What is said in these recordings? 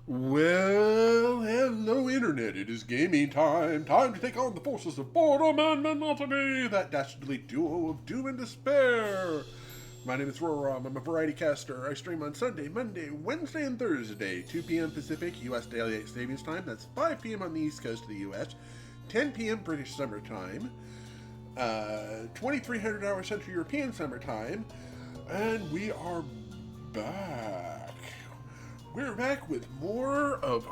Well, hello, Internet. It is gaming time. Time to take on the forces of boredom and monotony, that dastardly duo of doom and despair. My name is Roram. I'm a variety caster. I stream on Sunday, Monday, Wednesday, and Thursday, 2 p.m. Pacific, U.S. Daylight Savings Time. That's 5 p.m. on the East Coast of the U.S., 10 p.m. British Summer Time, 2300 hours Central European Summer Time, and we are back. We're back with more of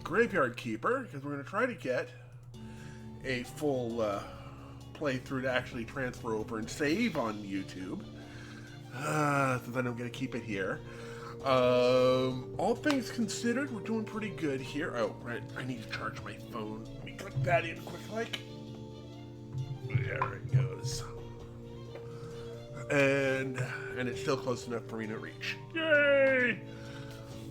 Graveyard Keeper, because we're going to try to get a full playthrough to actually transfer over and save on YouTube, since I'm going to keep it here. All things considered, we're doing pretty good here. Oh, right, I need to charge my phone. Let me click that in quick like. There it goes. And it's still close enough for me to reach. Yay!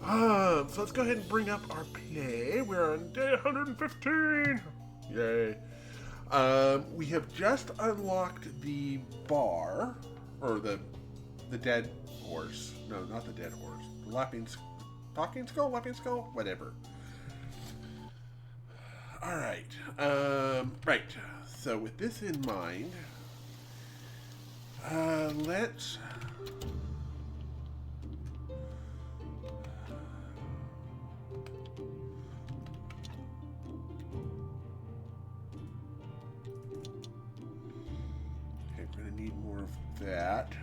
So let's go ahead and bring up our play. We're on day 115. Yay. We have just unlocked the bar, or the dead horse. No, not the dead horse. The talking skull, whatever. All right. Right. So with this in mind, let's. Need more of that.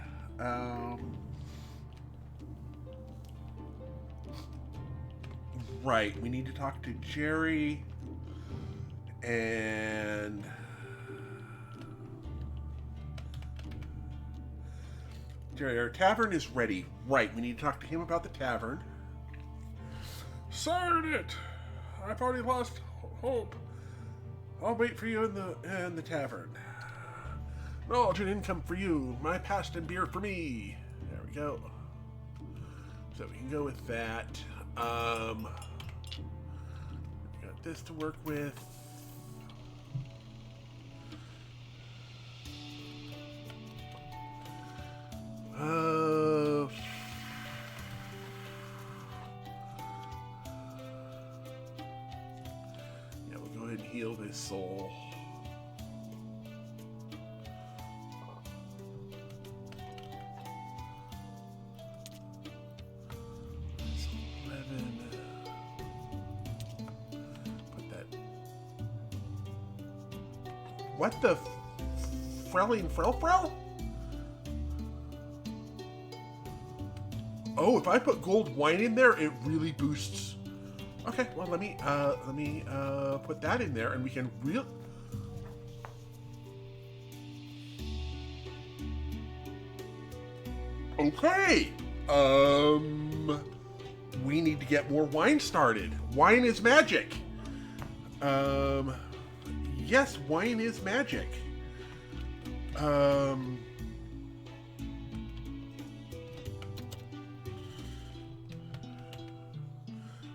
Right, we need to talk to Jerry and Jerry, our tavern is ready. Right, we need to talk to him about the tavern. Sorry it. I've already lost hope. I'll wait for you in the tavern. Knowledge and income for you, my past and beer for me. There we go. So we can go with that. We got this to work with. Yeah, we'll go ahead and heal this soul. What the Frelling Frel? Oh, if I put gold wine in there, it really boosts. Okay, well let me put that in there, and we can Okay. We need to get more wine started. Wine is magic. Yes, wine is magic.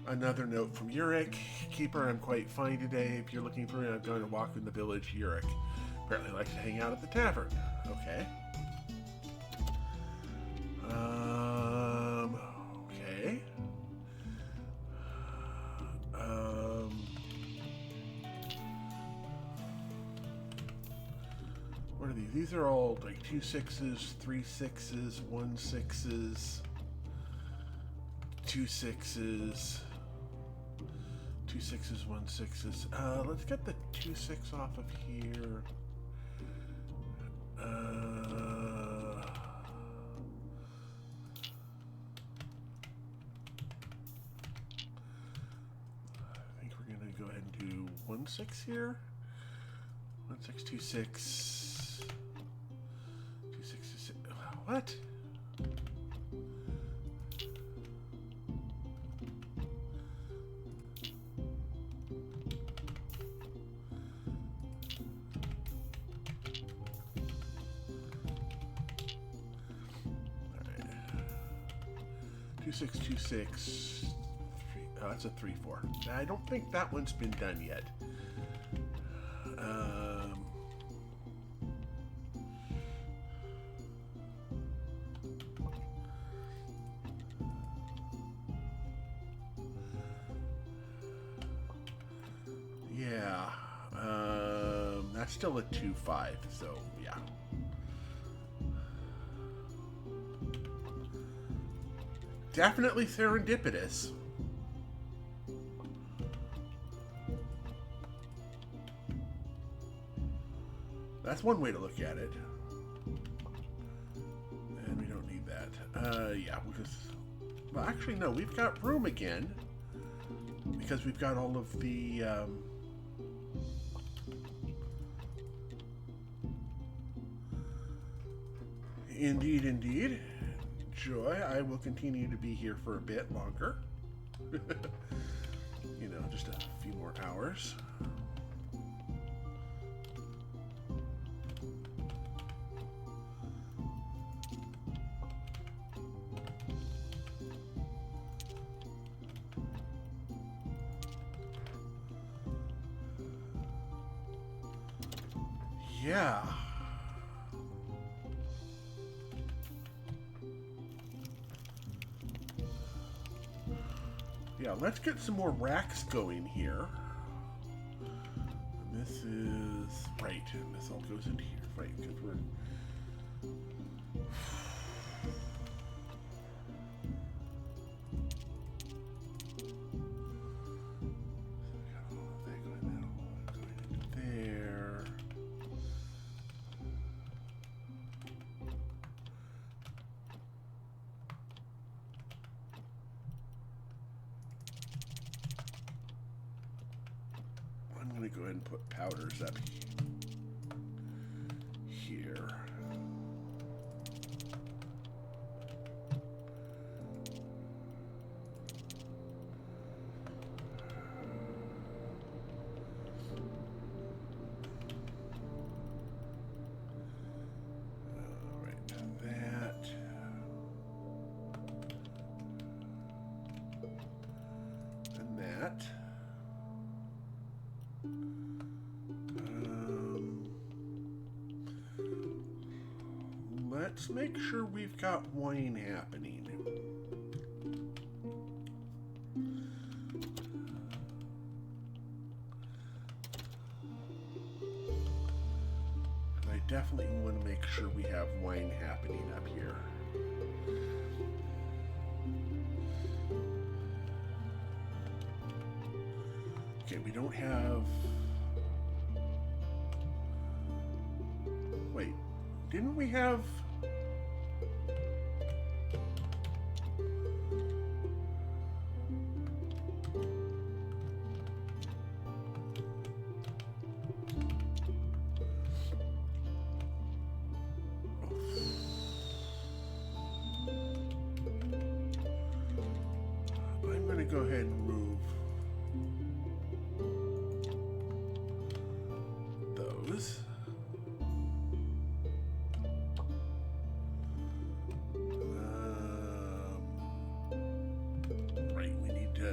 Another note from Yurik. Keeper, I'm quite fine today. If you're looking for me, I'm going to walk in the village. Yurik apparently likes to hang out at the tavern. Okay. Okay. What are these? These are all like 2 6s, 3 6s, 1 6s, 2 6s, 2 6s, 1 6s. Let's get the 2 6 off of here. I think we're gonna go ahead and do 1 6 here. 1 6 2 6 2 6 2 6. What? Alright. 2 6 2 6. Oh, that's a 3 4. I don't think that one's been done yet. still a 2-5, so yeah. Definitely serendipitous. That's one way to look at it. And we don't need that. Yeah, because... Well, actually, no, we've got room again. Because we've got all of the... Indeed, indeed. Joy, I will continue to be here for a bit longer. You know, just a few more hours. Yeah. Yeah, let's get some more racks going here. And this is... Right, and this all goes into here. Right, because we're... There. I'm going to go ahead and put powders up here. Let's make sure we've got wine happening. And I definitely want to make sure we have wine happening up here. Okay, we don't have... Wait, didn't we have... I'm going to go ahead and move those. Right, we need to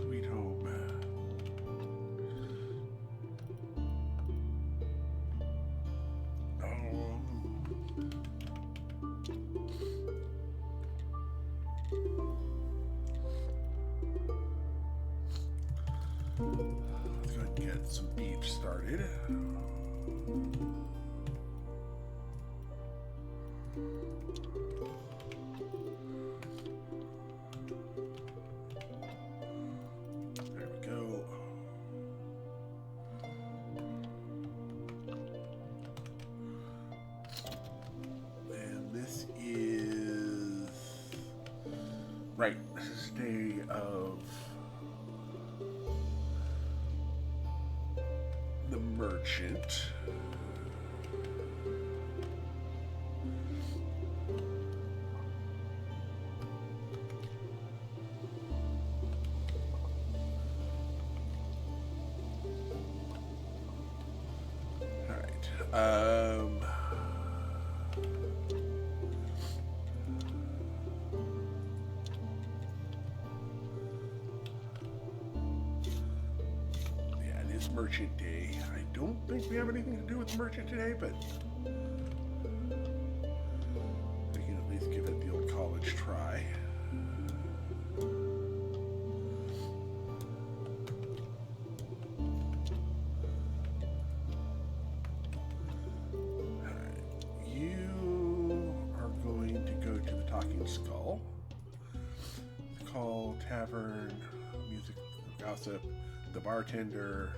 sweet home. Let's go ahead and get some beef started. There we go. And this is... Right, this is day of the merchant. All right. Yeah, it is merchant day. I don't think we have anything to do with merchant today, but we can at least give it the old college try. one skull. The call, tavern, music, gossip, the bartender.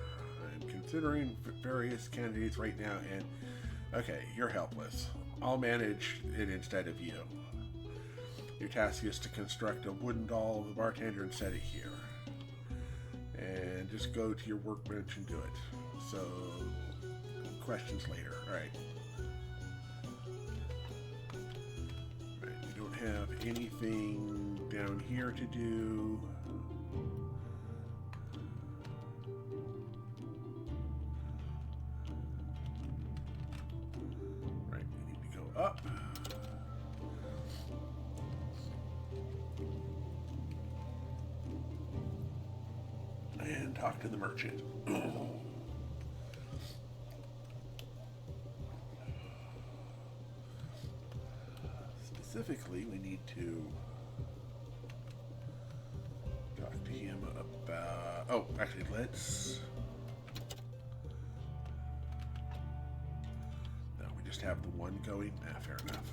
I'm considering various candidates right now, and okay, you're helpless. I'll manage it instead of you. Your task is to construct a wooden doll of the bartender and set it here. And just go to your workbench and do it. So, questions later. Alright. Right, we don't have anything down here to do. Right, we need to go up. And talk to the merchant. Specifically, we need to talk to him about... Oh, actually, let's... No, we just have the one going. Nah, fair enough.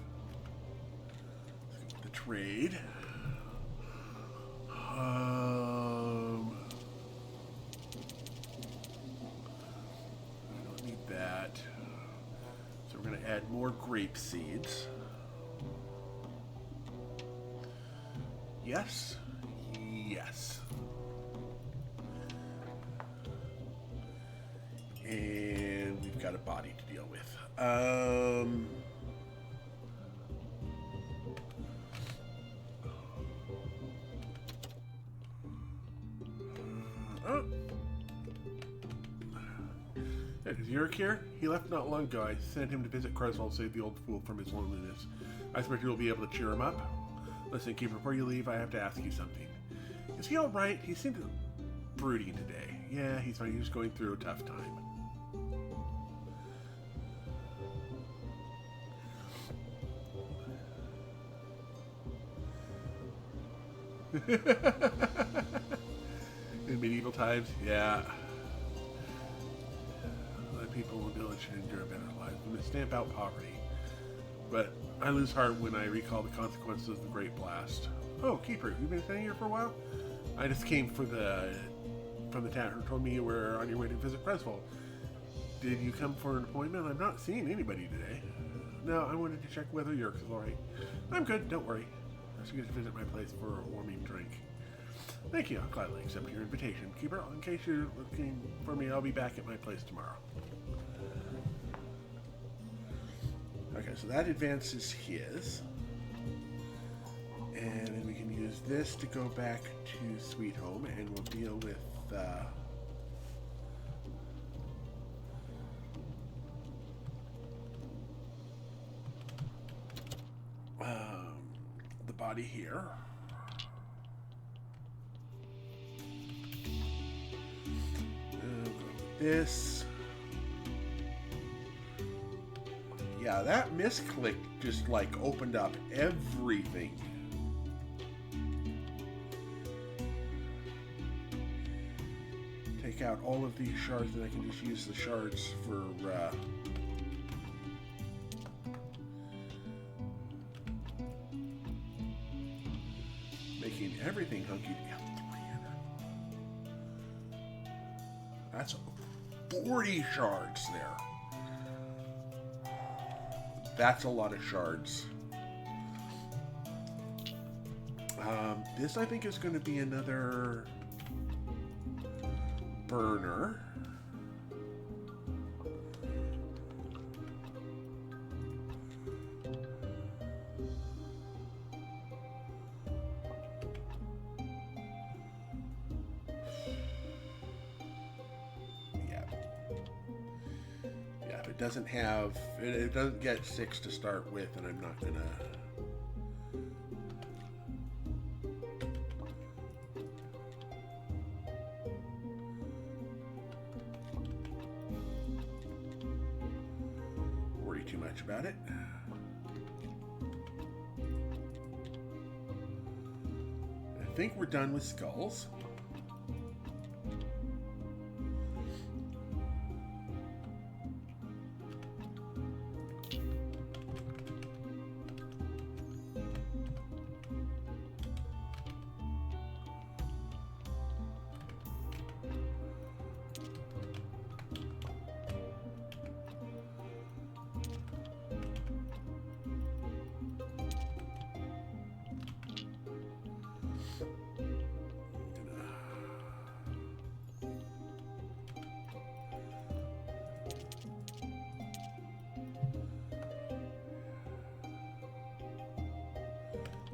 Let's go with the trade. That. So we're going to add more grape seeds. Yes. Yes. And we've got a body to deal with. Oh. Is Yurik here? He left not long ago. I sent him to visit Creswell to save the old fool from his loneliness. I expect you'll be able to cheer him up. Listen, Keeper, before you leave, I have to ask you something. Is he alright? He seemed brooding today. Yeah, he's fine. He's just going through a tough time. In medieval times, yeah. People in the village should endure a better life. We must stamp out poverty. But I lose heart when I recall the consequences of the Great Blast. Oh, Keeper, you've been staying here for a while? I just came from the town who told me you were on your way to visit Creswell. Did you come for an appointment? I'm not seeing anybody today. No, I wanted to check whether Yerk's is alright. I'm good, don't worry. I should get to visit my place for a warming drink. Thank you, I'll gladly accept your invitation. Keeper, in case you're looking for me, I'll be back at my place tomorrow. Okay, so that advances his. And then we can use this to go back to Sweet Home, and we'll deal with the body here. Go with this. Yeah, that misclick just like opened up everything. Take out all of these shards, and I can just use the shards for making everything hunky together. That's 40 shards there. That's a lot of shards. This, I think, is going to be another burner. It doesn't have, it doesn't get 6 to start with, and I'm not gonna. Worry too much about it. I think we're done with skulls.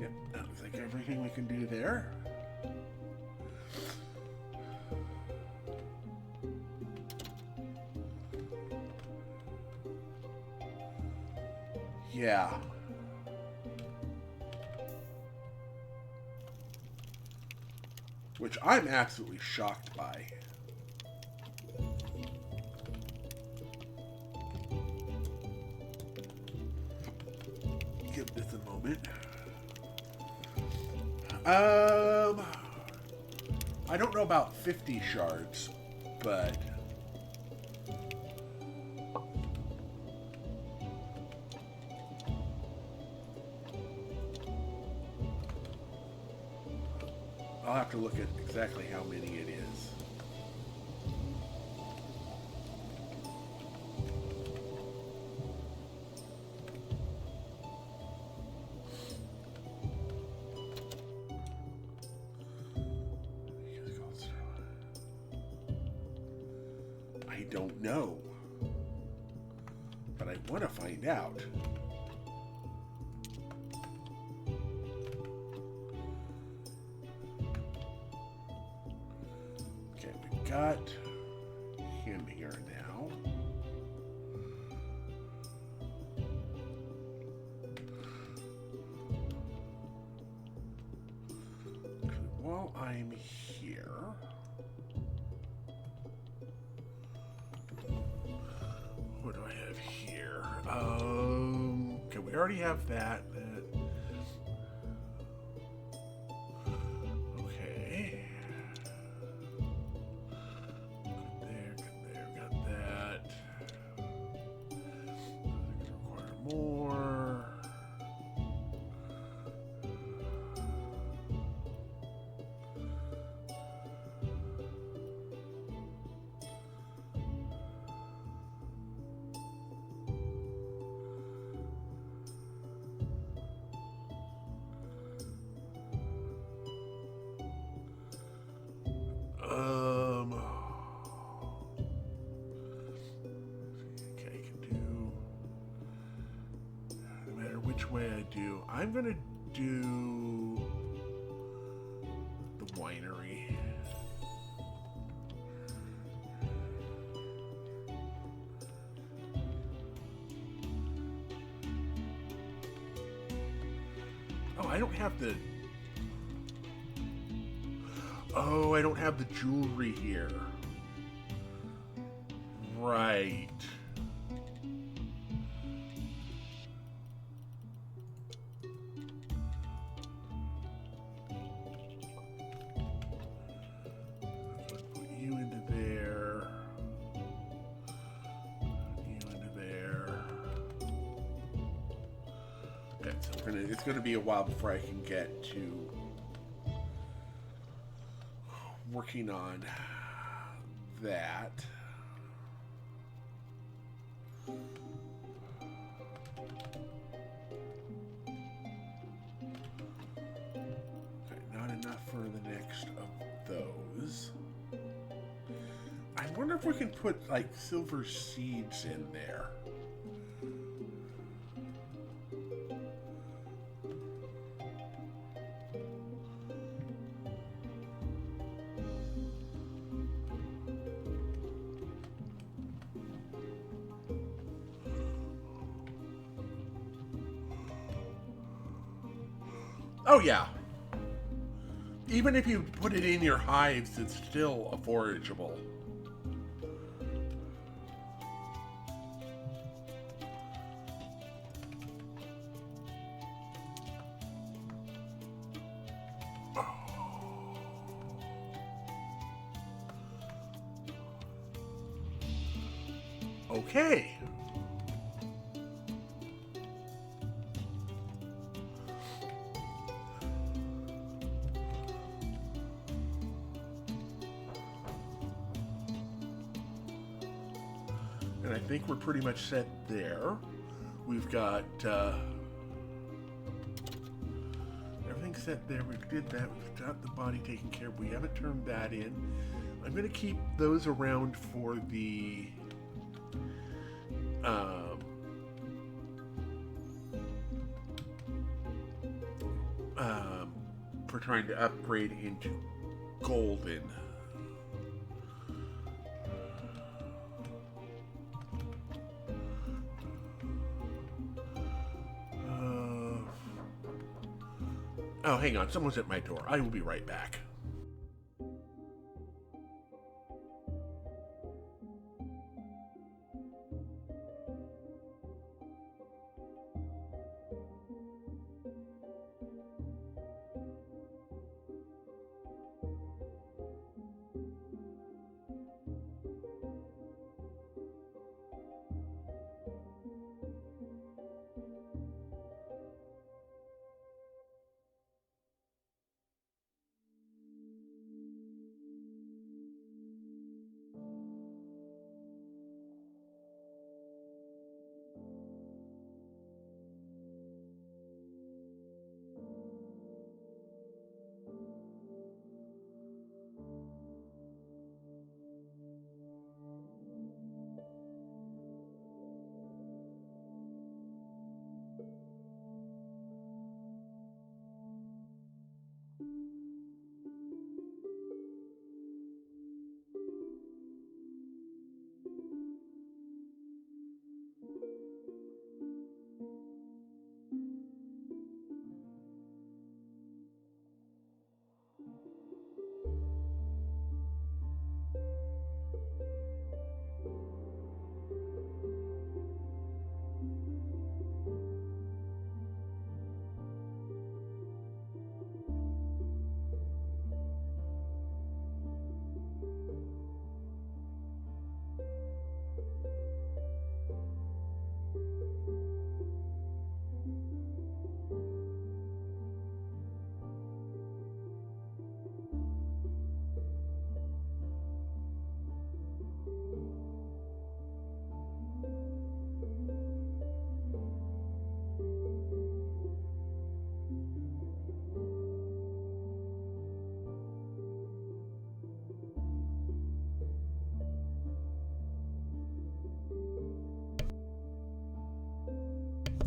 Yep, that looks like everything we can do there. Yeah. Which I'm absolutely shocked by. Give this a moment. I don't know about 50 shards, but I'll have to look at exactly how many it is. I don't know, but I want to find out. Okay, we've got him here now. While I'm here, what do I have here? Okay, we already have that. Okay. Good there, got that. Require more. Okay, I can do, no matter which way I do, I'm gonna do the winery. Oh, I don't have the, oh, I don't have the jewelry here. Right. Put you into there. You into there. Okay, so it's gonna be a while before I can get to working on that. Okay, not enough for the next of those. I wonder if we can put like silver seeds in there. Oh yeah. Even if you put it in your hives, it's still forageable. Okay. And I think we're pretty much set there. We've got everything set there. We did that. We've got the body taken care of. We haven't turned that in. I'm going to keep those around for the for trying to upgrade into golden. Oh, hang on. Someone's at my door. I will be right back.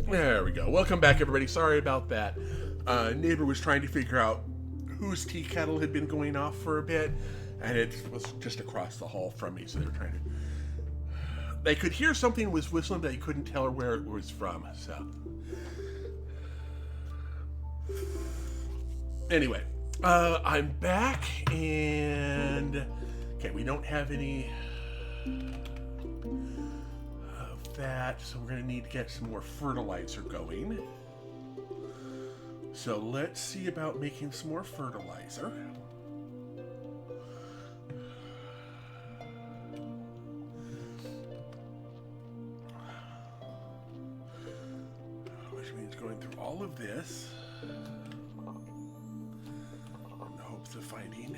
There we go. Welcome back, everybody. Sorry about that. Neighbor was trying to figure out whose tea kettle had been going off for a bit, and it was just across the hall from me, so they were trying to... They could hear something was whistling, but they couldn't tell where it was from, so... Anyway, I'm back, and... Okay, we don't have any... that, so we're going to need to get some more fertilizer going. So let's see about making some more fertilizer. Which means going through all of this in the hopes of finding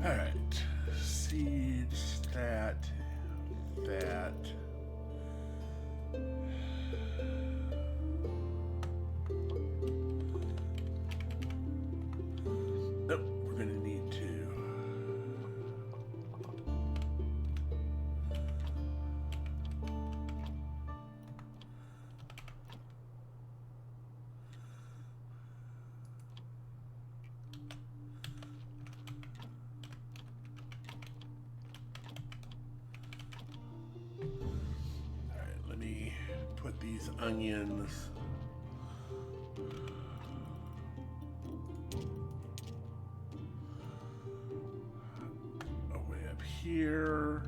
Alright, seeds, that. Nope, we're gonna need to. These onions away up here.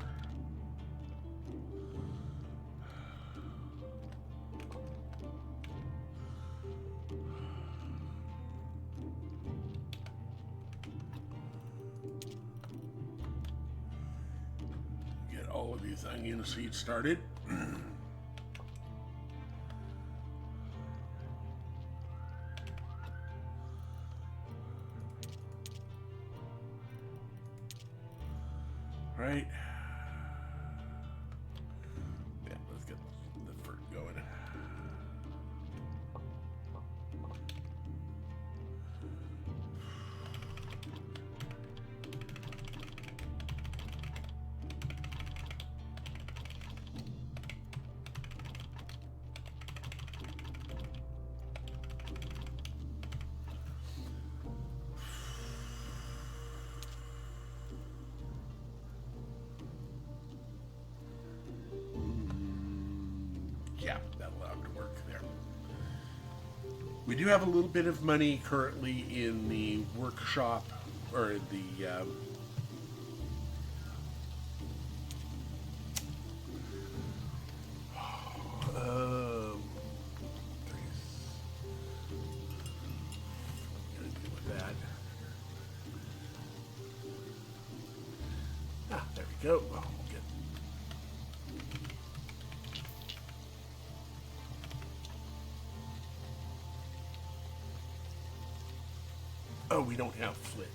all of these onion seeds started. Right. Yeah, let's get the fruit going. Yeah, that'll allow it to work there. We do have a little bit of money currently in the workshop, or the gonna deal with that. Ah, there we go. Well, we'll get. Oh, we don't have flitch.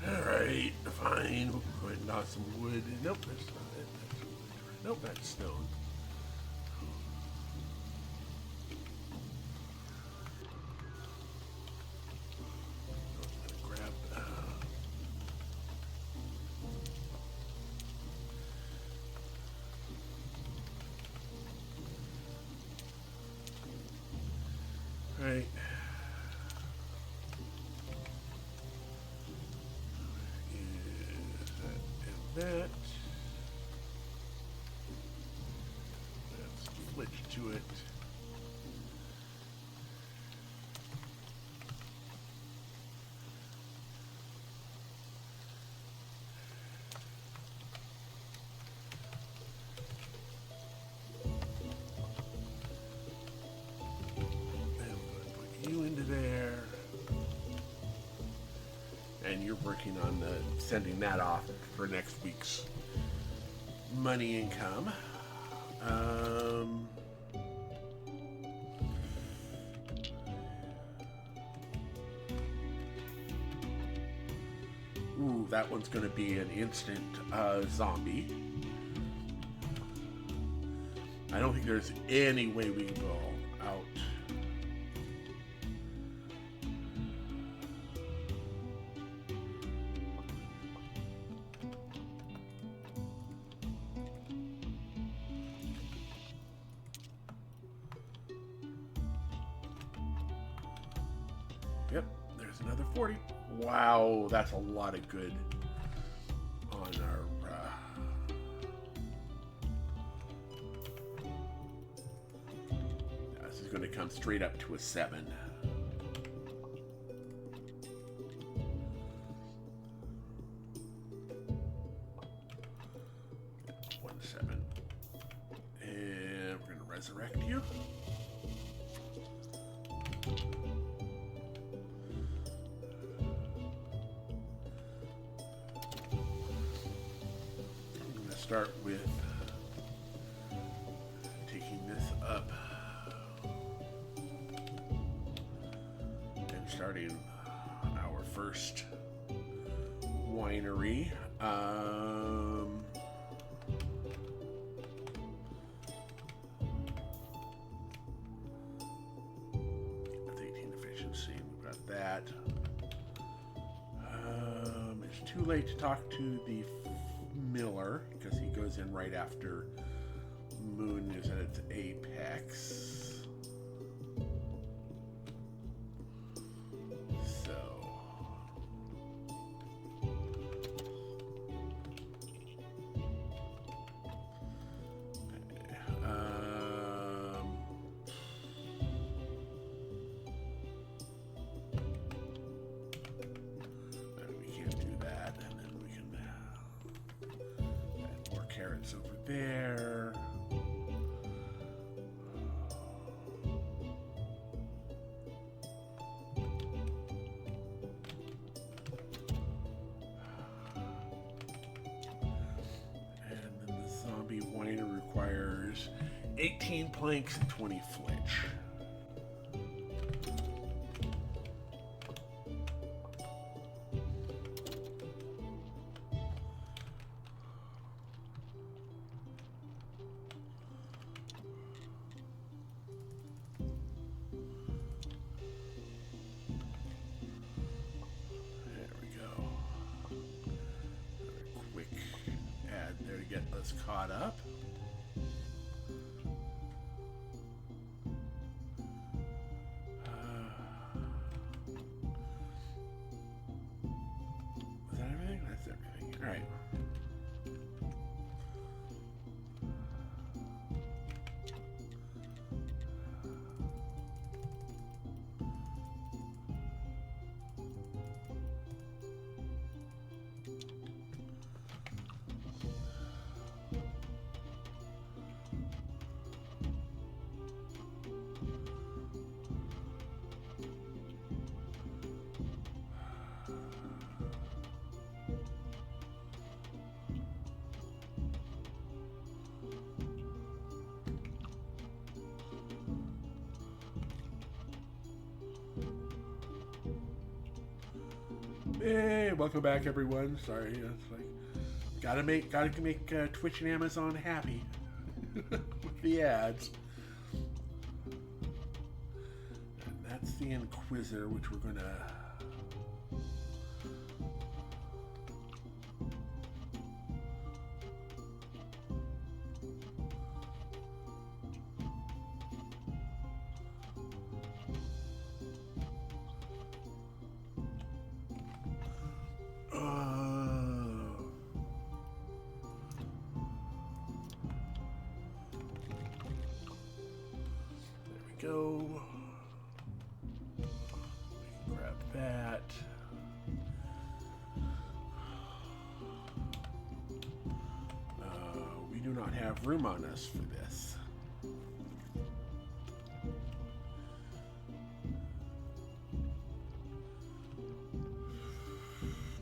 Alright, fine. We'll go ahead and knock some wood. Nope, that's not it. That's wood. Nope, that's stone. Grab. Right. That. Let's switch to it. And we'll put you into there. And you're working on sending that off for next week's money income. Ooh, that one's going to be an instant zombie. I don't think there's any way we can go out. Yep, there's another 40. Wow, that's a lot of good on our... this is going to come straight up to a 7. One 7. And we're going to resurrect you. Start with taking this up and starting our first winery. That's 18 efficiency. We've got that. It's too late to talk to the miller because he goes in right after moon is at its apex. So we can't do that, and then we can add more carrots over there. requires 18 planks and 20 flitch. Get us caught up. Is that everything? That's everything. All right. Hey, welcome back, everyone. Sorry, it's like gotta make Twitch and Amazon happy with the ads. And that's the Inquisitor, which we're gonna. Go. We can grab that. We do not have room on us for this. Let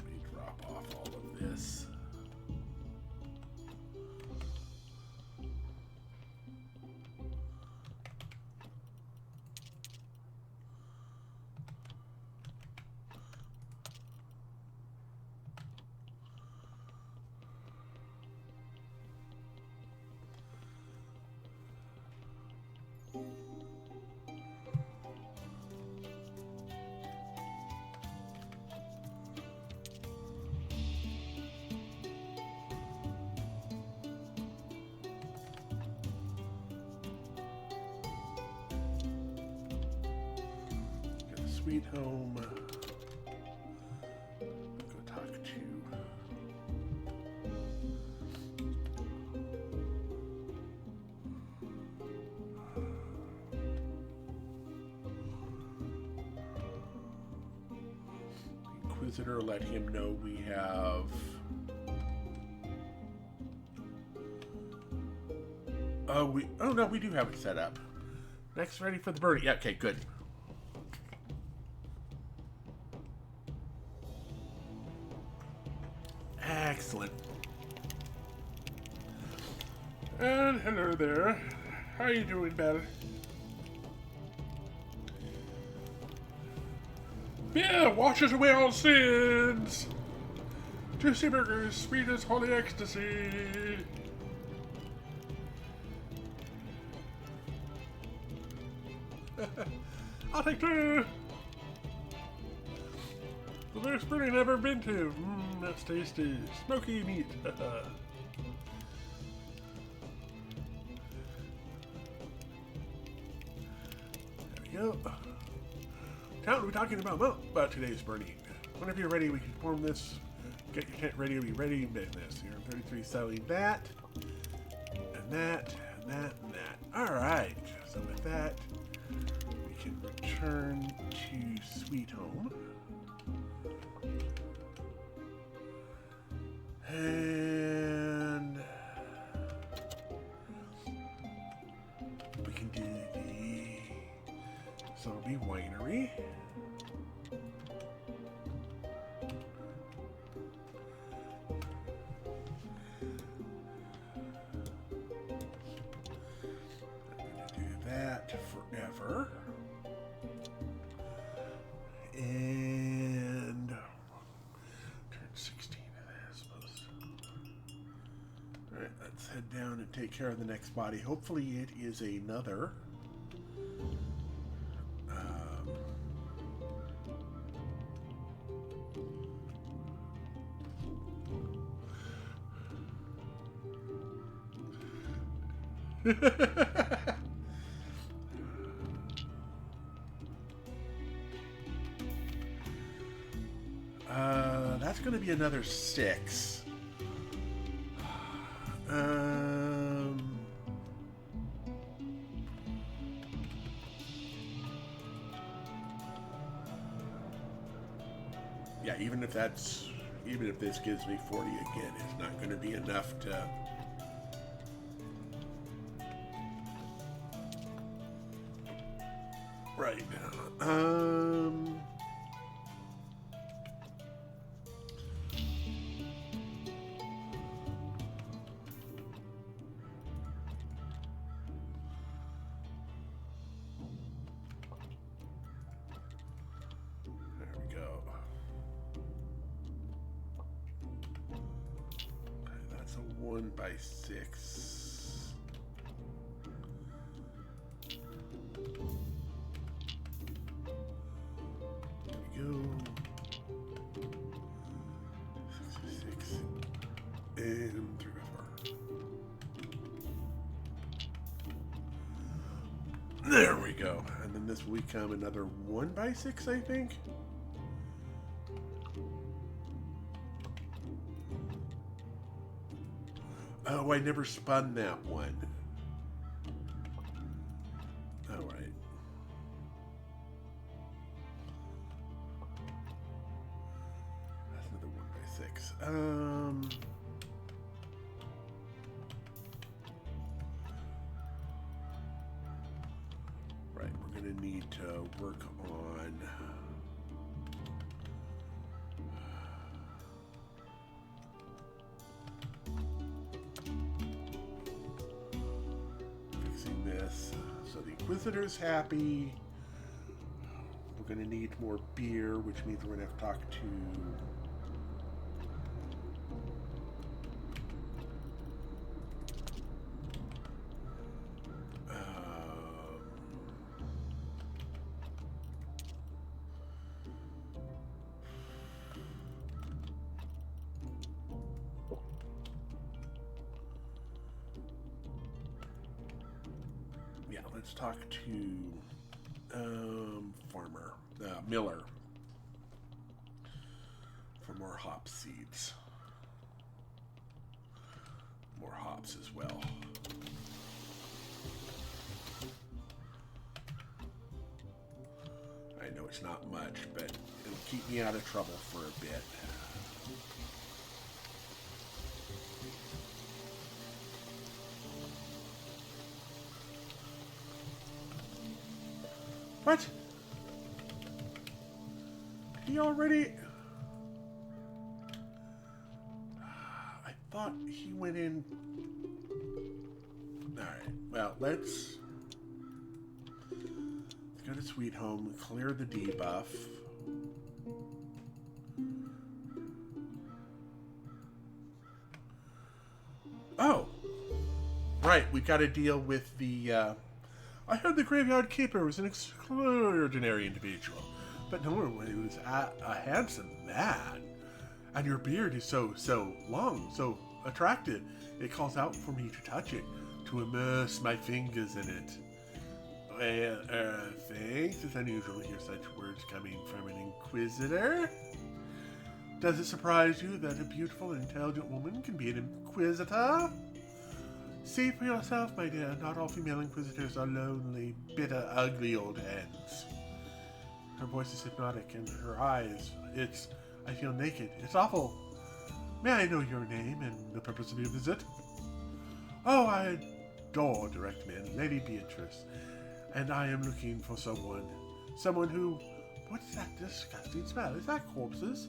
me drop off all of this. Sweet home. Go talk to. Inquisitor, let him know we have. Oh no, we do have it set up. Next, ready for the birdie. Yeah, okay, good. Excellent. And hello there. How are you doing, Belle? Beer washes away all sins. Juicy burgers, sweet as holy ecstasy. I'll take two. The best burger I've ever been to. That's tasty. Smoky meat. There we go. Town, we're talking about today's burning. Whenever you're ready, we can form this. Get your tent ready to be ready in business. Here, 33 selling that, and that, and that, and that. All right. So with that, we can return to Sweet Home. And we can do so it'll be winery. Let's head down and take care of the next body. Hopefully it is another. That's going to be another 6. Yeah, even if this gives me 40 again, it's not going to be enough to. Right now. There we go. Okay, that's a 1x6. Go 66 and 3x4. There we go. And then this will become another 1x6, I think. Oh, I never spun that one. All right. That's another 1x6. Right, we're gonna need to work on fixing this so the Inquisitor's happy. We're gonna need more beer, which means we're gonna have to talk to let's talk to farmer, Miller, for more hop seeds. More hops as well. I know it's not much, but it'll keep me out of trouble for a bit. What? He already... I thought he went in... Alright, well, let's go to Sweet Home, clear the debuff. Oh! Right, we got to deal with the... I heard the Graveyard Keeper was an extraordinary individual, but no one was a handsome man. And your beard is so long, so attractive. It calls out for me to touch it, to immerse my fingers in it. Well, thanks. It's unusual to hear such words coming from an Inquisitor. Does it surprise you that a beautiful and intelligent woman can be an Inquisitor? See for yourself, my dear. Not all female Inquisitors are lonely, bitter, ugly old hens. Her voice is hypnotic, and her eyes, I feel naked. It's awful. May I know your name and the purpose of your visit? Oh, I adore direct men, Lady Beatrice. And I am looking for someone who... What's that disgusting smell? Is that corpses?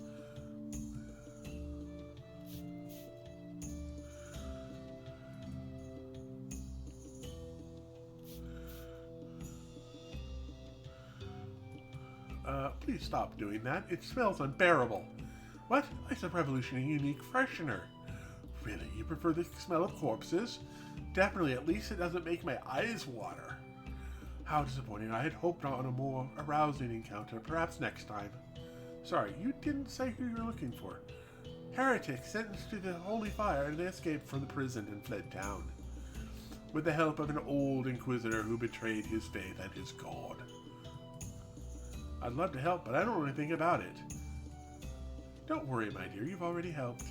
Please stop doing that. It smells unbearable. What? It's a revolutionary unique freshener. Really, you prefer the smell of corpses? Definitely, at least it doesn't make my eyes water. How disappointing. I had hoped on a more arousing encounter, perhaps next time. Sorry, you didn't say who you're looking for. Heretics sentenced to the holy fire, and they escaped from the prison and fled town, with the help of an old inquisitor who betrayed his faith and his god. I'd love to help, but I don't know anything about it. Don't worry, my dear, you've already helped.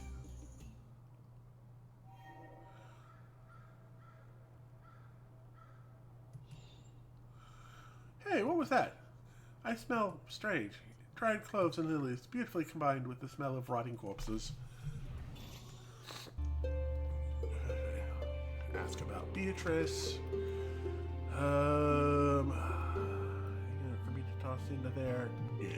Hey, what was that? I smell strange. Dried cloves and lilies, beautifully combined with the smell of rotting corpses. Ask about Beatrice. For me to toss into there? No.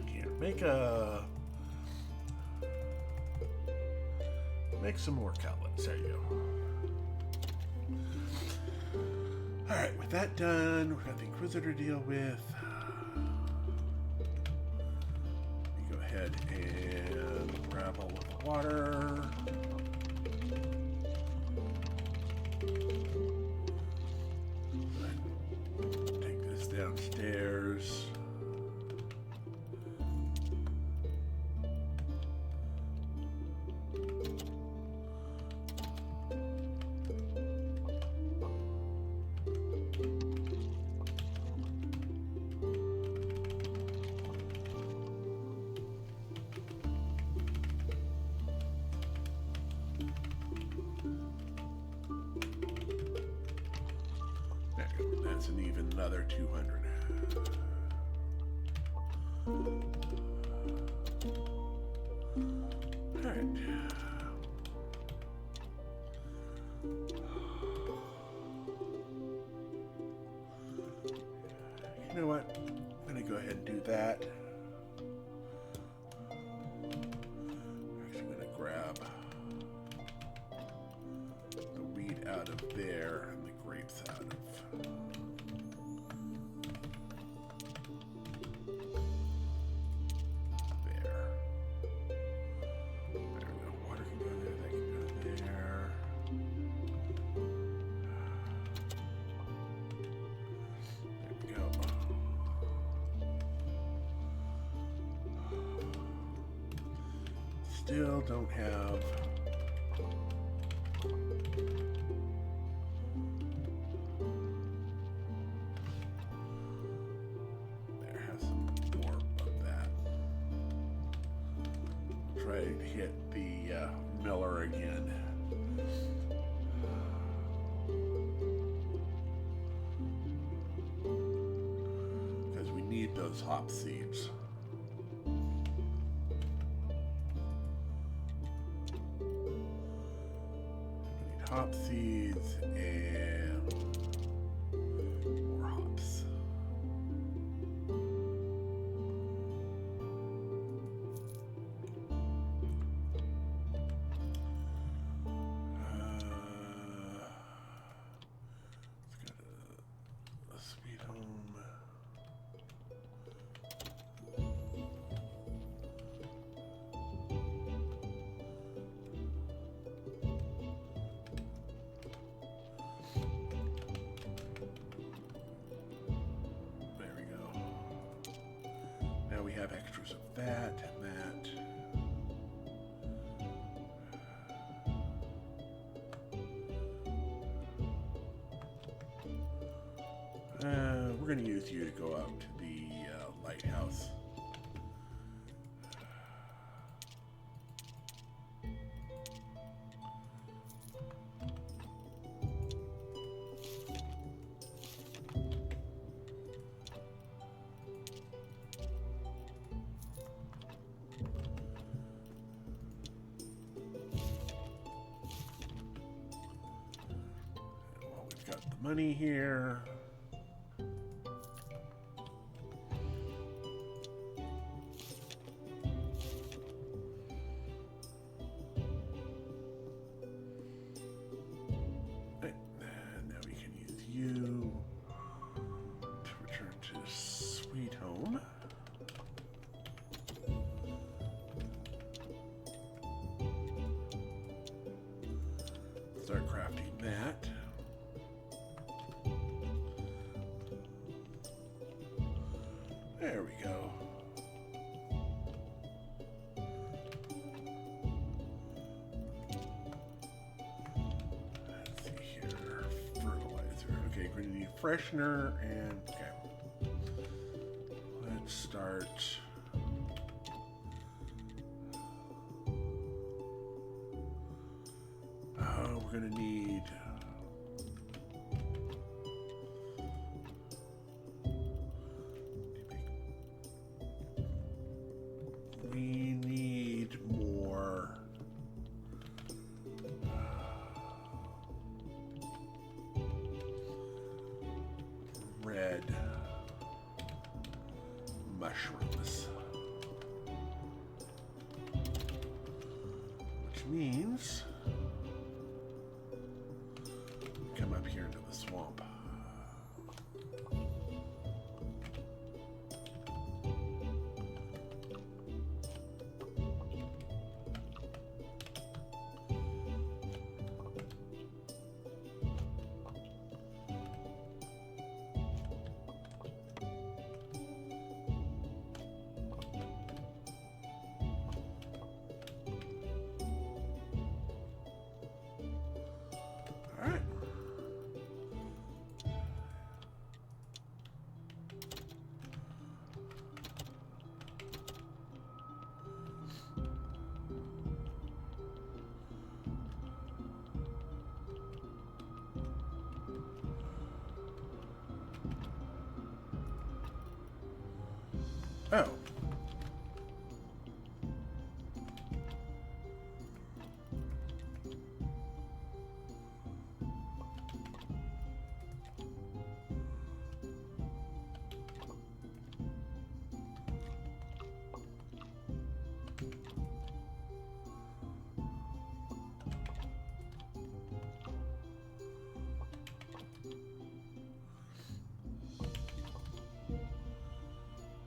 Here, make some more cutlets. There you go. Alright, with that done, we've got the Inquisitor to deal with. Let me go ahead and grab all of the water. Take this downstairs. That's an even another 200. All right. You know what? I'm going to go ahead and do that. Actually, I'm going to grab the wheat out of there and the grapes out of still don't have there has some more of that. Try to hit the miller again. Because we need those hop seeds. Hop seeds and more hops. Let's go to a sweet home. We have extras of that and that. We're going to use you to go out to the lighthouse. Got the money here. And now we can use you to return to Sweet Home. There we go. Let's see here. Fertilizer. Okay, we're going to need freshener and... Okay. Let's start... Oh, we're going to need... We need more red mushrooms, which means come up here into the swamp. All right. Oh.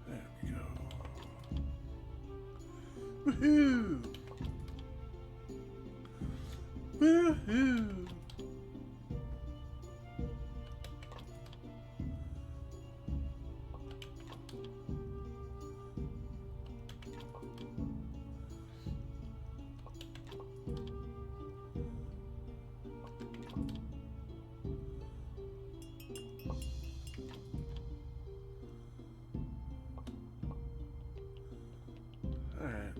There we go. Woohoo! Woohoo! All right.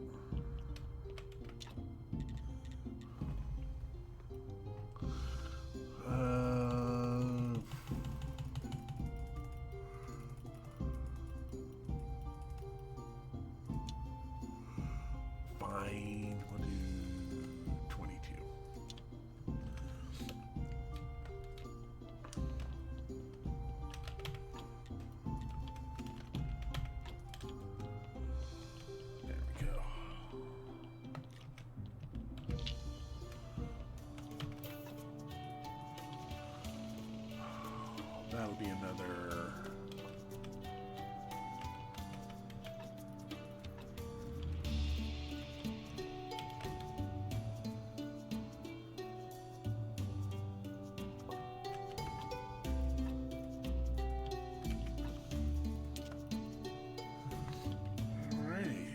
Fine. We'll do 22. There we go. That'll be another... Alrighty.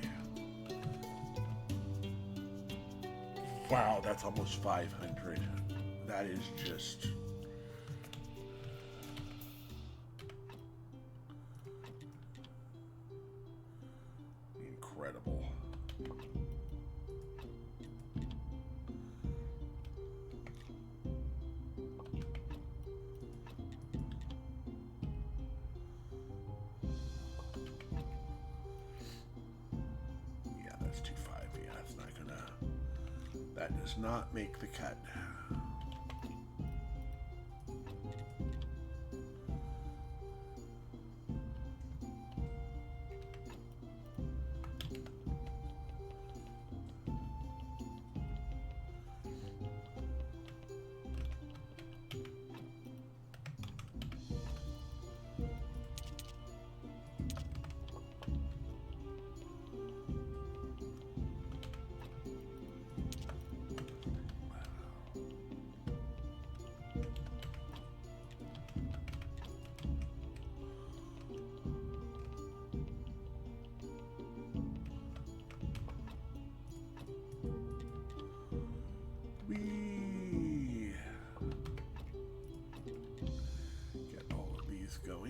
Wow, that's almost 500. That is just... incredible. Yeah, that's 2.5. Yeah, that's not gonna... That does not make the cut.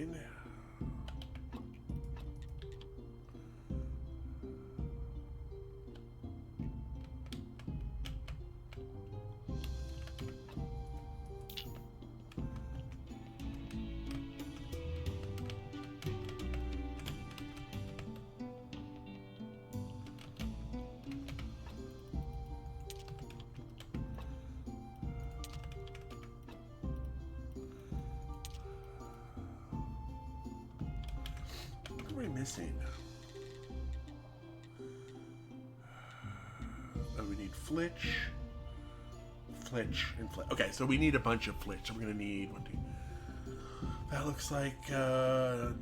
fine. What are we missing? Oh, we need flitch, and flitch. Okay, so we need a bunch of flitch. So we're gonna need 1, 2. That looks like 9,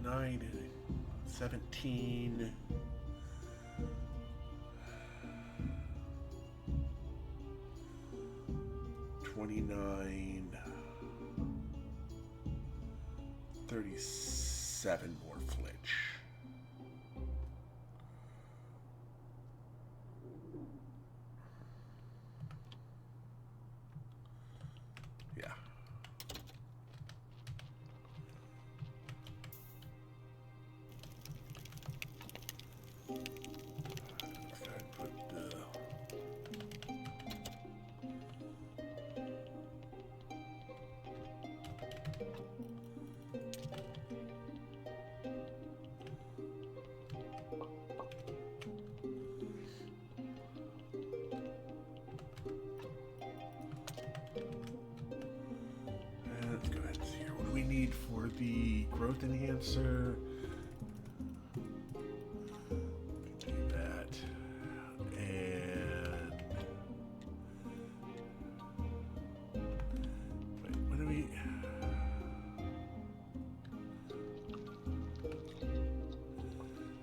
17. 29, 37 more flitch. Yeah. Let's go ahead and put the... Let's go ahead and see here. What do we need for the growth enhancer? Do that. And wait, what do we?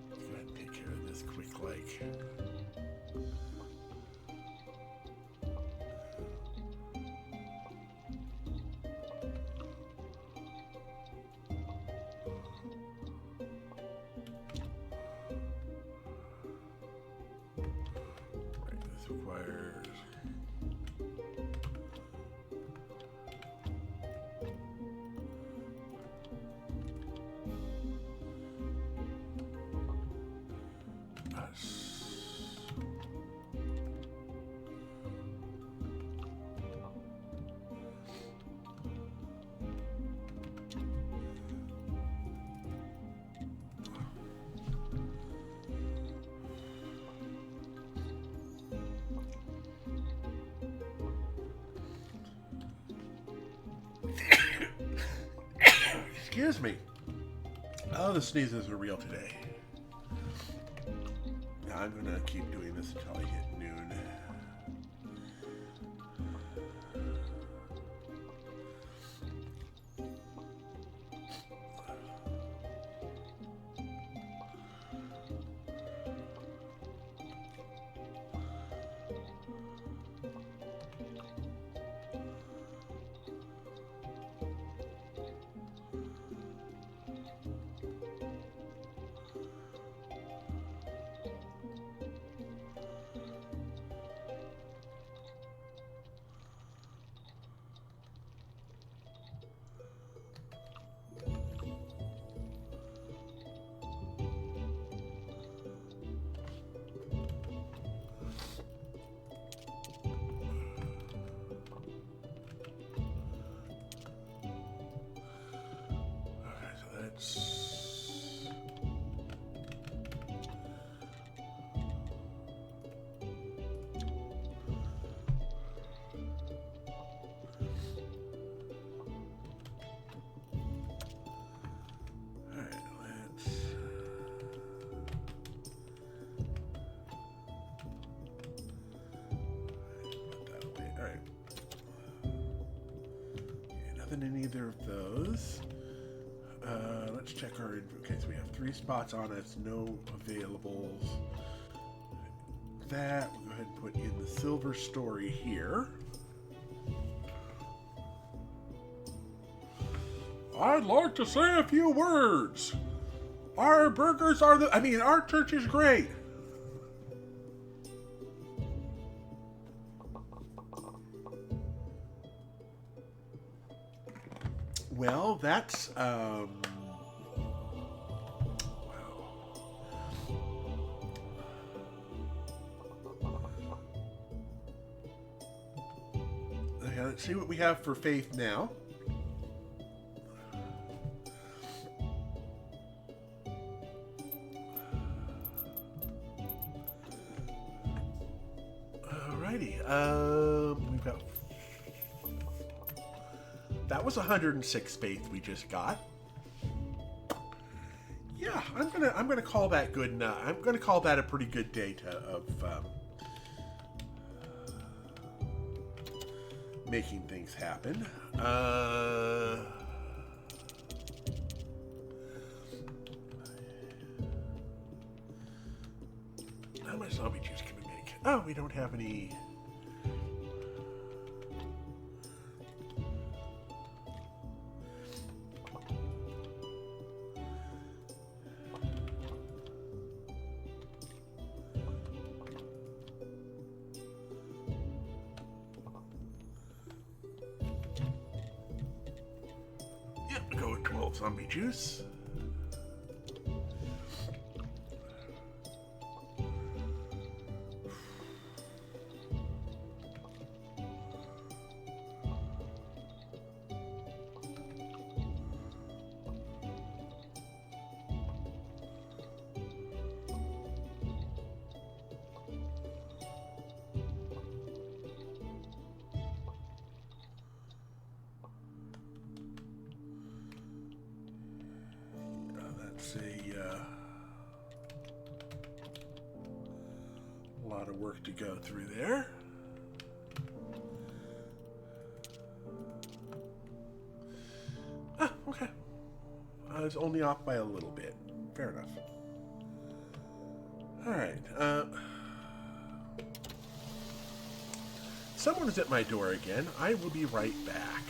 Let's go ahead and take care of this quick, like. Requires us. Excuse me. Oh, the sneezes are real today. Now I'm gonna keep doing this until I hit noon. In either of those. Let's check our... Okay, so we have 3 spots on us, no availables. That, we'll go ahead and put in the silver story here. I'd like to say a few words. Our burgers are the... I mean, our church is great. Well, that's Let's see what we have for faith now. Alrighty. We've got... That was 106 faith we just got. Yeah, I'm gonna call that good enough. I'm gonna call that a pretty good day of making things happen. How much zombie juice can we make? Oh, we don't have any. Go with 12 zombie juice. A lot of work to go through there. Ah, okay. I was only off by a little bit. Fair enough. Alright, someone is at my door again. I will be right back.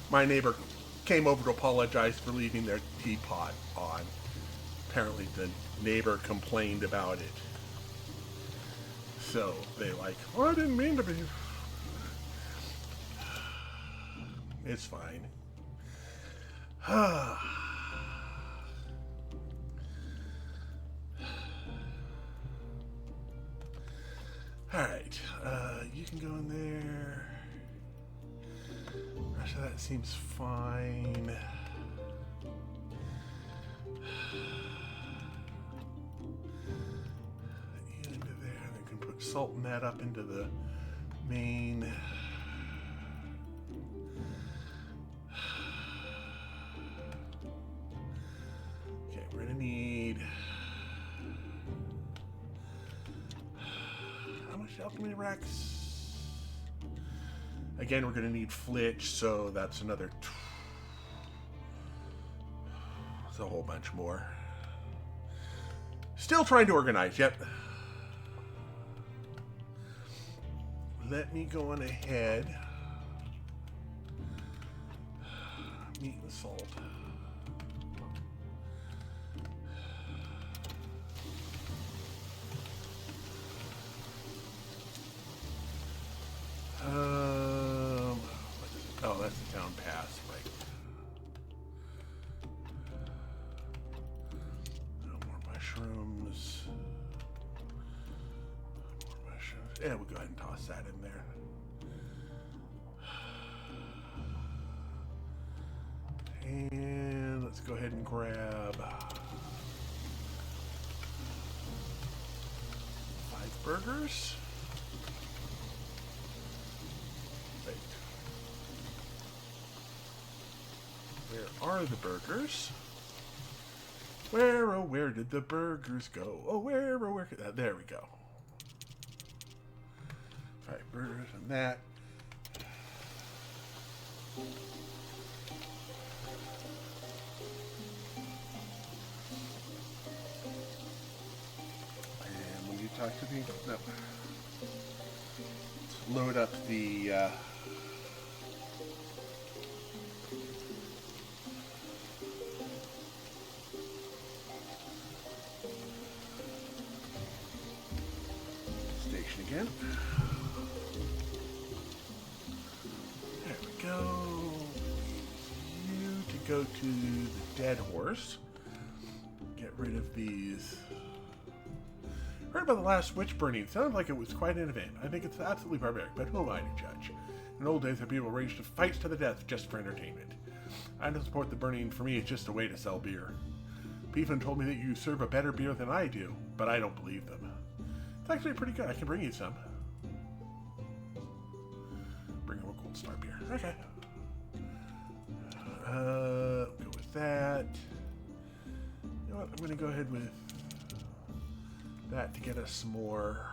my neighbor came over to apologize for leaving their teapot on. Apparently the neighbor complained about it. So they like, oh, I didn't mean to be. It's fine. Alright, you can go in there. Rest of that seems fine. You into there, and then can put salt and that up into the main. Okay, we're gonna need. How much alchemy racks? Again, we're going to need flitch, so that's another. It's a whole bunch more. Still trying to organize, yep. Let me go on ahead. Meat and salt. Oh, that's the town pass, right. No more mushrooms. More mushrooms. Yeah, we'll go ahead and toss that in there. And let's go ahead and grab 5 burgers. Where are the burgers? Where, oh, where did the burgers go? Oh, where, oh, where? There we go. 5 burgers and that. And when you talk to me, no. Let's load up the. Again. There we go. You to go to the dead horse. Get rid of these. Heard about the last witch burning. Sounded like it was quite an event. I think it's absolutely barbaric, but who am I to judge? In old days, the people raged to fights to the death just for entertainment. I don't support the burning. For me, it's just a way to sell beer. Beefin told me that you serve a better beer than I do, but I don't believe them. It's actually pretty good. I can bring you some. Bring him a Gold Star beer. Okay. Go with that. You know what? I'm going to go ahead with that to get us some more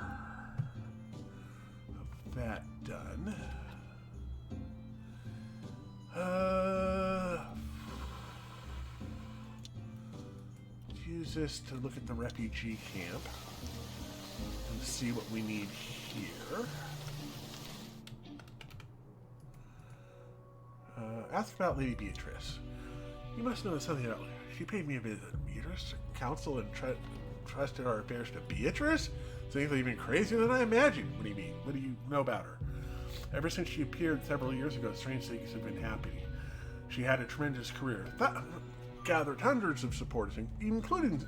of that done. Use this to look at the refugee camp. And see what we need here. Ask about Lady Beatrice. You must know something about her. She paid me a visit. Beatrice, counsel, and trusted our affairs to Beatrice? Things even crazier than I imagined. What do you mean? What do you know about her? Ever since she appeared several years ago, strange things have been happening. She had a tremendous career. Gathered hundreds of supporters, including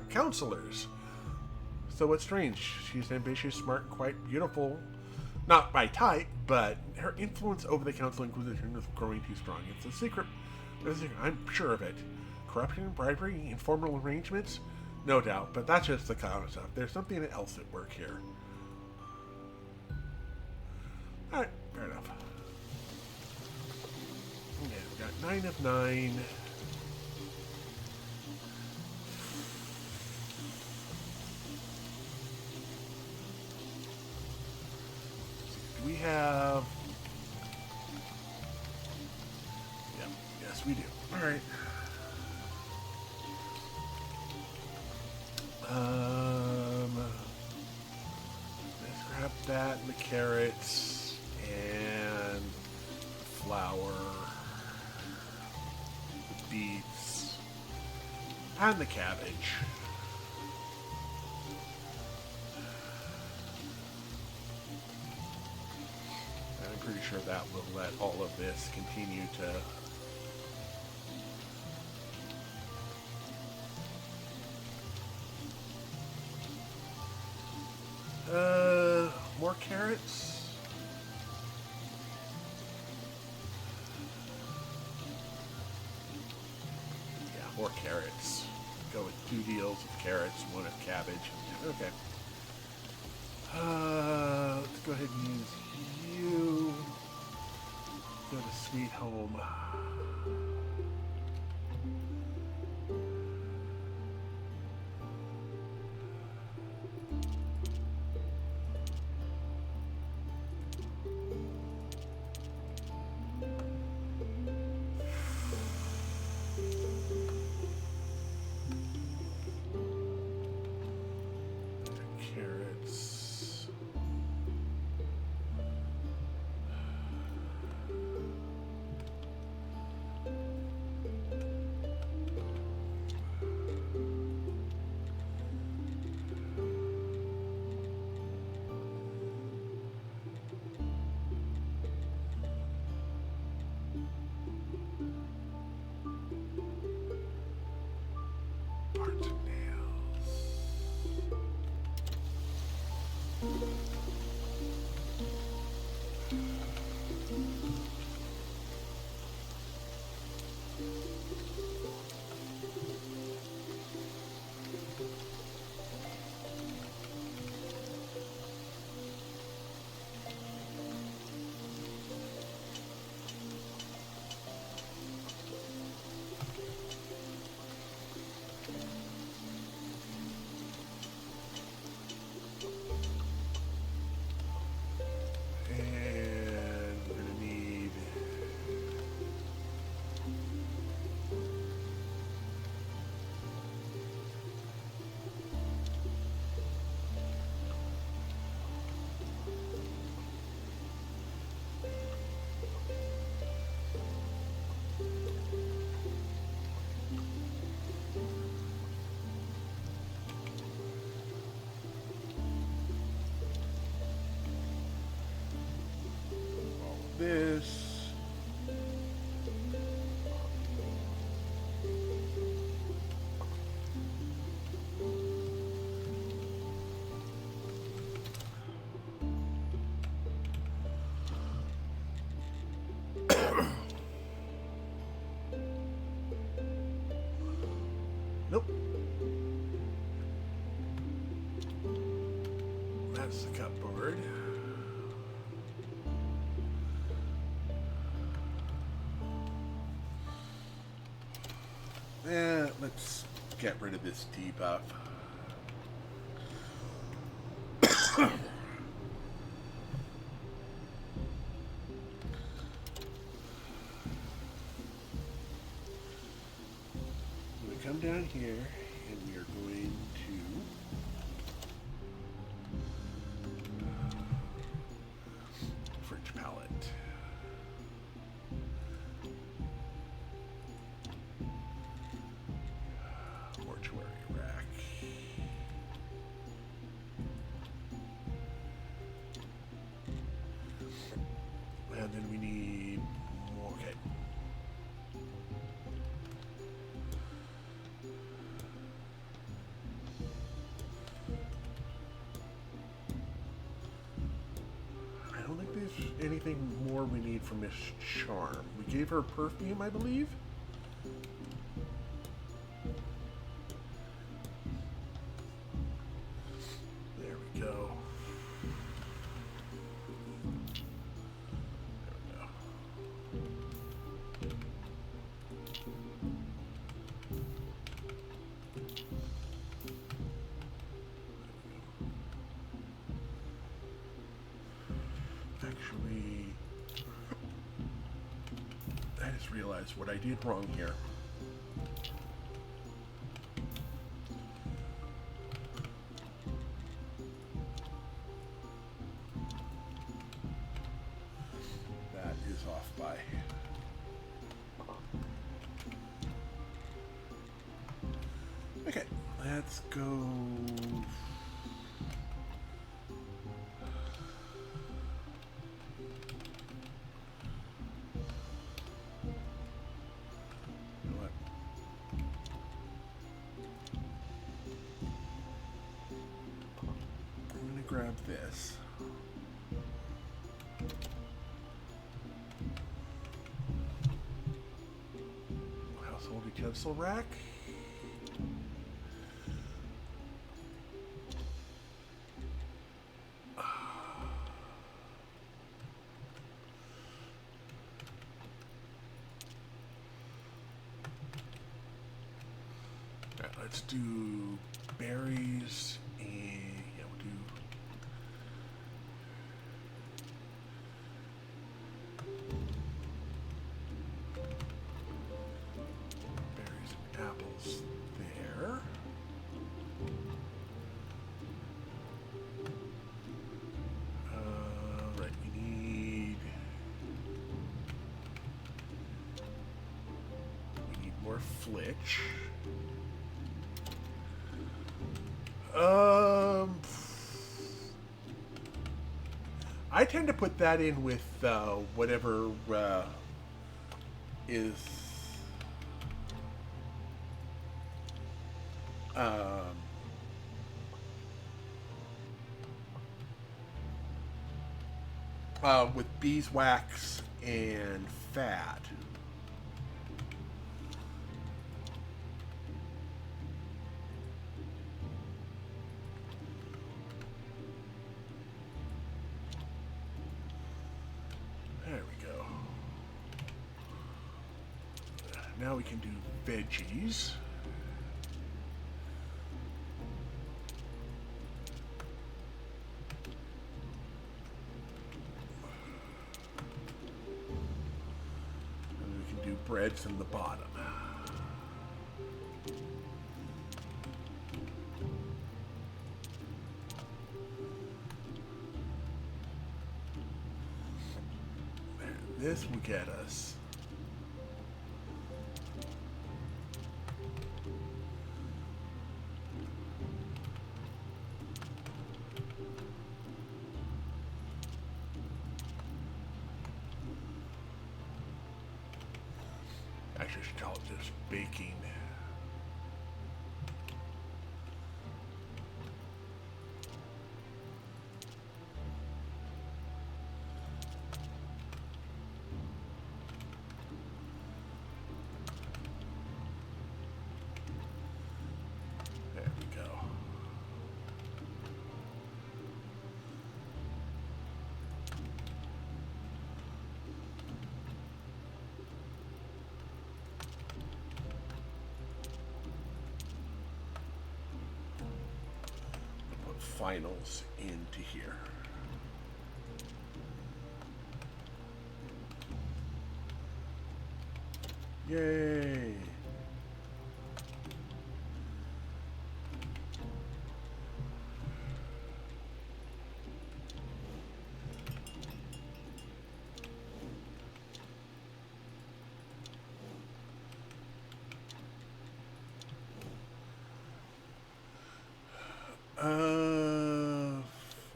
counselors. So what's strange? She's ambitious, smart, quite beautiful. Not my type, but her influence over the Council Inquisition is growing too strong. It's a secret. I'm sure of it. Corruption, bribery, informal arrangements? No doubt, but that's just the common stuff. There's something else at work here. Alright, fair enough. Okay, we've got 9 of 9. We have. Yep. Yes, we do. All right. Let's grab that and the carrots flour, the beets, and the cabbage. And I'm pretty sure that will let all of this continue to more carrots. Yeah, more carrots. Go with 2 deals of carrots, 1 of cabbage. Okay. Let's go ahead and use you. Go to Sweet Home. Carrots. Parts of nails. And we're gonna need all of this. Nope. That's the cupboard. Let's get rid of this debuff. We come down here and we are going to fridge palette. Mortuary rack. And then we need more. Okay. I don't think there's anything more we need from Miss Charm. We gave her perfume, I believe. There we go. Actually, I just realized what I did wrong here. That is off by let's go. You know what? I'm gonna grab this. Household utensil rack. Alright, let's do berries and yeah, we'll do berries and apples there. Right, we need more flitch. I tend to put that in with whatever is with beeswax and fat. There we go. Now we can do veggies. And we can do breads in the bottom. This will get us actually should call it just baking. Finals into here. Yay!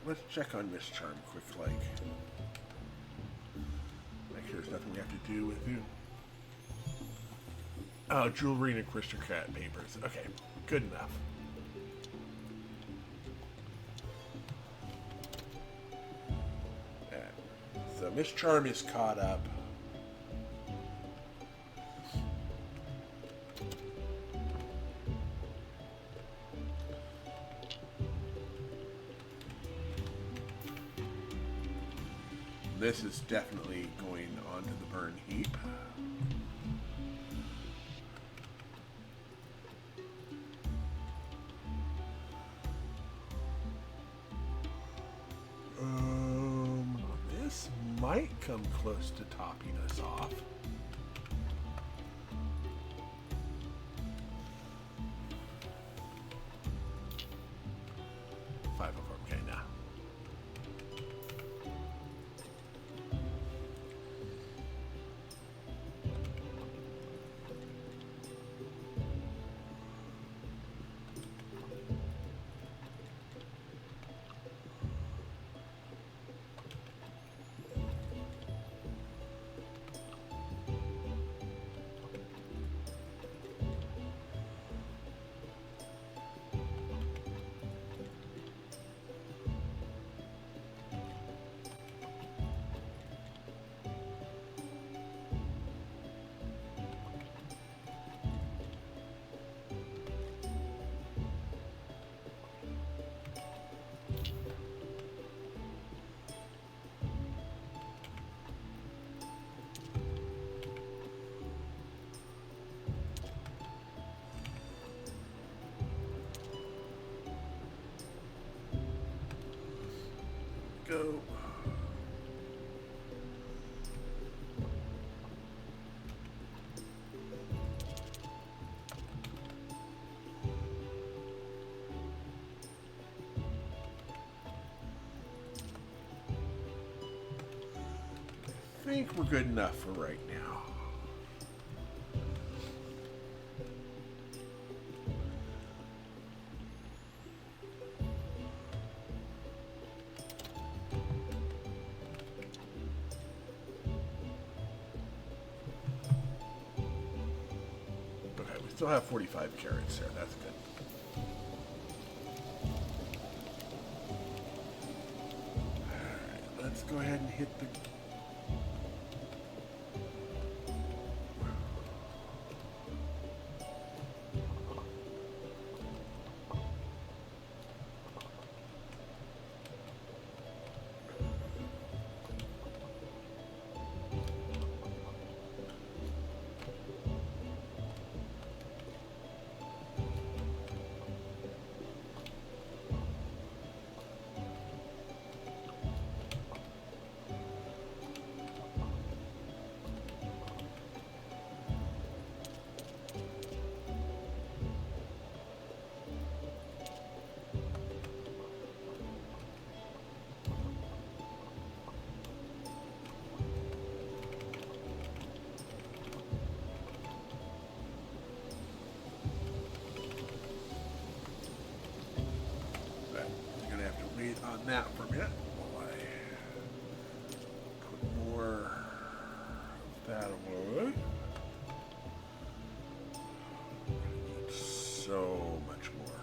Let's check on Miss Charm quick, like. Make sure there's nothing we have to do with you. Oh, jewelry and aristocrat papers. Okay, good enough. Right. So Miss Charm is caught up. This is definitely going onto the burn heap. This might come close to topping us off. Okay, now. go. I think we're good enough for right now. Okay, we still have 45 carrots there. That's good. Alright, let's go ahead and hit the... On that for a minute while I put more of that away. So much more.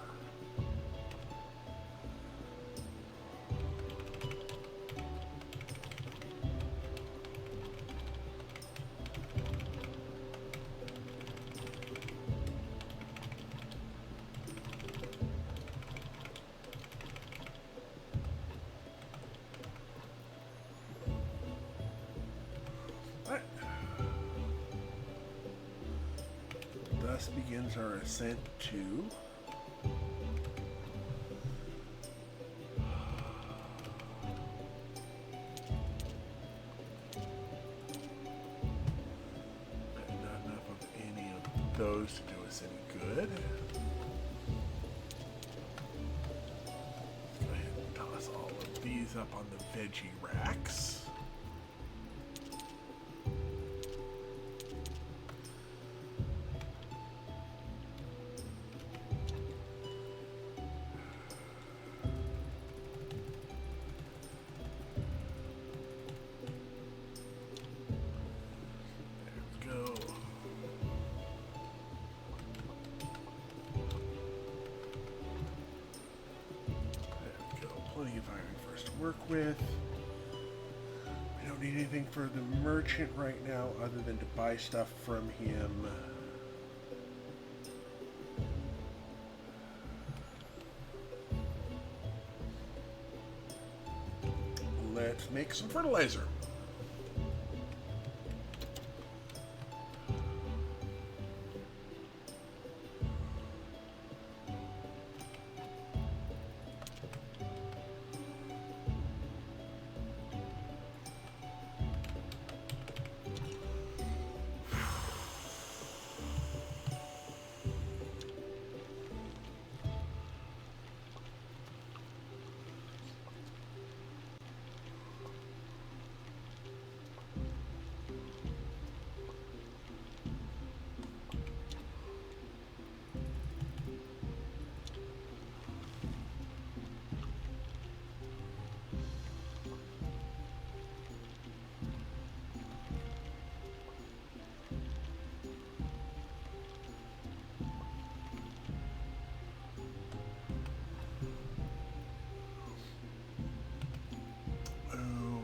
Thus begins our ascent to not enough of any of those to do us any good. Let's go ahead and toss all of these up on the veggie racks. Work with. We don't need anything for the merchant right now other than to buy stuff from him. Let's make some fertilizer.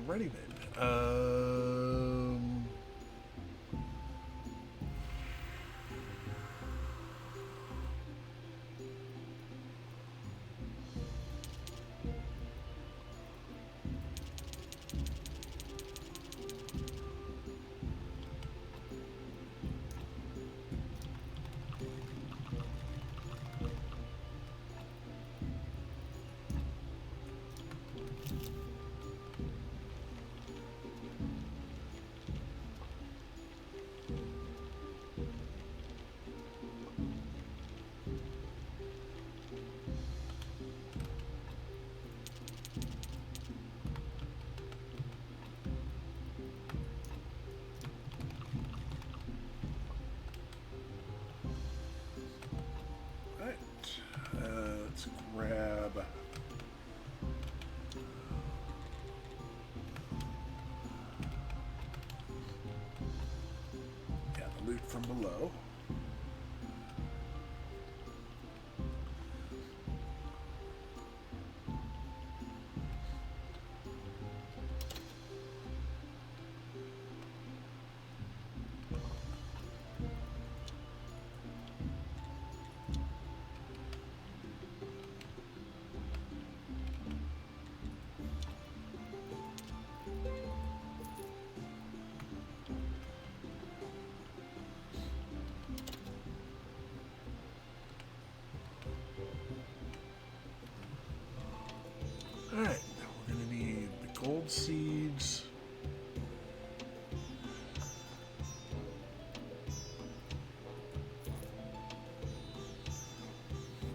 Alrighty then. from below. Alright, now we're going to need the gold seeds.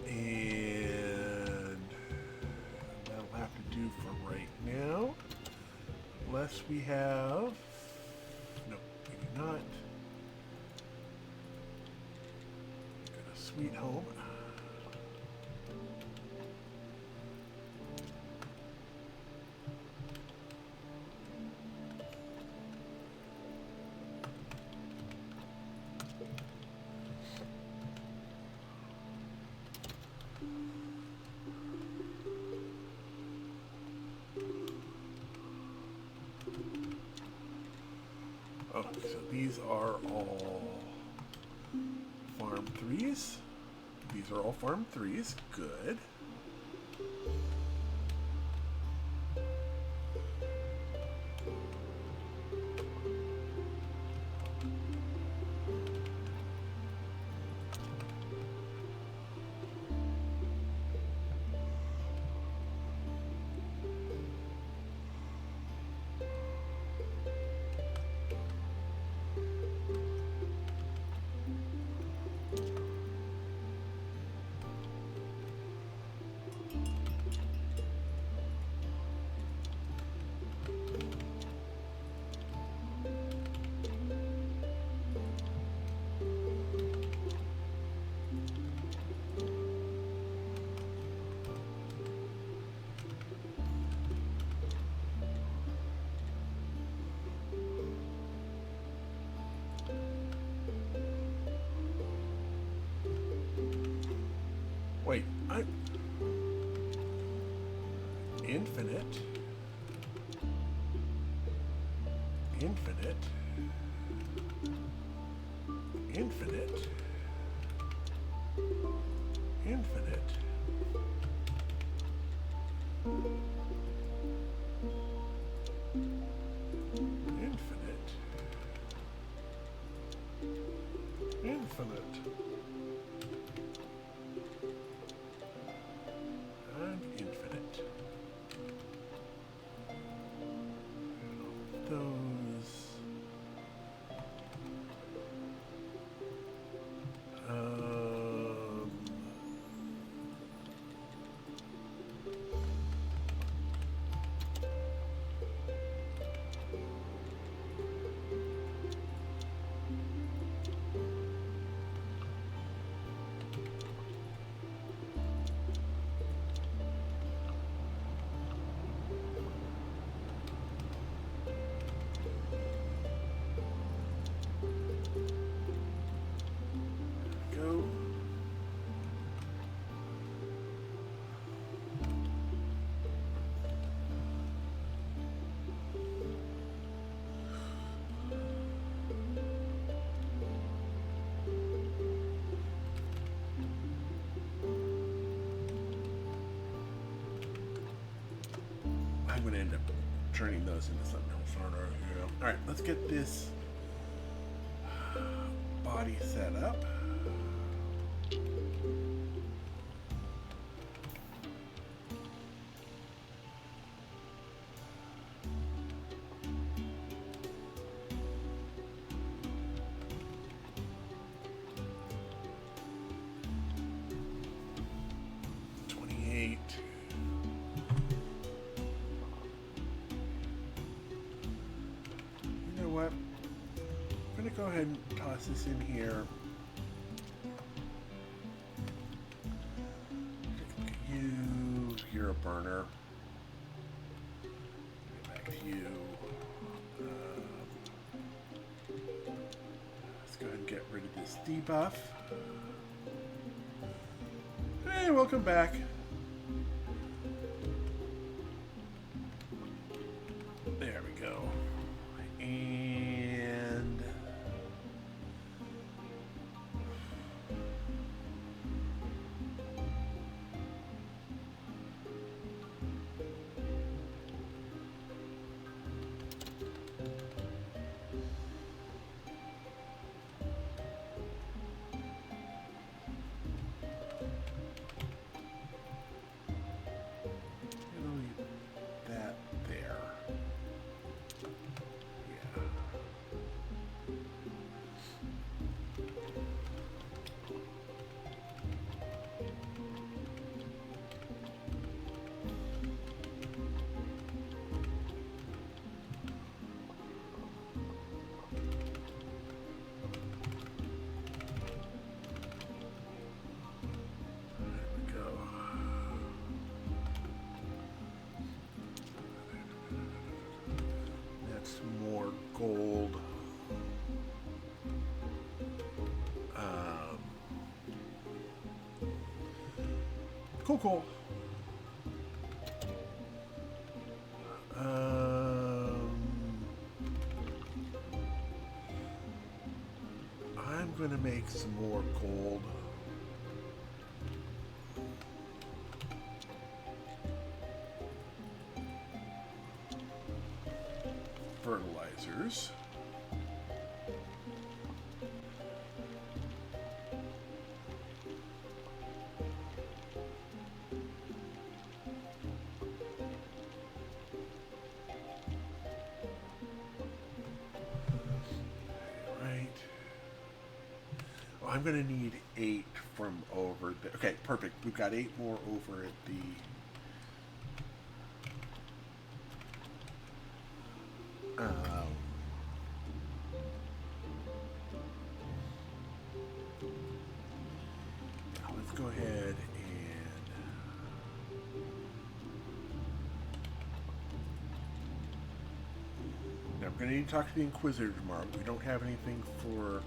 And that'll have to do for right now. Unless we have... No, we do not. Got a sweet home. Oh, so these are all farm 3s. These are all farm 3s. Good. Wait, infinite, infinite, infinite, infinite, infinite, infinite. Infinite. Those. Go. I'm going to end up turning those into something else, aren't I? All right, let's get this body set up. I'm going to go ahead and toss this in here. You, you're a burner. Back to you. Let's go ahead and get this debuff. Hey, welcome back. There we go. And that there. Yeah. There we go. That's more gold. Cool. I'm gonna make some more gold. Fertilizers. Right. Oh, I'm gonna need 8 from over there. Okay, perfect. We've got 8 more over at the let's go ahead and now we're going to need to talk to the Inquisitor tomorrow. We don't have anything for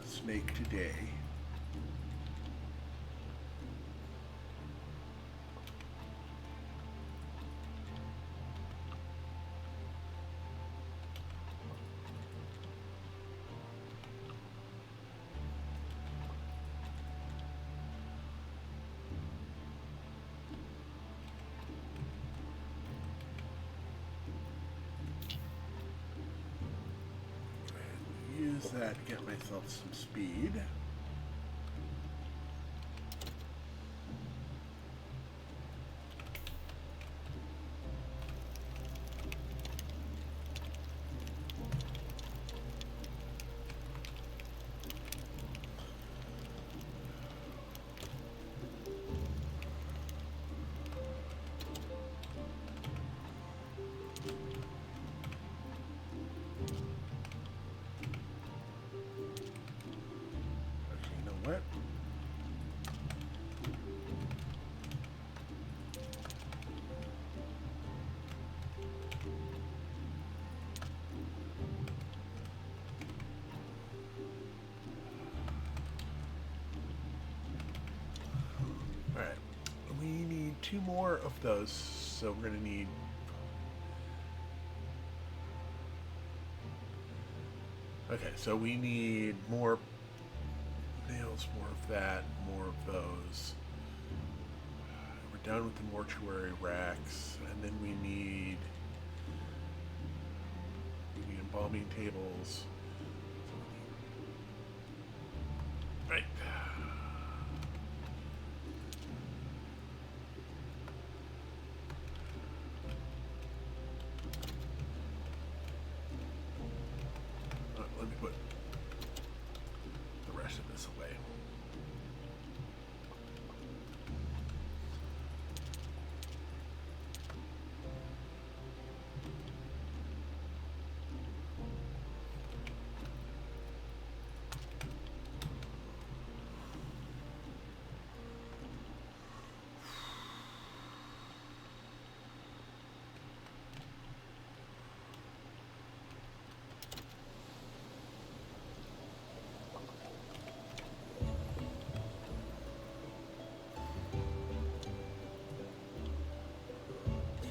Snake today. Use that to get myself some speed. What? All right. We need 2 more of those, so we're going to need okay, so we need more nails, more of that, more of those. We're done with the mortuary racks, and then we need embalming tables. Right. Let me put the rest of this away.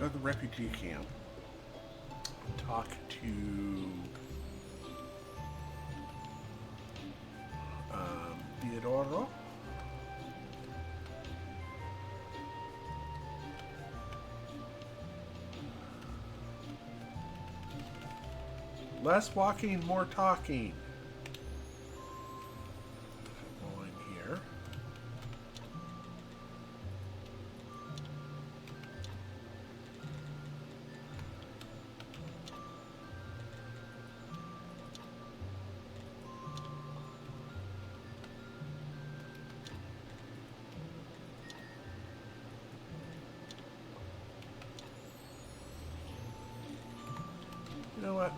go to the refugee camp. Talk to Theodoro. Less walking, more talking. While I'm here. You know what?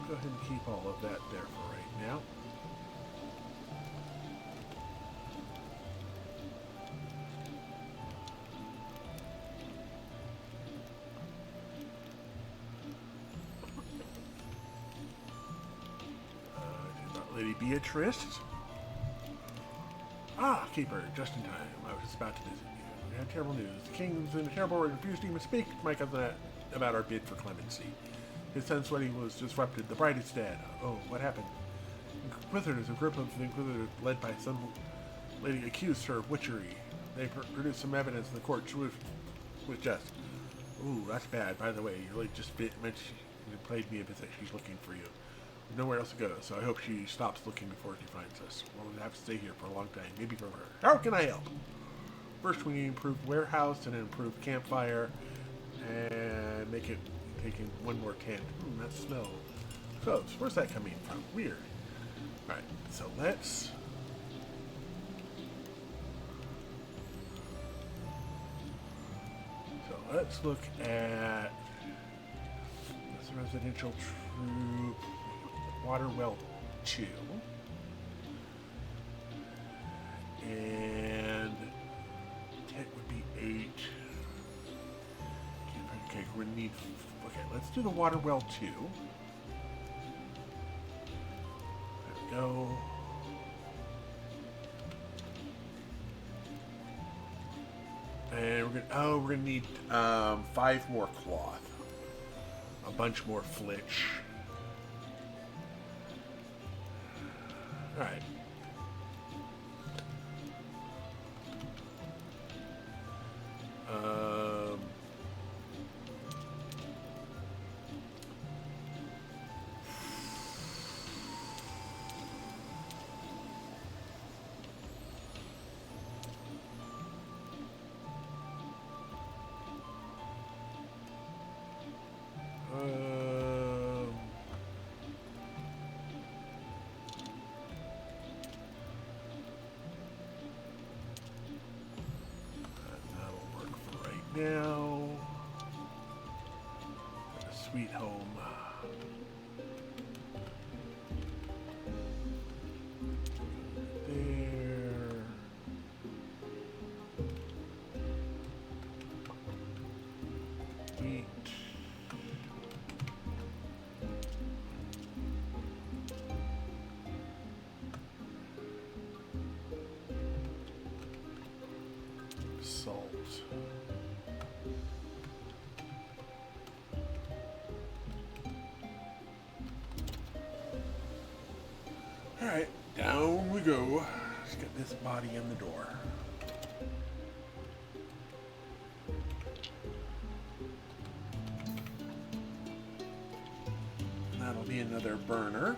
Go ahead and keep all of that there for right now. Lady Beatrice. Ah, Keeper, just in time. I was about to visit you. We had terrible news. The king's in a terrible hurry and refused to even speak to my cousin about our bid for clemency. His son's wedding was disrupted. The bride is dead. Oh, what happened? Inquisitors, a group of inquisitors led by some lady, accused her of witchery. They produced some evidence in the court with just. Ooh, that's bad. By the way, your lady just mentioned she played me a visit. She's looking for you. Nowhere else to go, so I hope she stops looking before she finds us. We'll have to stay here for a long time, maybe forever. How can I help? First, we need improved warehouse and an improved campfire, and make it taking one more tent. That smell. Close. Where's that coming from? Weird. All right, so let's. Let's look at this residential troop. Water well 2. And tent would be 8. Okay, we're gonna need. Okay, let's do the water well 2. There we go. And we're gonna need 5 more cloth, a bunch more flitch. All right. Now, a sweet home. There. Wheat. Salt. Alright, down we go. Let's get this body in the door. That'll be another burner.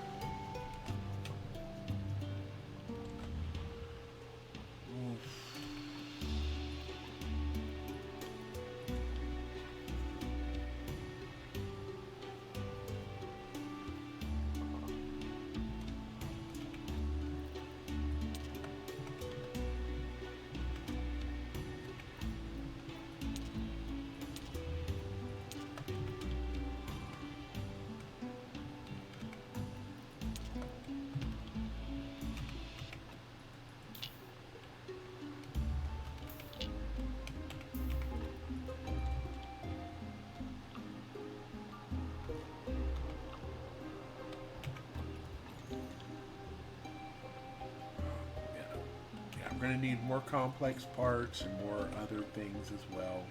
We're going to need more complex parts and more other things as well.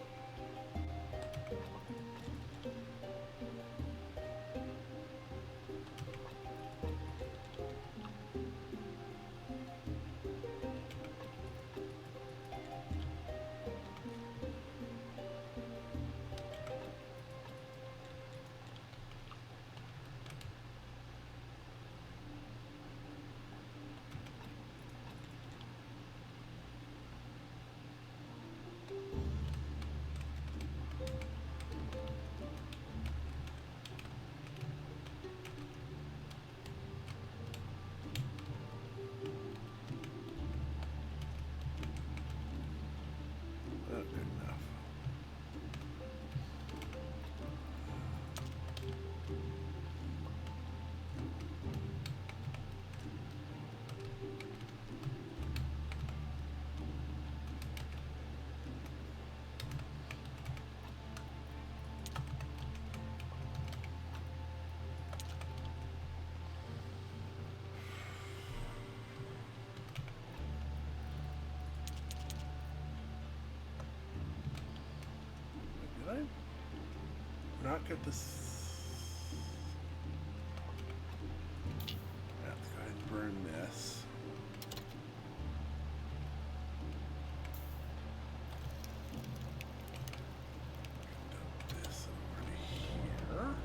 Not good enough. Did I not get this? Let's go ahead and burn this. Dump this over to here.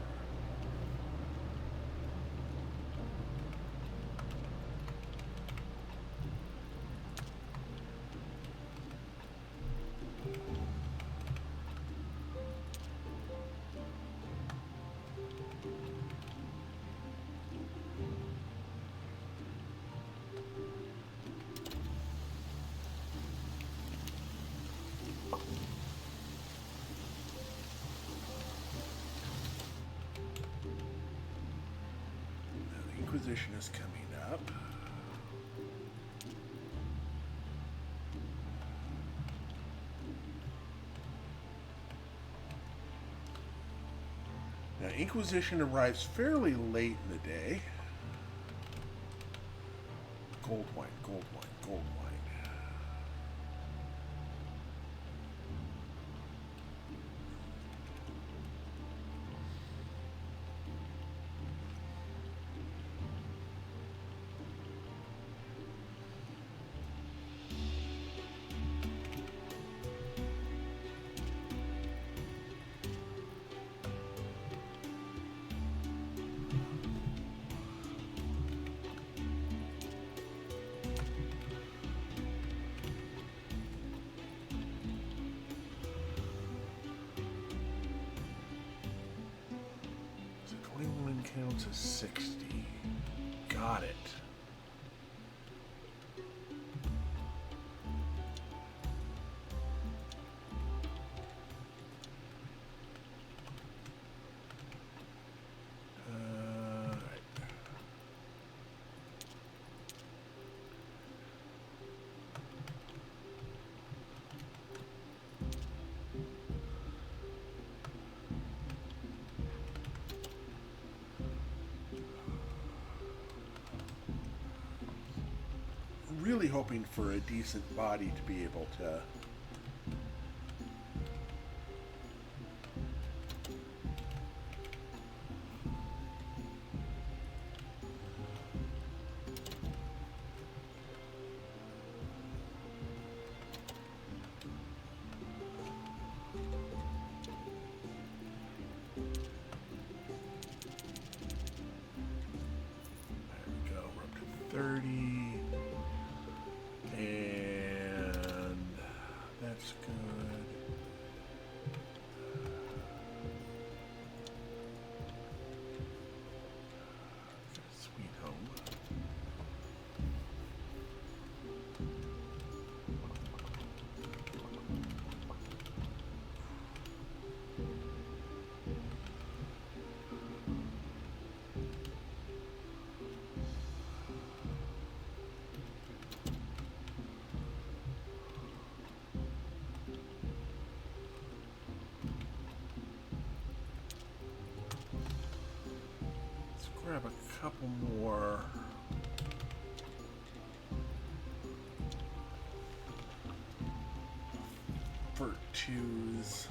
Inquisition is coming up. Now, Inquisition arrives fairly late in the day. Gold wine, gold wine, gold wine. So 21 counts as 60. Got it. Really hoping for a decent body to be able to there we go, we're up to 30. And that's good. Sweet home. Grab a couple more. Virtues.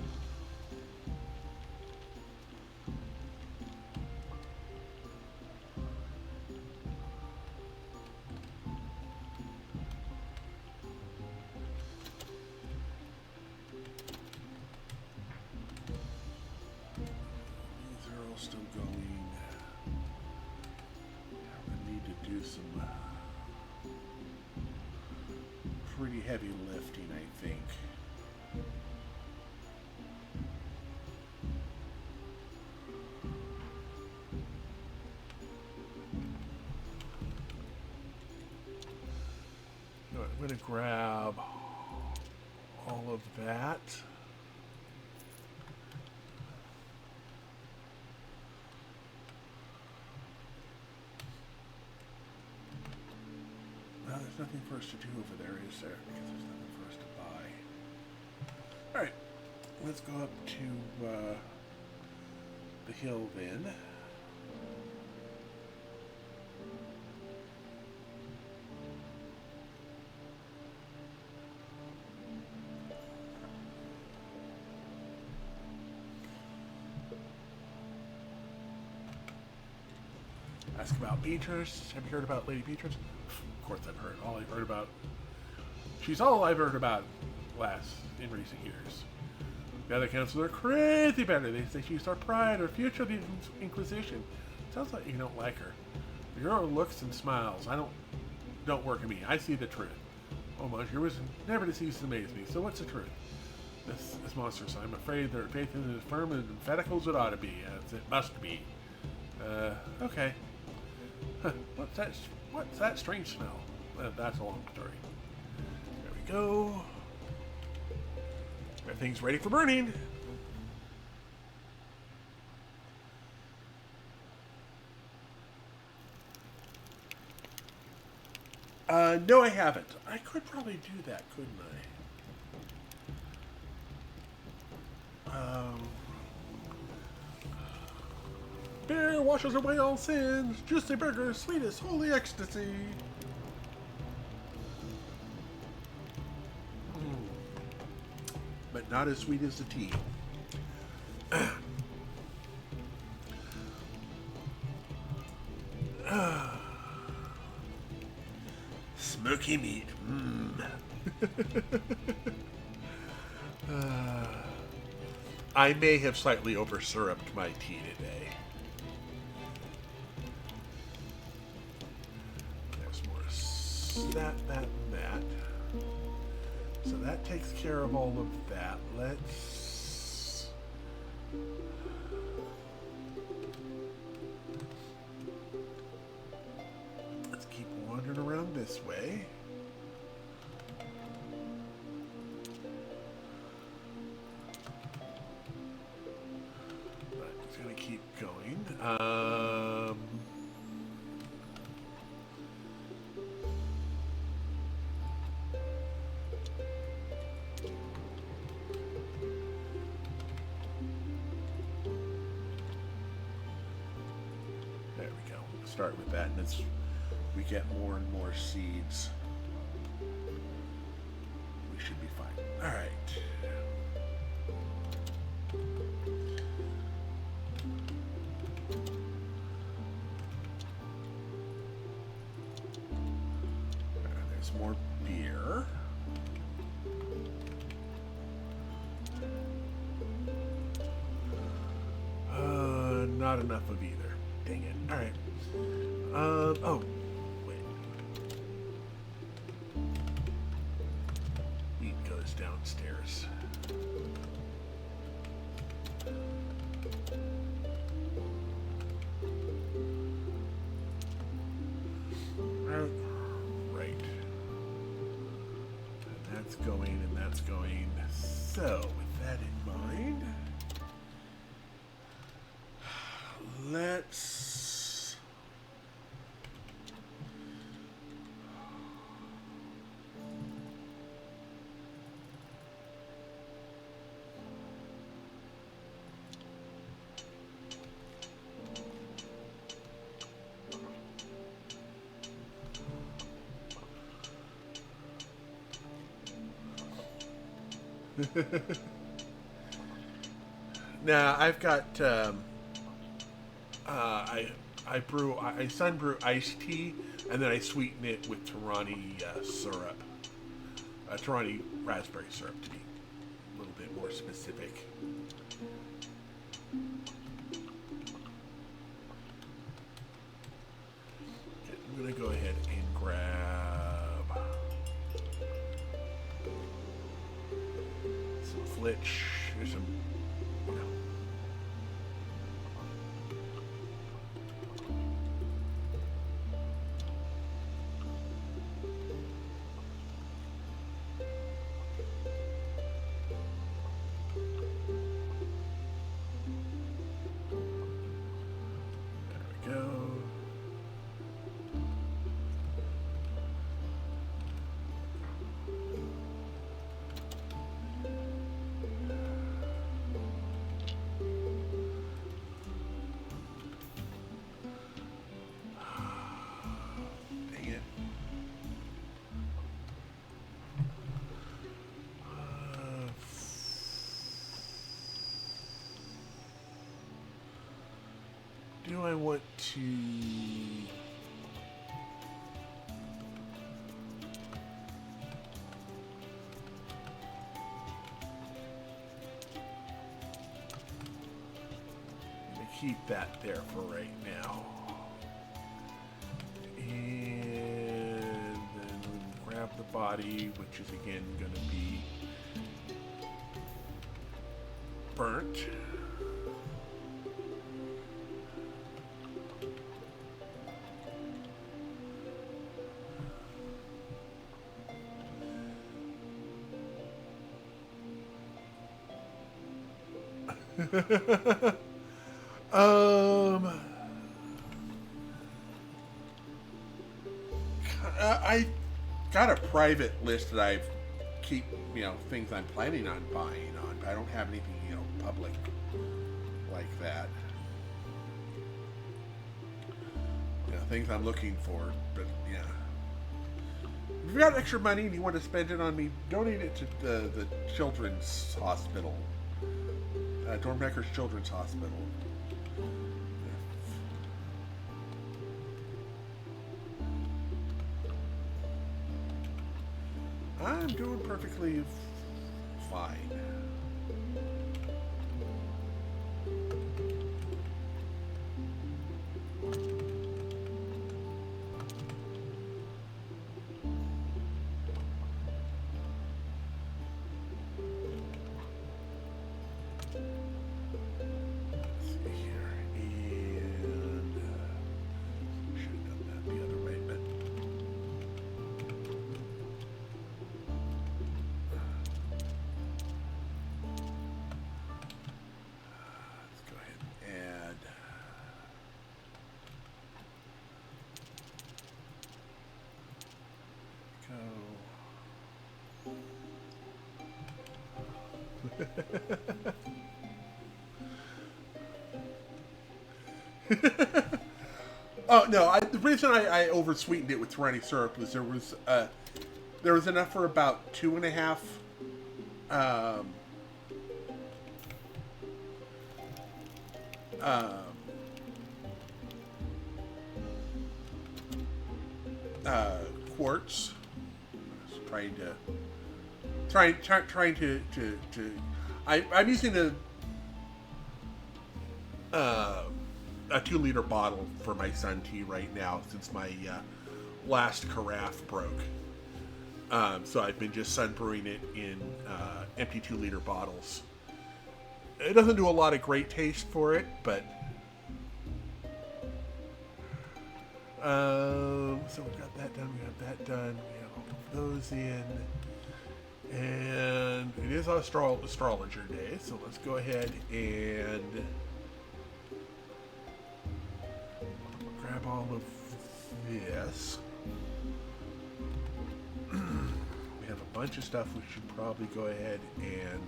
heavy lifting, I think. You know what, I'm going to grab all of that. Well, there's nothing for us to do over there, is there? Because there's nothing for us to buy. Alright, let's go up to the hill then. Ask about Beatrice. Have you heard about Lady Beatrice? Of course I've heard. All I've heard about... She's all I've heard about in recent years. The other councils are crazy better. They say she's our pride, our future of the Inquisition. Sounds like you don't like her. The girl looks and smiles. Don't work at me. I see the truth. Oh, monsieur was never to cease to amaze me. So what's the truth? This monstrous. I'm afraid their faith isn't as firm and emphatic as it ought to be, as it must be. Okay. Huh, what's that strange smell? That's a long story. There we go. Everything's ready for burning. No, I haven't. I could probably do that, couldn't I? Beer washes away all sins. Juicy burger, sweetest holy ecstasy. But not as sweet as the tea. Smoky meat. I may have slightly over-syruped my tea today. There's more that. So that takes care of all of that. Let's keep wandering around this way. But it's gonna keep going. Start with that, and we get more and more seeds. We should be fine. All right. There's more beer. Not enough of either. Dang it. All right. Oh, wait. Meat goes downstairs. Right. And that's going, and that's going. So, with that in mind, let's... Now I've got I sun brew iced tea, and then I sweeten it with Tarani syrup, Tarani raspberry syrup to be a little bit more specific. Okay, I'm gonna go ahead and grab glitch. There's some, you know. There we go. Do I want to... keep that there for right now. And then we'll grab the body, which is again going to be burnt. I got a private list that I keep, you know, things I'm planning on buying on, but I don't have anything, you know, public like that. You know, things I'm looking for, but yeah. If you got extra money and you want to spend it on me, donate it to the Children's Hospital. Dornbecker's Children's Hospital. I'm doing perfectly fine. Oh no! The reason I over sweetened it with Tyranny syrup was there was enough for about 2.5 quarts. Trying to I'm using a 2-liter bottle for my sun tea right now since my last carafe broke. So I've been just sun brewing it in empty 2-liter bottles. It doesn't do a lot of great taste for it, but so we've got that done. We have that done. We have all of those in. And it is astrologer day, so let's go ahead and grab all of this. We have a bunch of stuff we should probably go ahead and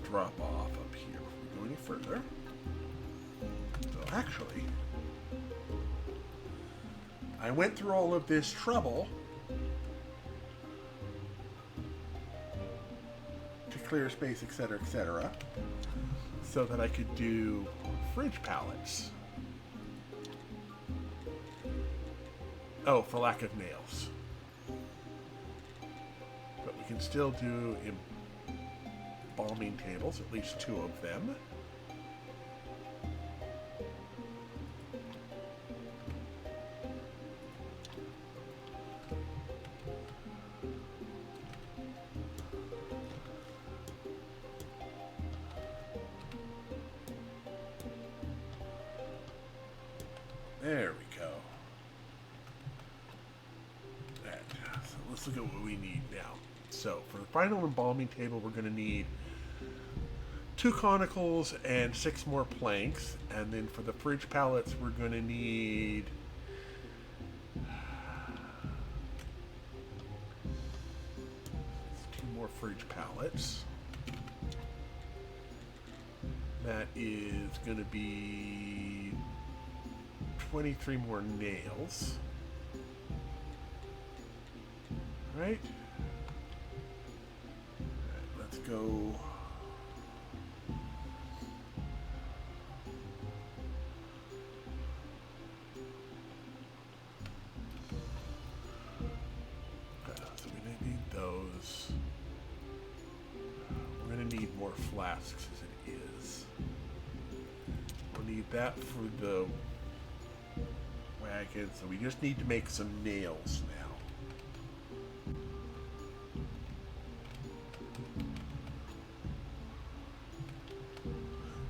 drop off up here before we go any further. So actually, I went through all of this trouble to clear space, etc., so that I could do fridge pallets. Oh, for lack of nails. But we can still do embalming tables, at least 2 of them. There we go. Right. So let's look at what we need now. So for the final embalming table, we're going to need 2 conicals and 6 more planks. And then for the fridge pallets, we're going to need 2 more fridge pallets. That is going to be 23 more nails. Right? Let's go. So we're going to need those. We're going to need more flasks as it is. We'll need that for the wagon, so we just need to make some nails now.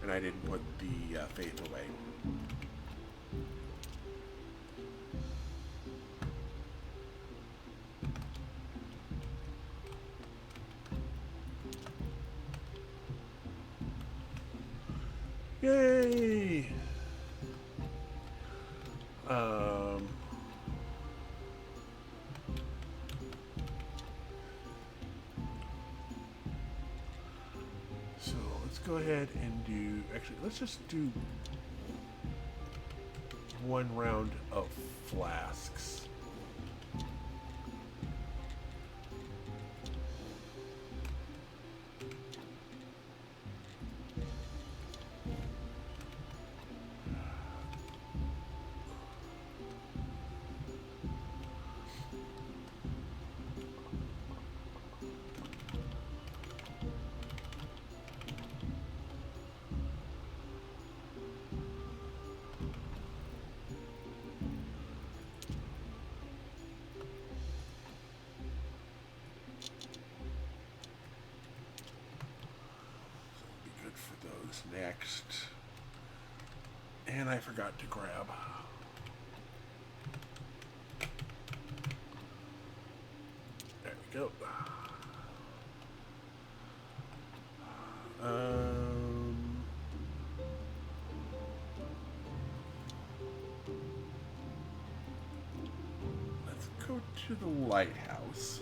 And I didn't put the faith away. Yay! So let's go ahead and do, actually, let's just do 1 round of flasks. Next, and I forgot to grab. There we go. Let's go to the lighthouse.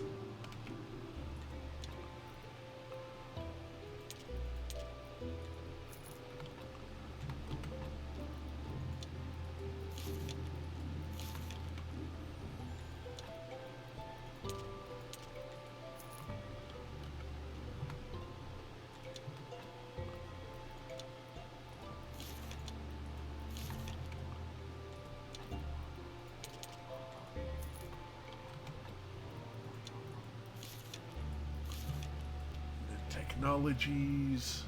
Technologies.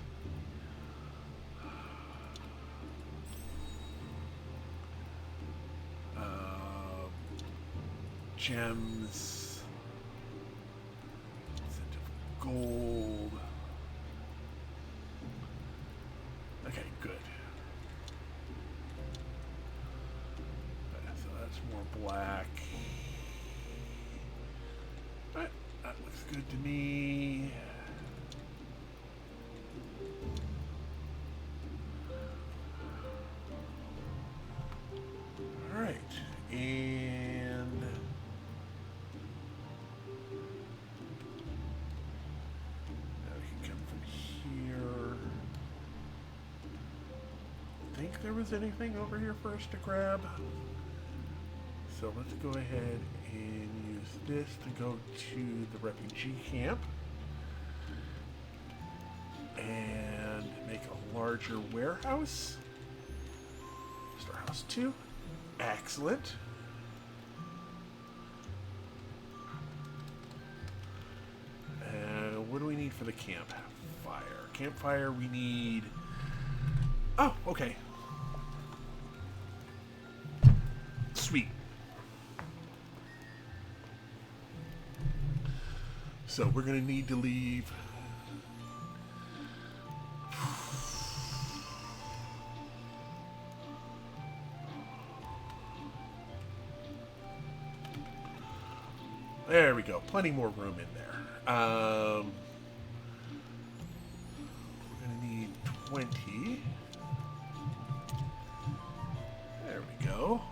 Gems. Set of gold. Okay, good. So that's more black. Alright, that looks good to me. And now we can come from here. I think there was anything over here for us to grab. So let's go ahead and use this to go to the refugee camp and make a larger warehouse. Storehouse 2. Excellent. What do we need for the campfire? Campfire, we need... Oh, okay. Sweet. So we're going to need to leave... There we go. Plenty more room in there. We're going to need 20. There we go.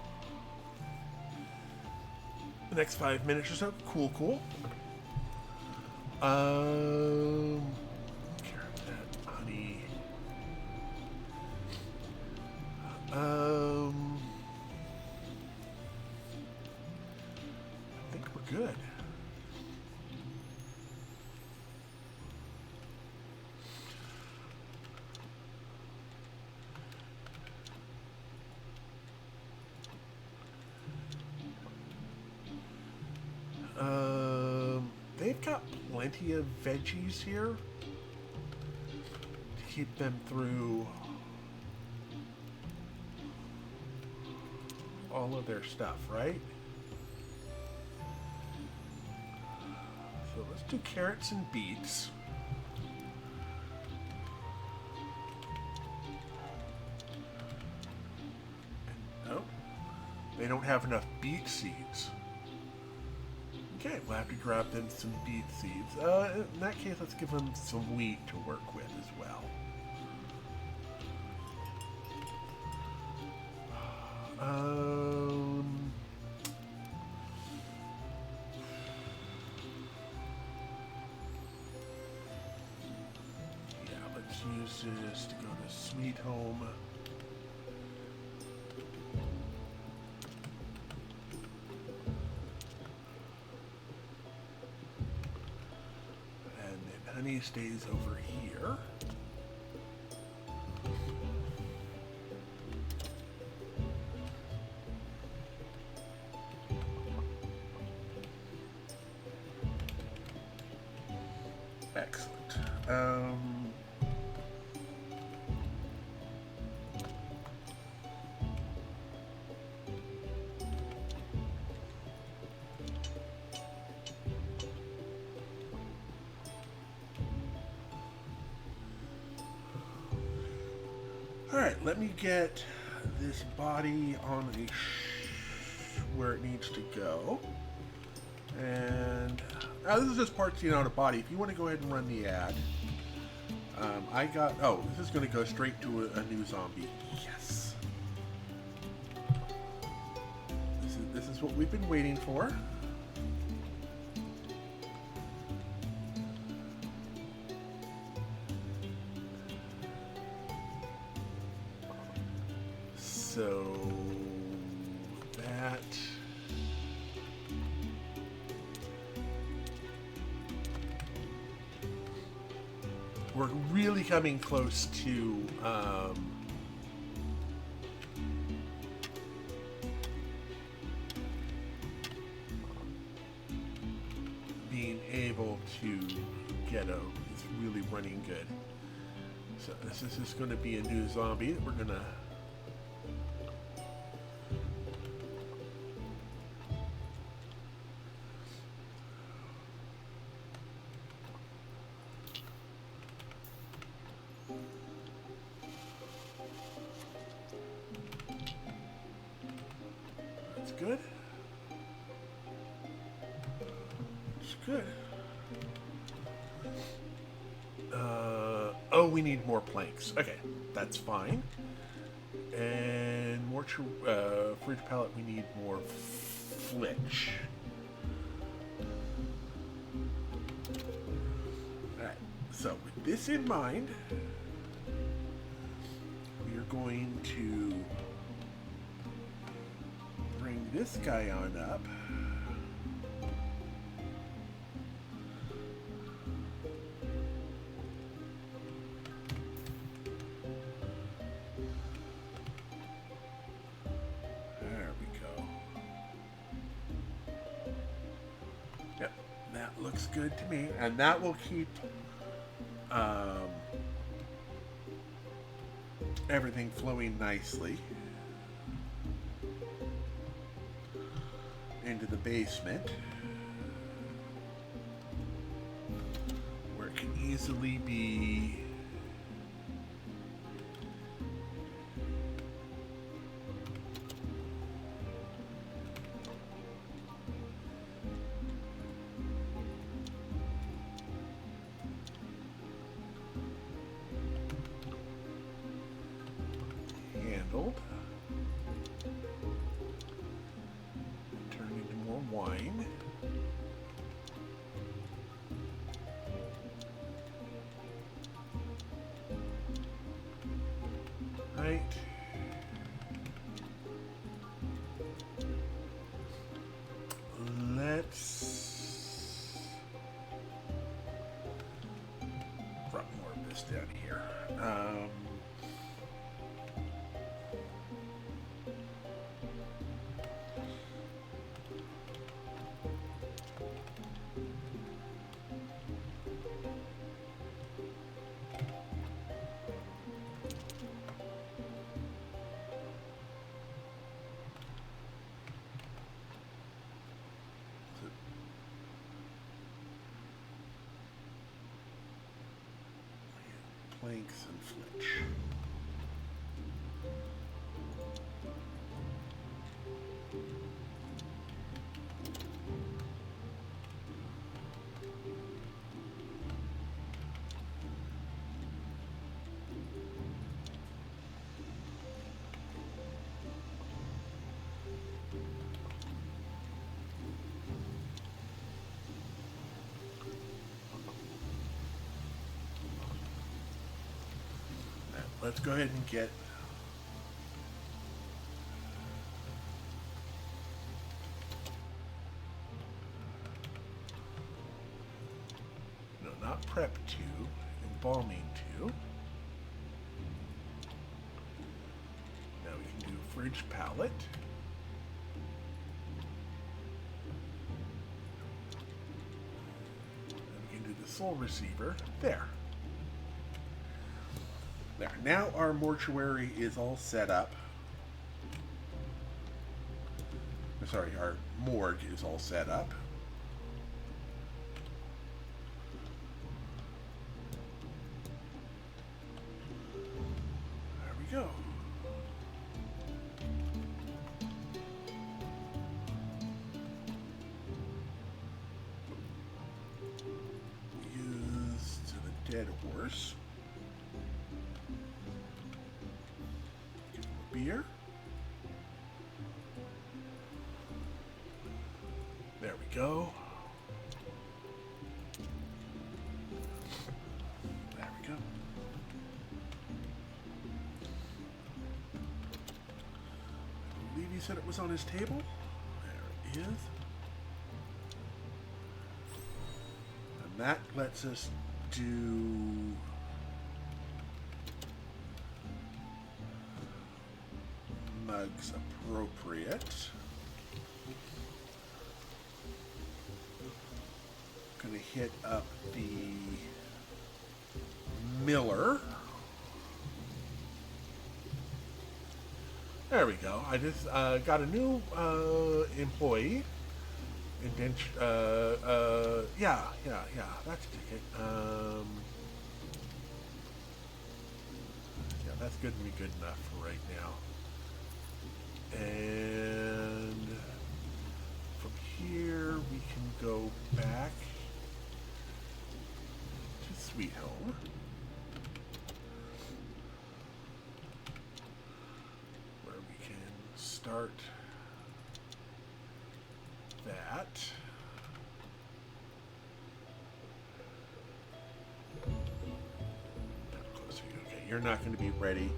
The next 5 minutes or so. Cool, cool. Carrot, honey. I think we're good. They've got plenty of veggies here to keep them through all of their stuff, right? So let's do carrots and beets. No, they don't have enough beet seeds. Okay, we'll have to grab them some beet seeds. In that case, let's give them some wheat to work with as well. Yeah, let's use this to go to Sweet Home. Honey stays over here. Excellent. Alright, let me get this body on where it needs to go. And this is just parsing out a body. If you want to go ahead and run the ad. This is going to go straight to a new zombie. Yes. This is what we've been waiting for. So that we're really coming close to being able to get it's really running good. So this is just going to be a new zombie that we're going to good. It's good. We need more planks. Okay, that's fine. And more fridge pallet. We need more flitch. All right. So with this in mind, we are going to bring this guy on up. There we go. Yep, that looks good to me. And that will keep everything flowing nicely into the basement, where it can easily be handled. Turn into more wine. Right. Let's drop more of this down here. Planks and flitch. Let's go ahead and get not prep 2, embalming 2. Now we can do fridge pallet. And we can do the soul receiver there. There. Now our mortuary is all set up. Sorry, our morgue is all set up. There we go. Use to the dead horse. Beer. There we go. There we go. I believe he said it was on his table. There it is. And that lets us do mugs appropriate. Gonna hit up the miller. There we go. I just got a new employee. Yeah, that's a ticket. Yeah, that's good to be good enough for right now. And from here we can go back to Sweet Home. Where we can start that. Okay, you're not going to be ready.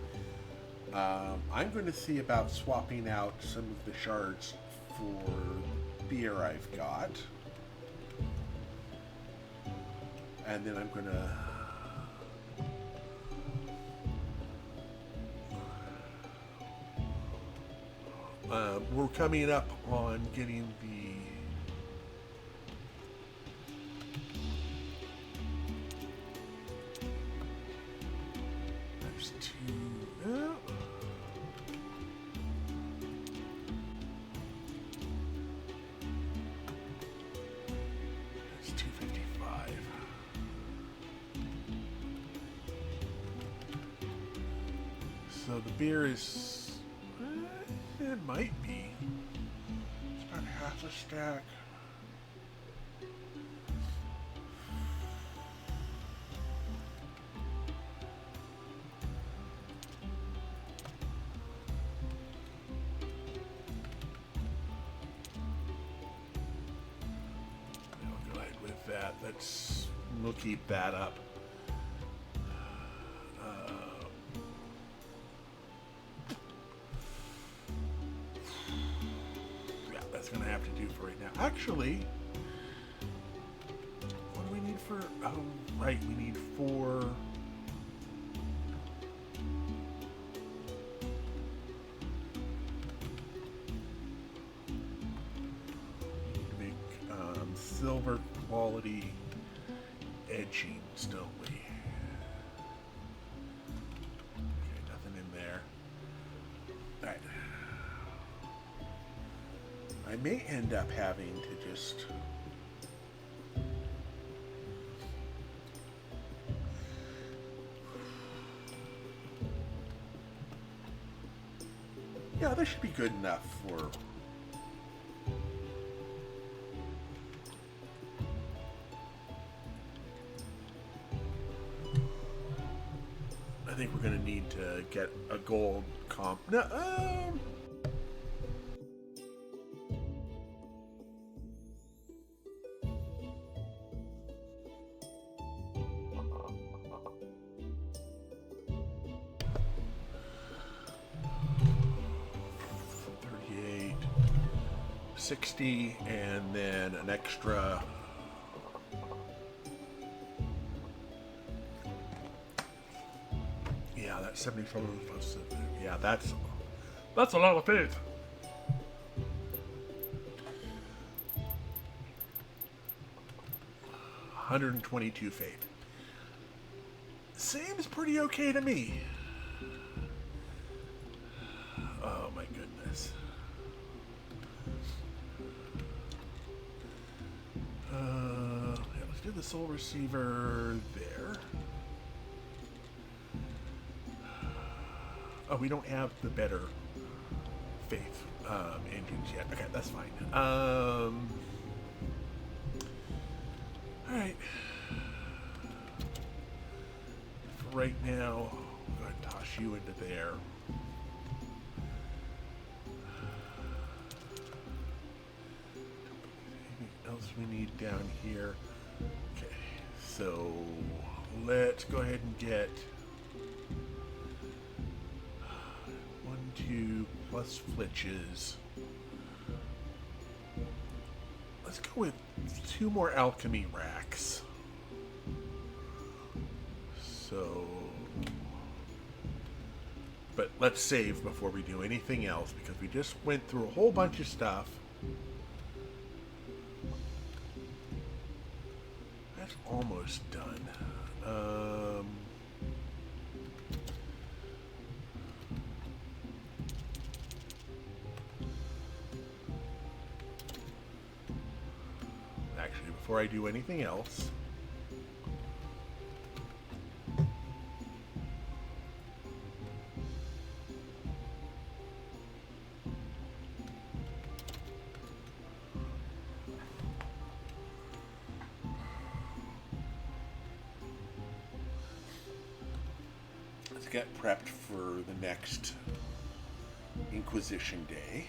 I'm going to see about swapping out some of the shards for beer I've got. And then I'm going to... we're coming up on getting the... There's 2... So the beer is, it might be. It's about half a stack. we'll keep that up. Yeah, that's gonna have to do for right now. Actually, what do we need for? Oh, right, we need 4. Silver quality edgings, don't we? Okay, nothing in there. Alright. I may end up having to just... Yeah, this should be good enough for... I think we're going to need to get a gold comp. No, 38, 60, and then an extra. Yeah, that's 75 plus. Yeah, that's a lot of faith. $122 faith. Seems pretty okay to me. Oh my goodness. Yeah, let's do the soul receiver there. Oh, we don't have the better faith engines yet. Okay, that's fine. Alright. For right now, I'm going to toss you into there. Anything else we need down here? Okay, so let's go ahead and get 1, 2 plus flitches. Let's go with 2 more alchemy racks. So, but let's save before we do anything else because we just went through a whole bunch of stuff. That's almost done. Actually, before I do anything else, let's get prepped for the next Inquisition Day.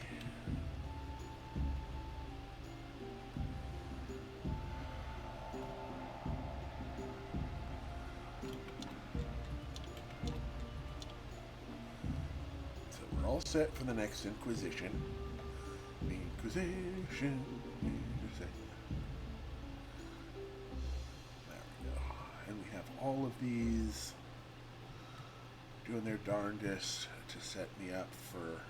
Set for the next Inquisition. Inquisition. There we go. And we have all of these doing their darndest to set me up for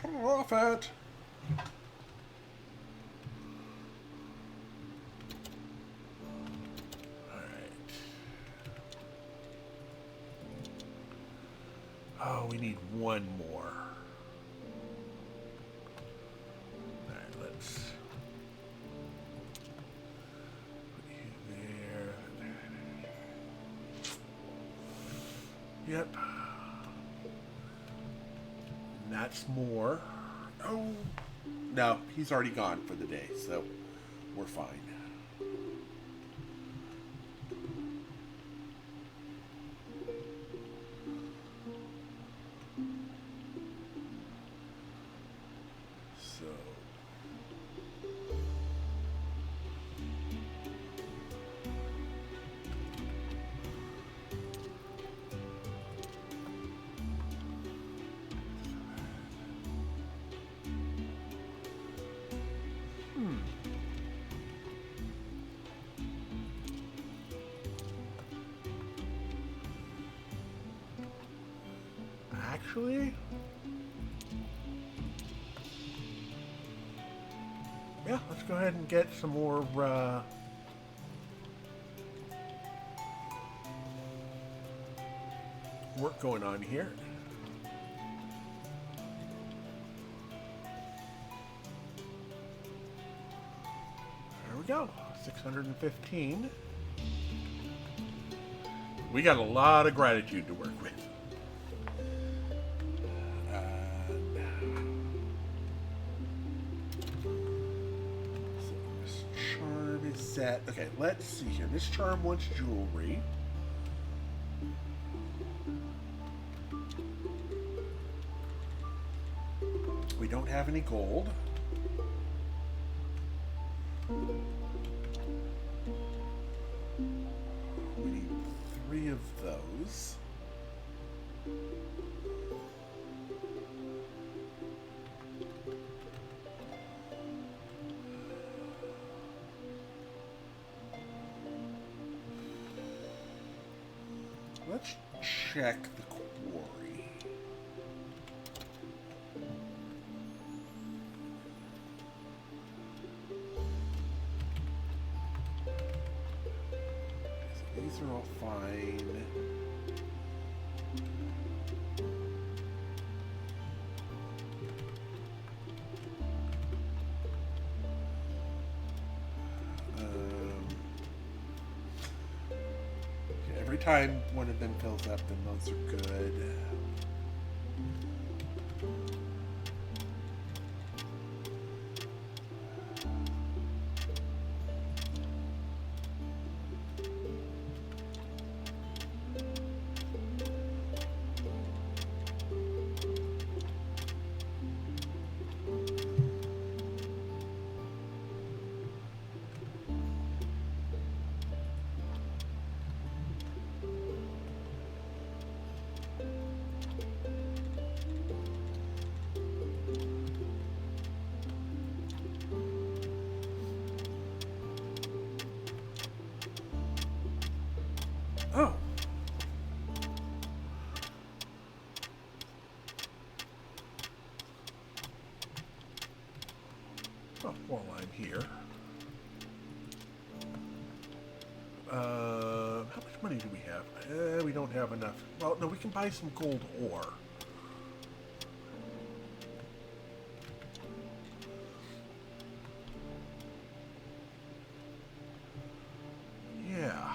profit. Oh, we need 1 more. Alright, let's put you there. Yep. And that's more. Oh, no, he's already gone for the day, so we're fine. actually, yeah, let's go ahead and get some more work going on here. There we go, 615. We got a lot of gratitude to work with. So this charm is set. Okay, let's see here. This charm wants jewelry. We don't have any gold. We need 3 of those. Let's check the quarry. These are all fine. Every time one of them fills up, then those are good. Oh. Oh, while I'm here. How much money do we have? We don't have enough. Well, no, we can buy some gold ore. Yeah.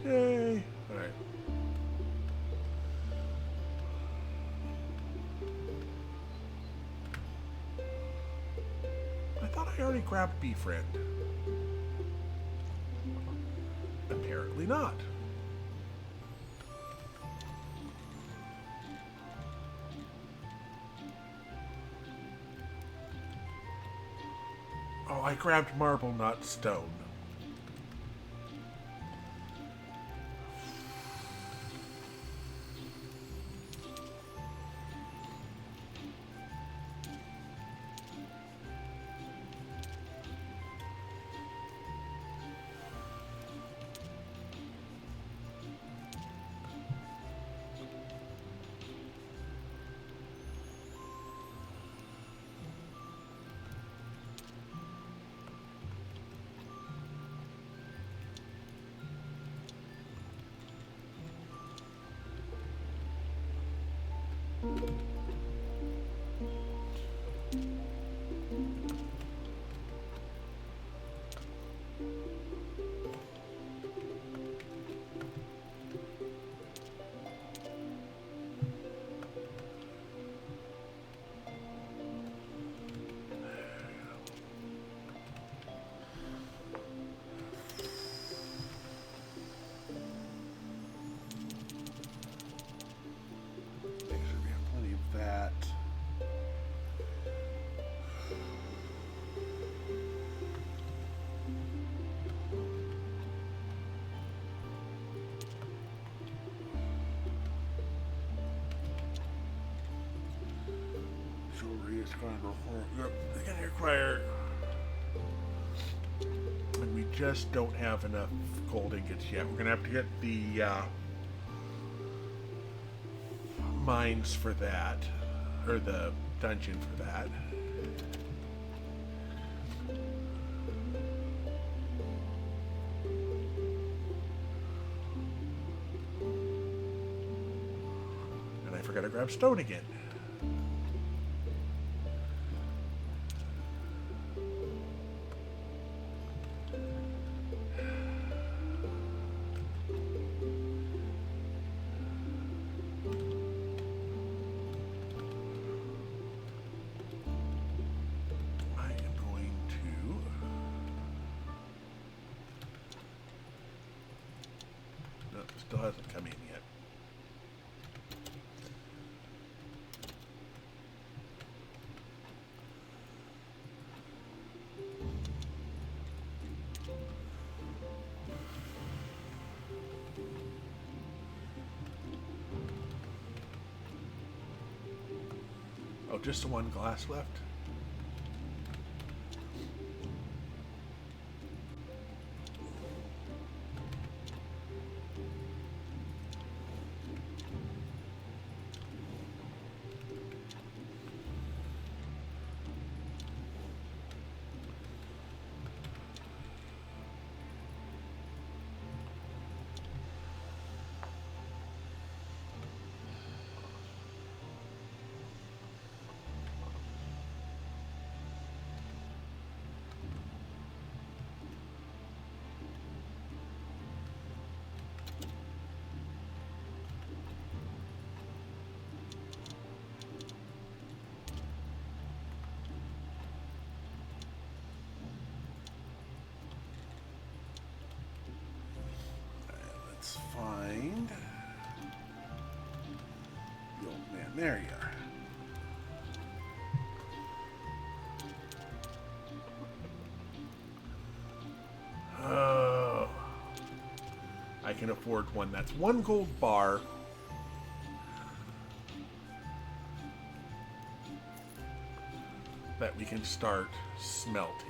Yay. All right. I thought I already grabbed Befriend. Apparently not. Oh, I grabbed marble, not stone. jewelry is going to require. Yep, it's going to require. And we just don't have enough gold ingots yet. We're going to have to get the mines for that, or the dungeon for that. And I forgot to grab stone again. Still hasn't come in yet. Oh, just the one glass left? Find the old man. There you are. Oh, I can afford one. That's one gold bar. That we can start smelting.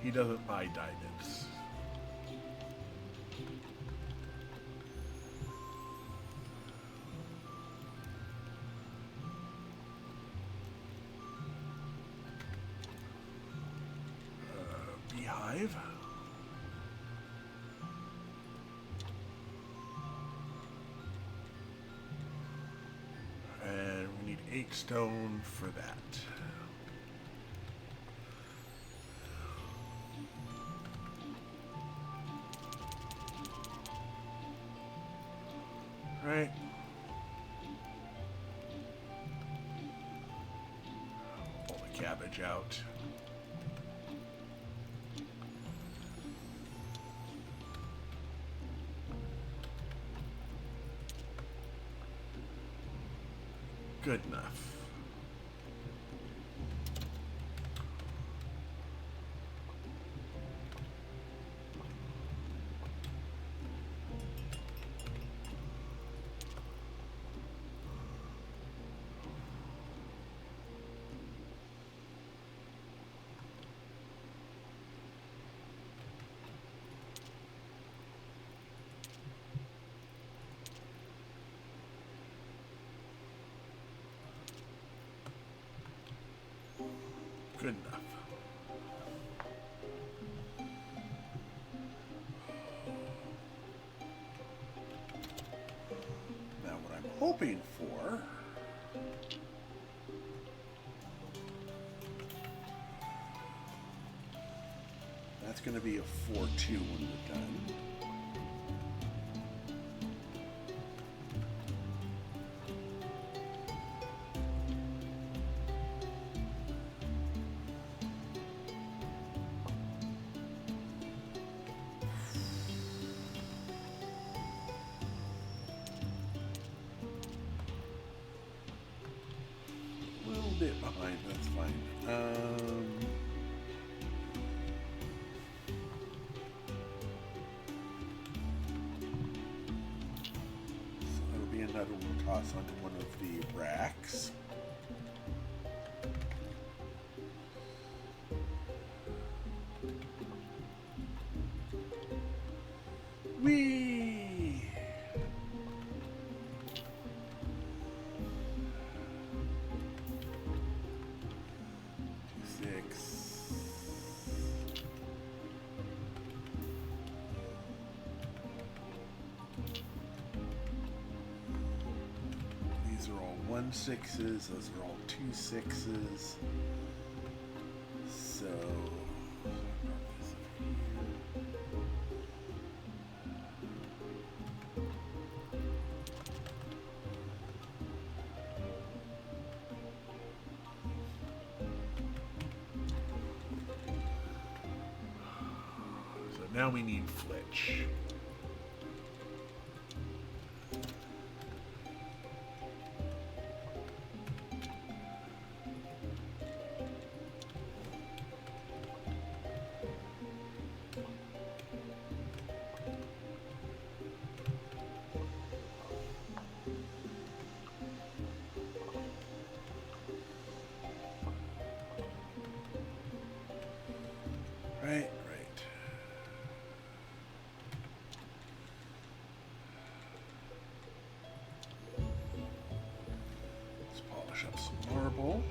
He doesn't buy diamonds. Beehive. And we need 8 stone for that. Right. Pull the cabbage out. Good enough. Good enough. Now what I'm hoping for that's going to be a 4-2 when we're done. Bit behind, that's fine. So that'll be enough that we'll toss onto one of the racks. Whee! These are all 1 6s, those are all 2 6s. So now we need Flitch. Right. Let's polish up some marble.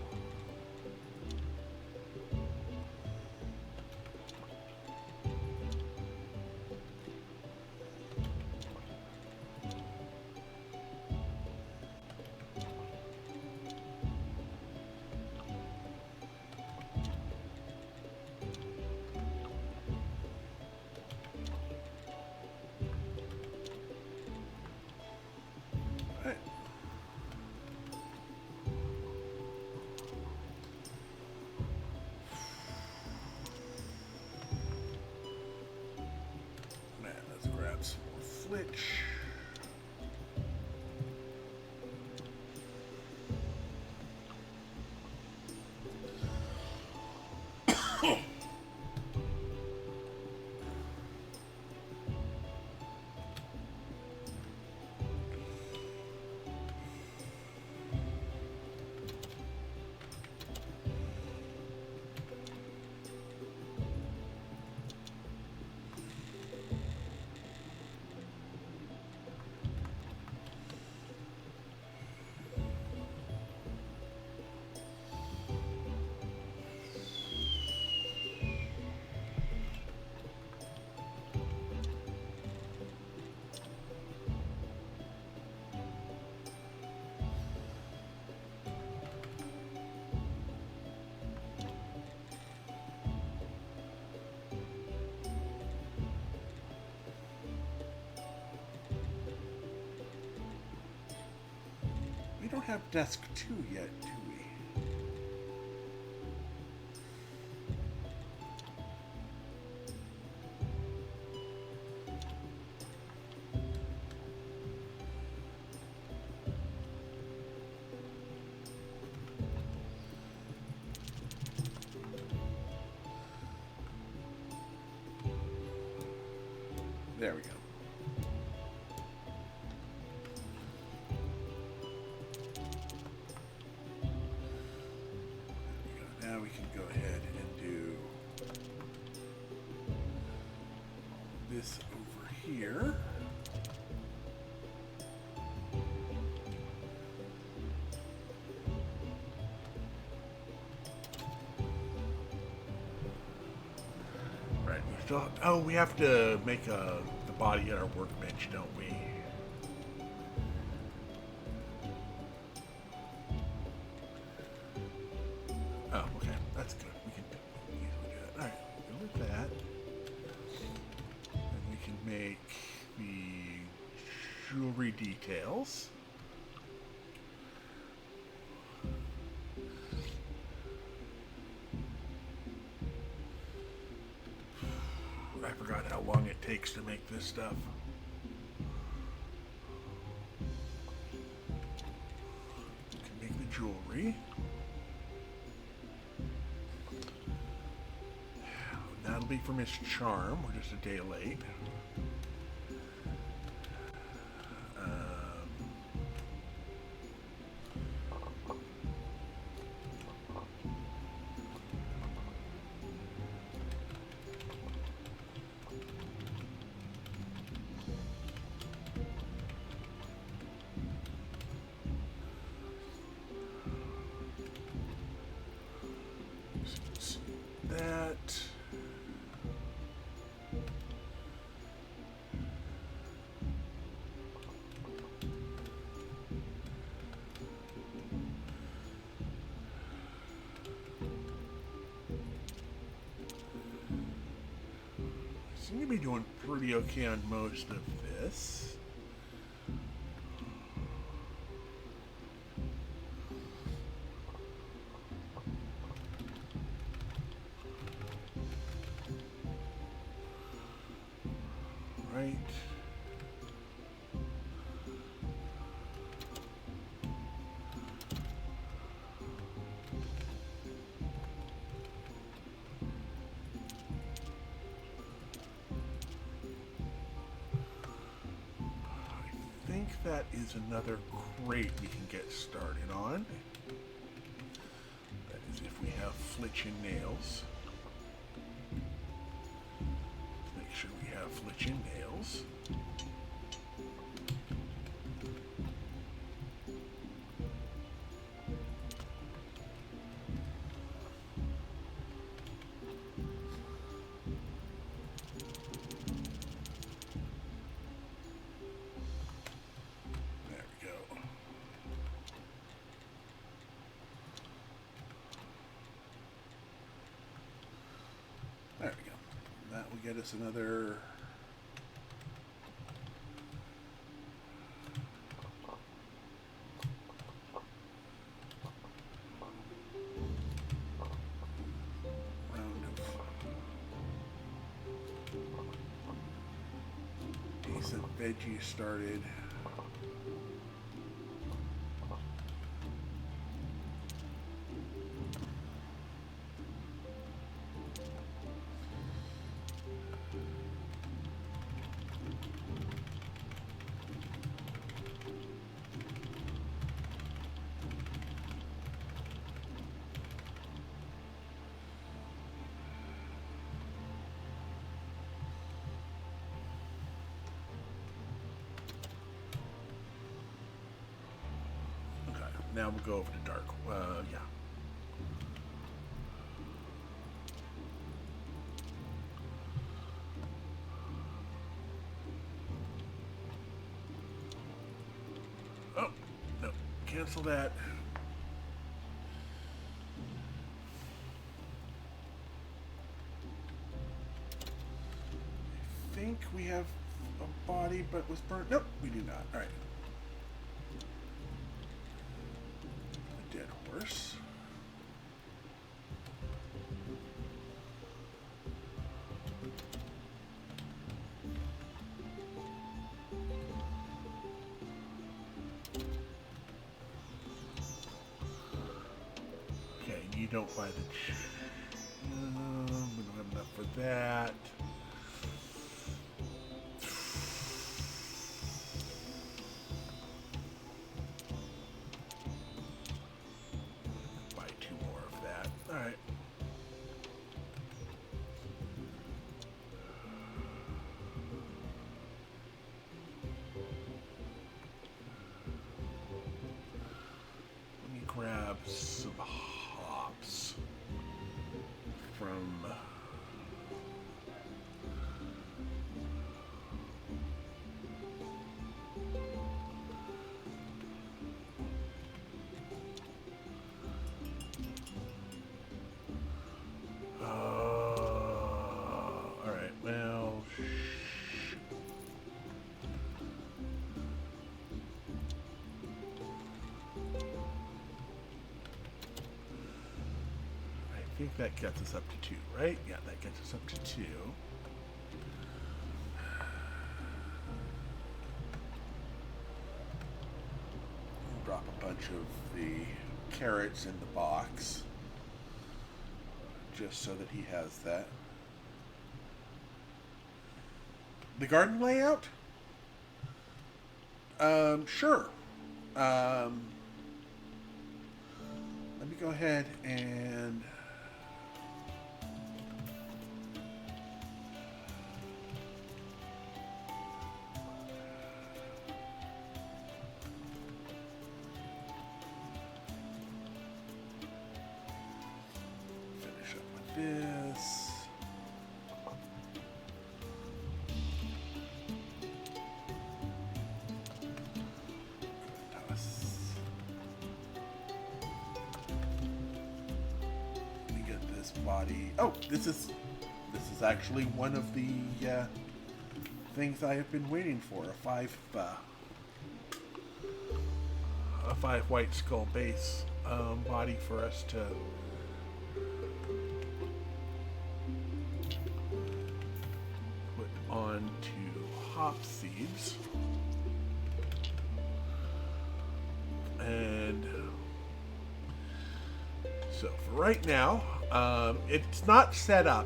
Some more Flitch. We don't have desk 2 yet, do we? There we go. Now we can go ahead and do this over here. Right, we still, oh, we have to make the body at our workbench, don't we? Oh, okay, that's good. We can easily do that. All right, go with that. And we can make the jewelry details. I forgot how long it takes to make this stuff. We can make the jewelry. That'll be for Miss Charm. We're just a day late. Seem to be doing pretty okay on most of this. Right. I think that is another crate we can get started on. That is if we have flitchin' nails. Let's make sure we have flitchin' nails. There we go. That will get us another... round of decent veggies started. Now we'll go over to dark. Yeah. Oh, no. Cancel that. I think we have a body, but was burnt. Nope, we do not. All right. Dead horse. Okay, you don't buy the... we don't have enough for that. Grab some hops from all right, well, I think that gets us up to 2, right? Yeah, that gets us up to 2. We'll drop a bunch of the carrots in the box, just so that he has that. The garden layout? Sure. Let me go ahead and... this. Let me get this body. Oh, this is is actually one of the things I have been waiting for. A 5 white skull base body for us to put onto hop seeds. And so for right now, it's not set up.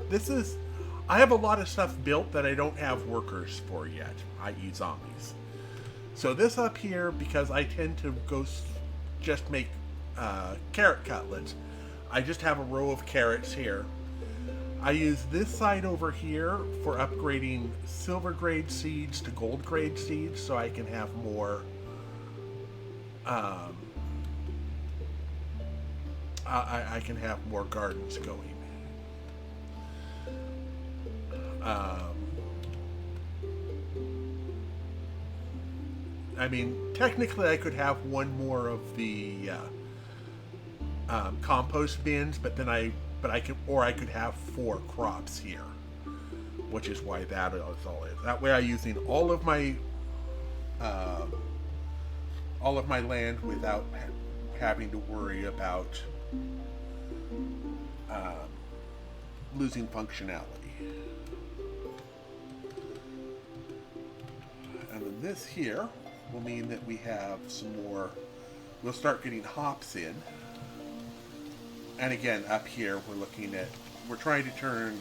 I have a lot of stuff built that I don't have workers for yet, i.e. zombies. So this up here, because I tend to just make carrot cutlets, I just have a row of carrots here. I use this side over here for upgrading silver grade seeds to gold grade seeds, so I can have more I can have more gardens going. I mean, technically I could have one more of the compost bins, but I could have 4 crops here, which is why that is all it is. That way I'm using all of my land without having to worry about losing functionality. And then this here will mean that we have some more, we'll start getting hops in. And again, up here we're trying to turn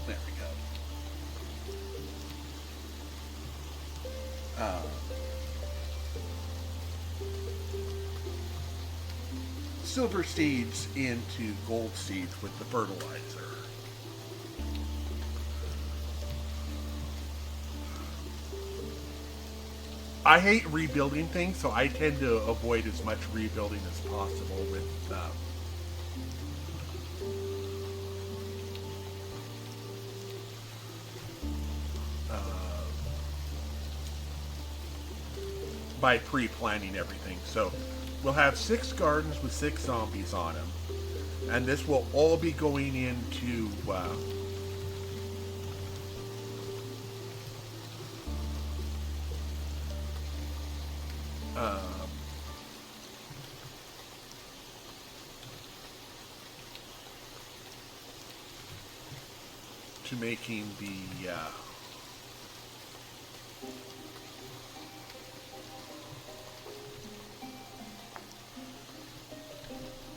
there we go. Silver seeds into gold seeds with the fertilizer. I hate rebuilding things, so I tend to avoid as much rebuilding as possible with by pre-planning everything. So we'll have 6 gardens with 6 zombies on them, and this will all be going into to making the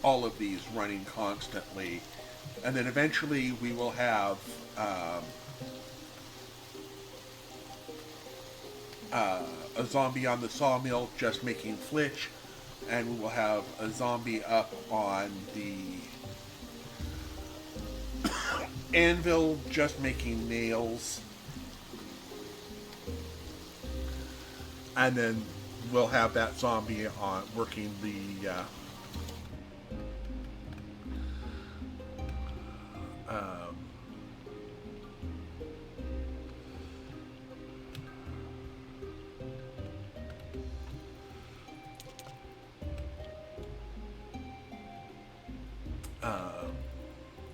all of these running constantly, and then eventually we will have a zombie on the sawmill just making flitch, and we will have a zombie up on the anvil just making nails, and then we'll have that zombie on working the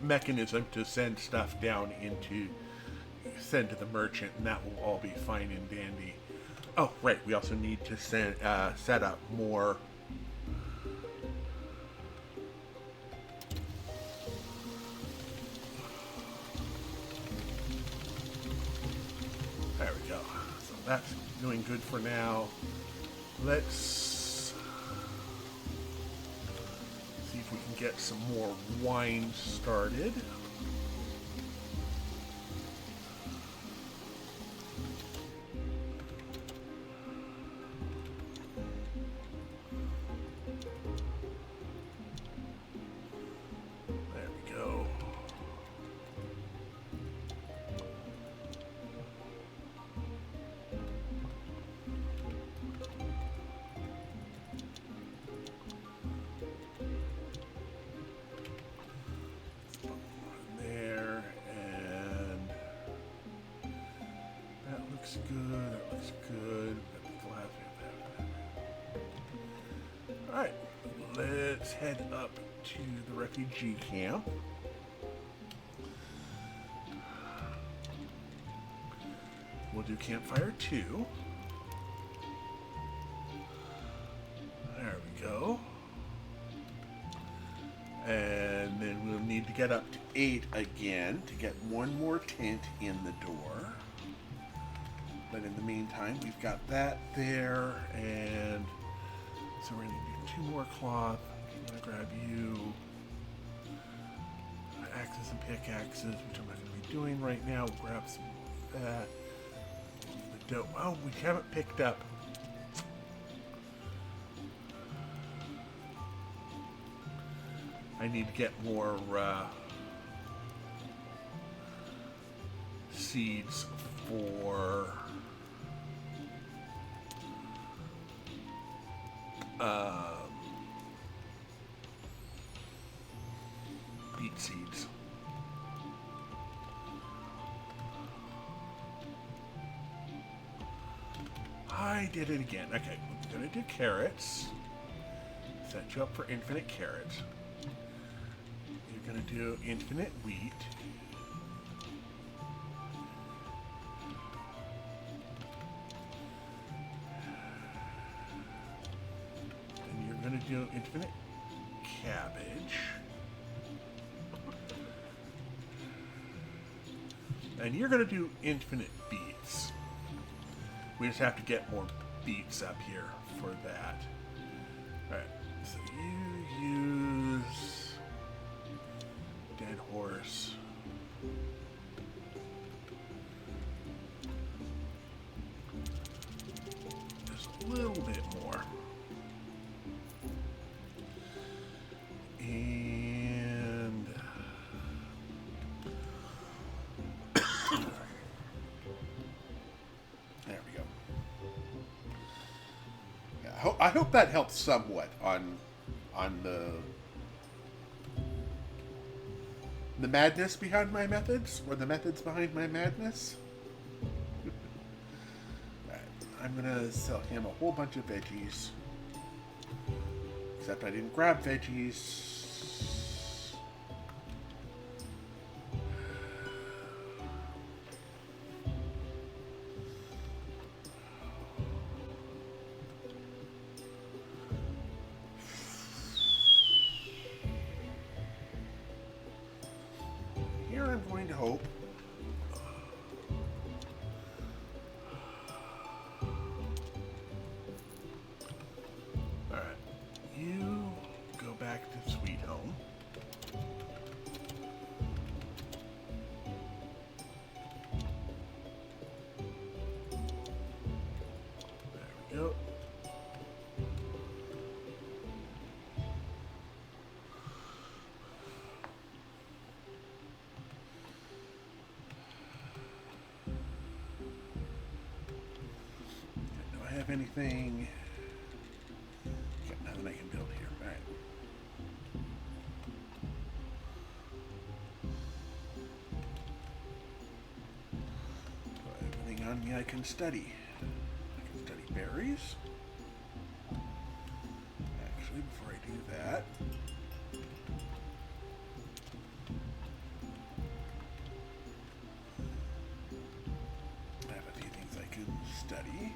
mechanism to send stuff down send to the merchant, and that will all be fine and dandy. Oh, right, we also need to set up more there we go. So that's doing good for now. Let's see if we can get some more wine started. There we go. looks good. That looks good. Got the glass with that. Alright, let's head up to the refugee camp. We'll do campfire 2. There we go. And then we'll need to get up to 8 again to get one more tent in the door. But in the meantime, we've got that there, and so we're going to do 2 more cloth. I'm going to grab you axes and pickaxes, which I'm not going to be doing right now. We'll grab some of that. Oh, we haven't picked up. I need to get more seeds for beet seeds. I did it again. Okay, we're going to do carrots. Set you up for infinite carrots. You're going to do infinite wheat. And you're going to do infinite cabbage. And you're going to do infinite beets. We just have to get more beets up here for that. Alright, so you use dead horse. Just a little bit more. And there we go. Yeah, I hope that helps somewhat on the madness behind my methods, or the methods behind my madness. Right, I'm gonna sell him a whole bunch of veggies. Except I didn't grab veggies. Here I'm going to hope. Alright. You go back to Sweet Home. There we go. Have anything? Okay, nothing I can build here. All right. So everything on me I can study. I can study berries. Actually, before I do that, I have a few things I can study.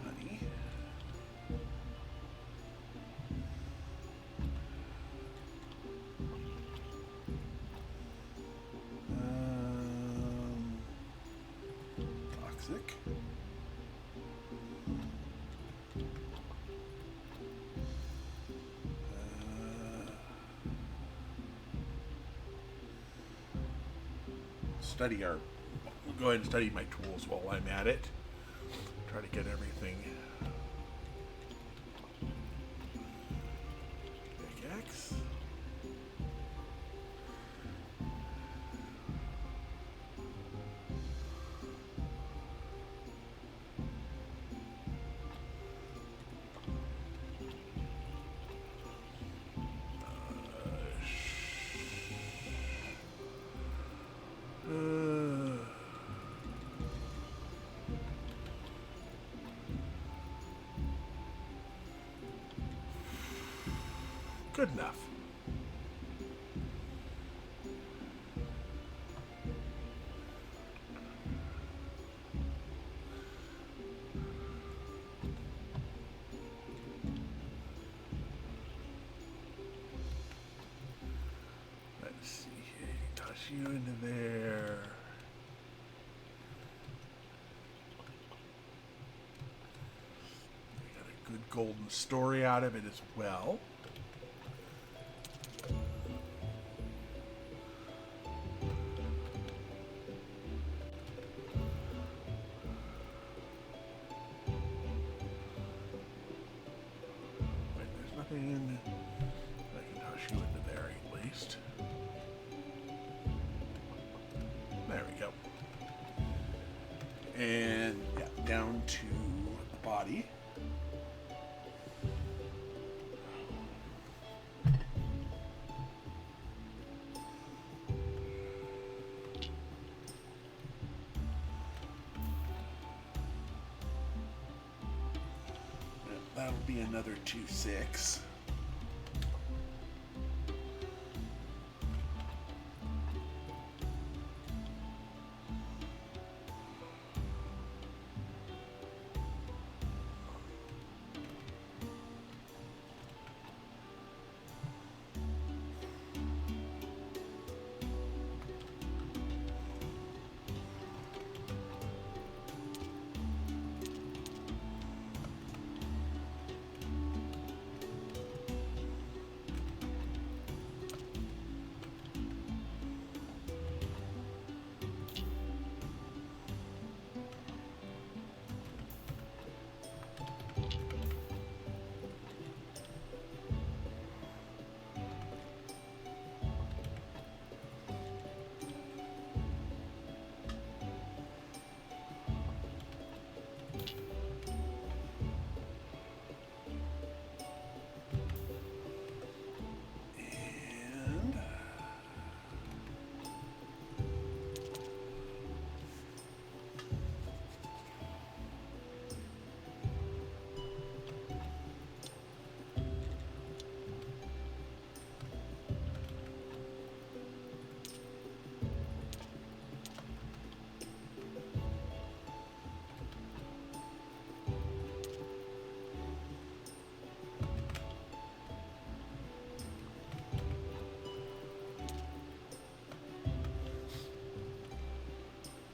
Honey. Toxic. Study our. Go ahead and study my tools while I'm at it. Try to get everything. Pickaxe. Good enough. Let's see here. Toss you into there. We got a good golden story out of it as well. Nothing. I can toss you into there at least. There we go. And yeah, down to the body. That'll be another 2/6.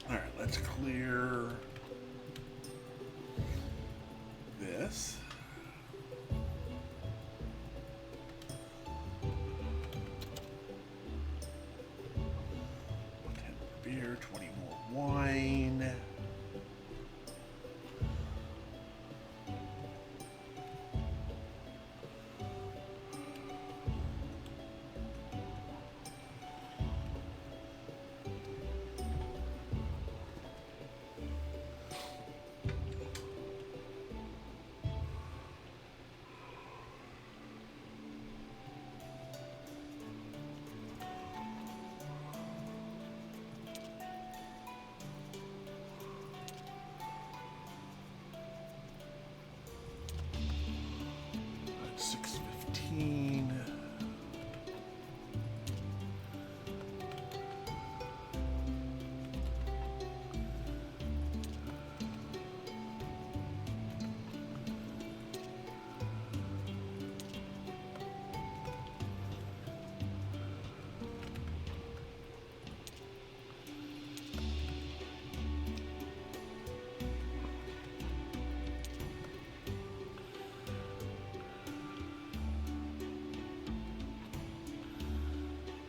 All right, let's clear this. Beer, 20 more wine. That's 615.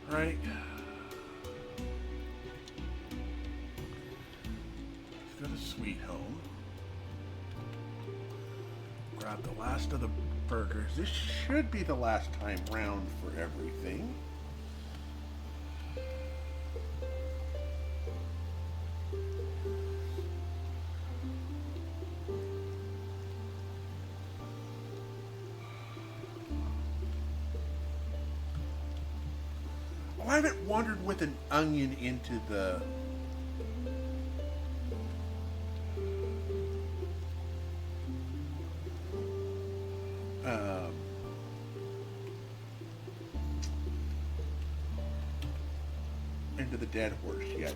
Right. Let's go to Sweet Home. Grab the last of the burgers. This should be the last time round for everything. I haven't wandered with an onion into the... to the dead horse yet.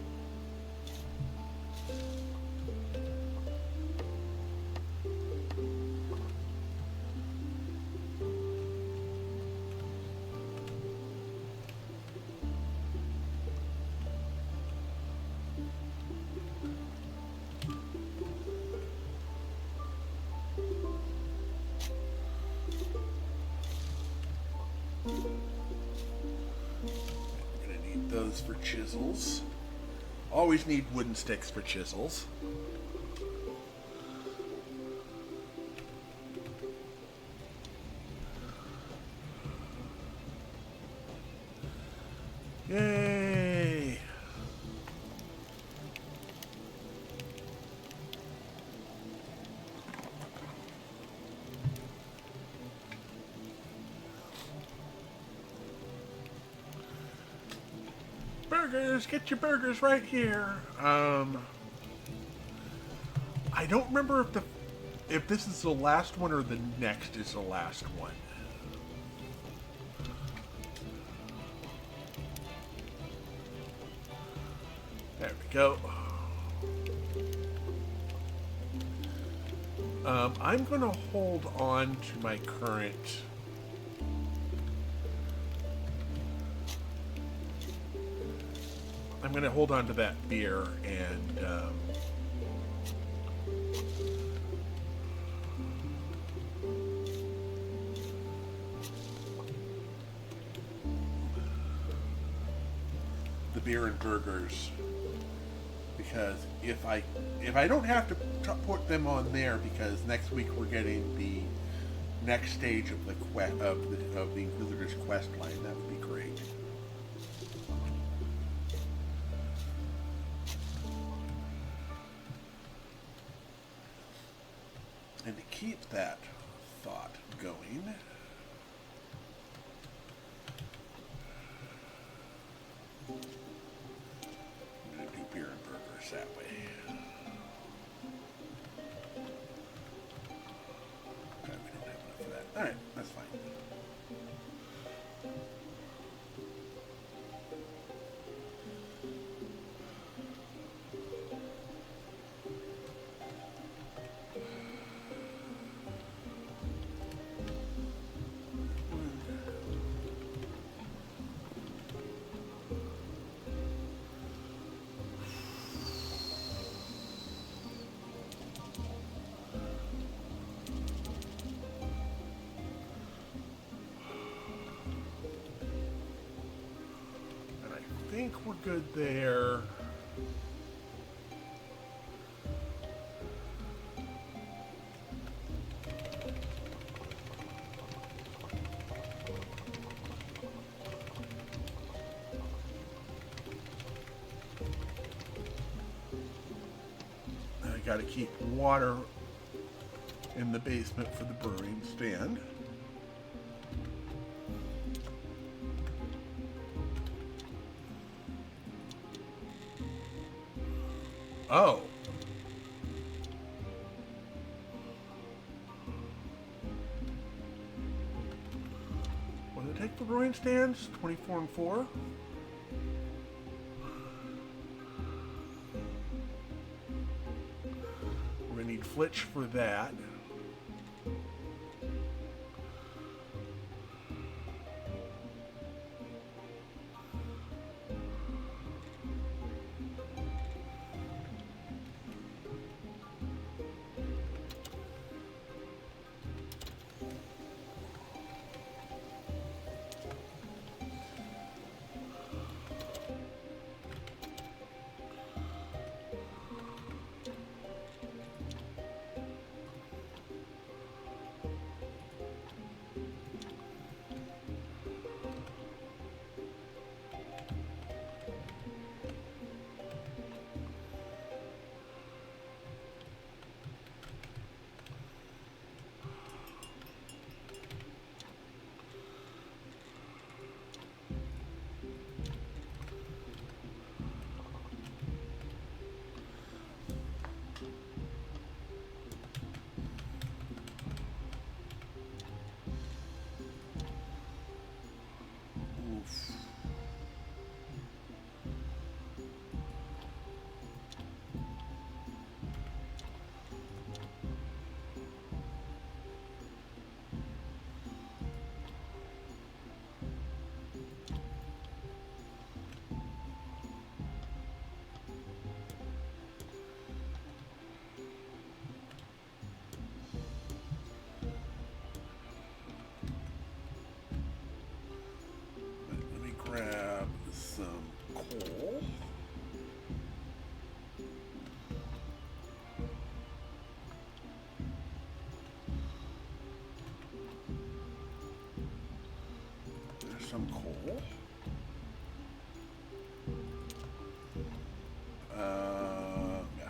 Those for chisels. Always need wooden sticks for chisels. Yay! Burgers! Get your burgers right here! I don't remember if this is the last one or the next is the last one. There we go. I'm going to hold on to my current... I'm going to hold on to that beer and... the beer and burgers, because if I don't have to put them on there, because next week we're getting the next stage of the of the Inquisitor's quest line, that would be great. And to keep that thought going, I'm going to do beer and burgers that way. Okay, we don't have enough of that. Alright, that's fine. I think we're good there. I gotta keep water in the basement for the brewing stand. Oh. What did it take for brewing stands? 24 and 4? We're going to need flitch for that. some coal. Yeah.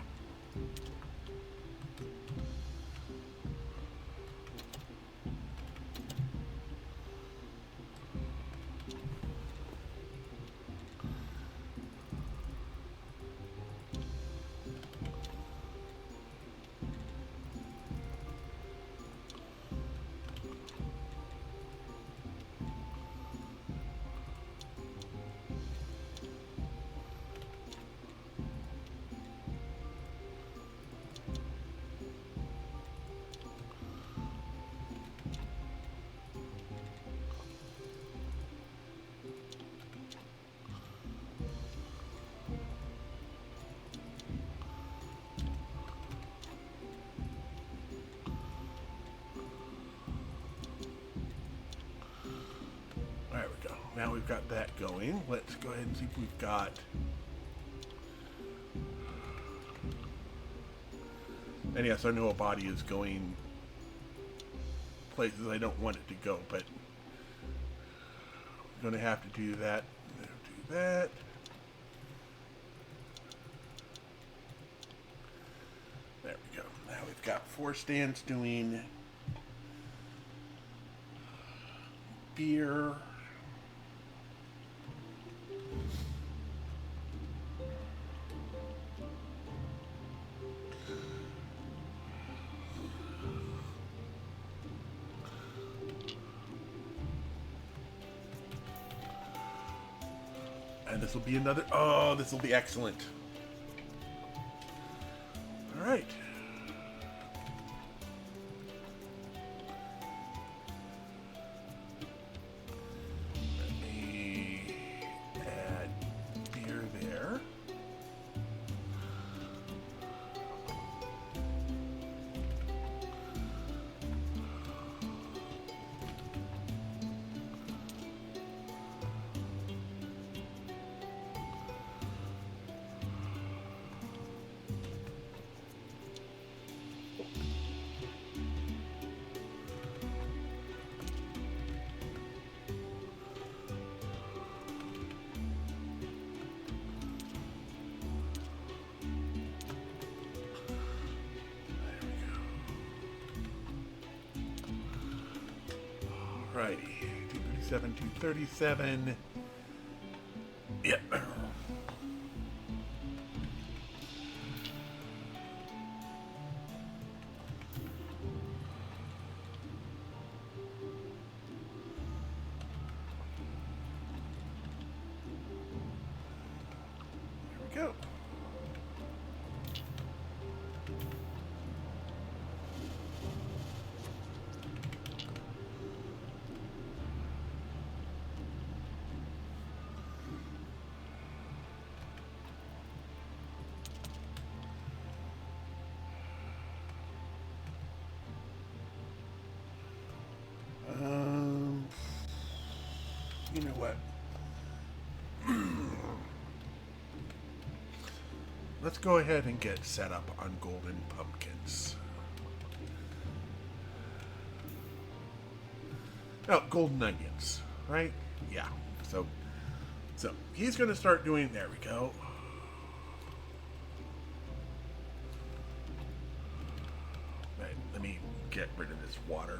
There we go. Now we've got that going. Let's go ahead and see if we've got... And yes, I know a body is going places I don't want it to go, but I'm going to have to do that. Do that. There we go. Now we've got 4 stands doing beer. And this will be another... Oh, this will be excellent. All right. Let me add beer there. Righty, 237, 237. Yep. There we go. You know what? Let's go ahead and get set up on golden pumpkins. Oh, golden onions, right? Yeah. So he's going to start doing. There we go. Right, let me get rid of this water.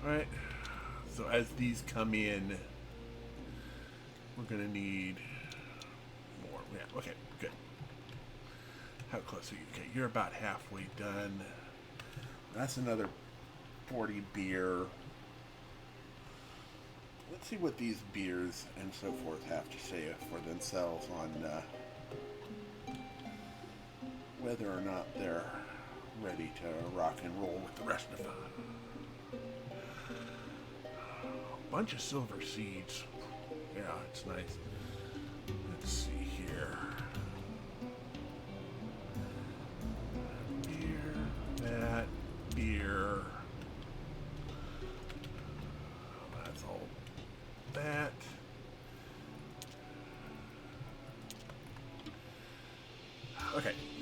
Alright, so as these come in, we're going to need more. Yeah, okay, good. How close are you? Okay, you're about halfway done. That's another 40 beer. Let's see what these beers and so forth have to say for themselves on whether or not they're ready to rock and roll with the rest of them. Bunch of silver seeds. Yeah, it's nice. Let's see here. Beer, that, beer. That's all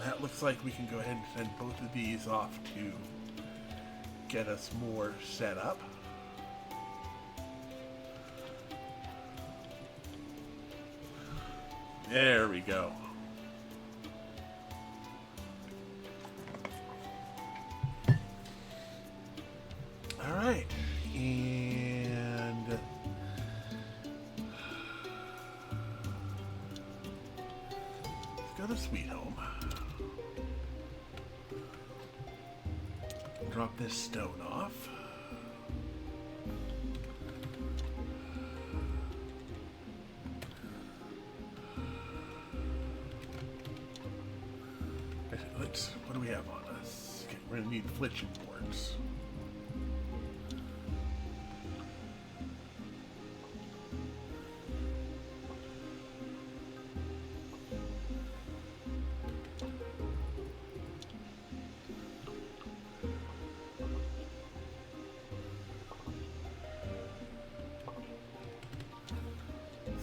that looks like we can go ahead and send both of these off to get us more set up. There we go. All right, and let's go to Sweet Home. Drop this stone off. What do we have on us? Okay, we're gonna need flitching boards.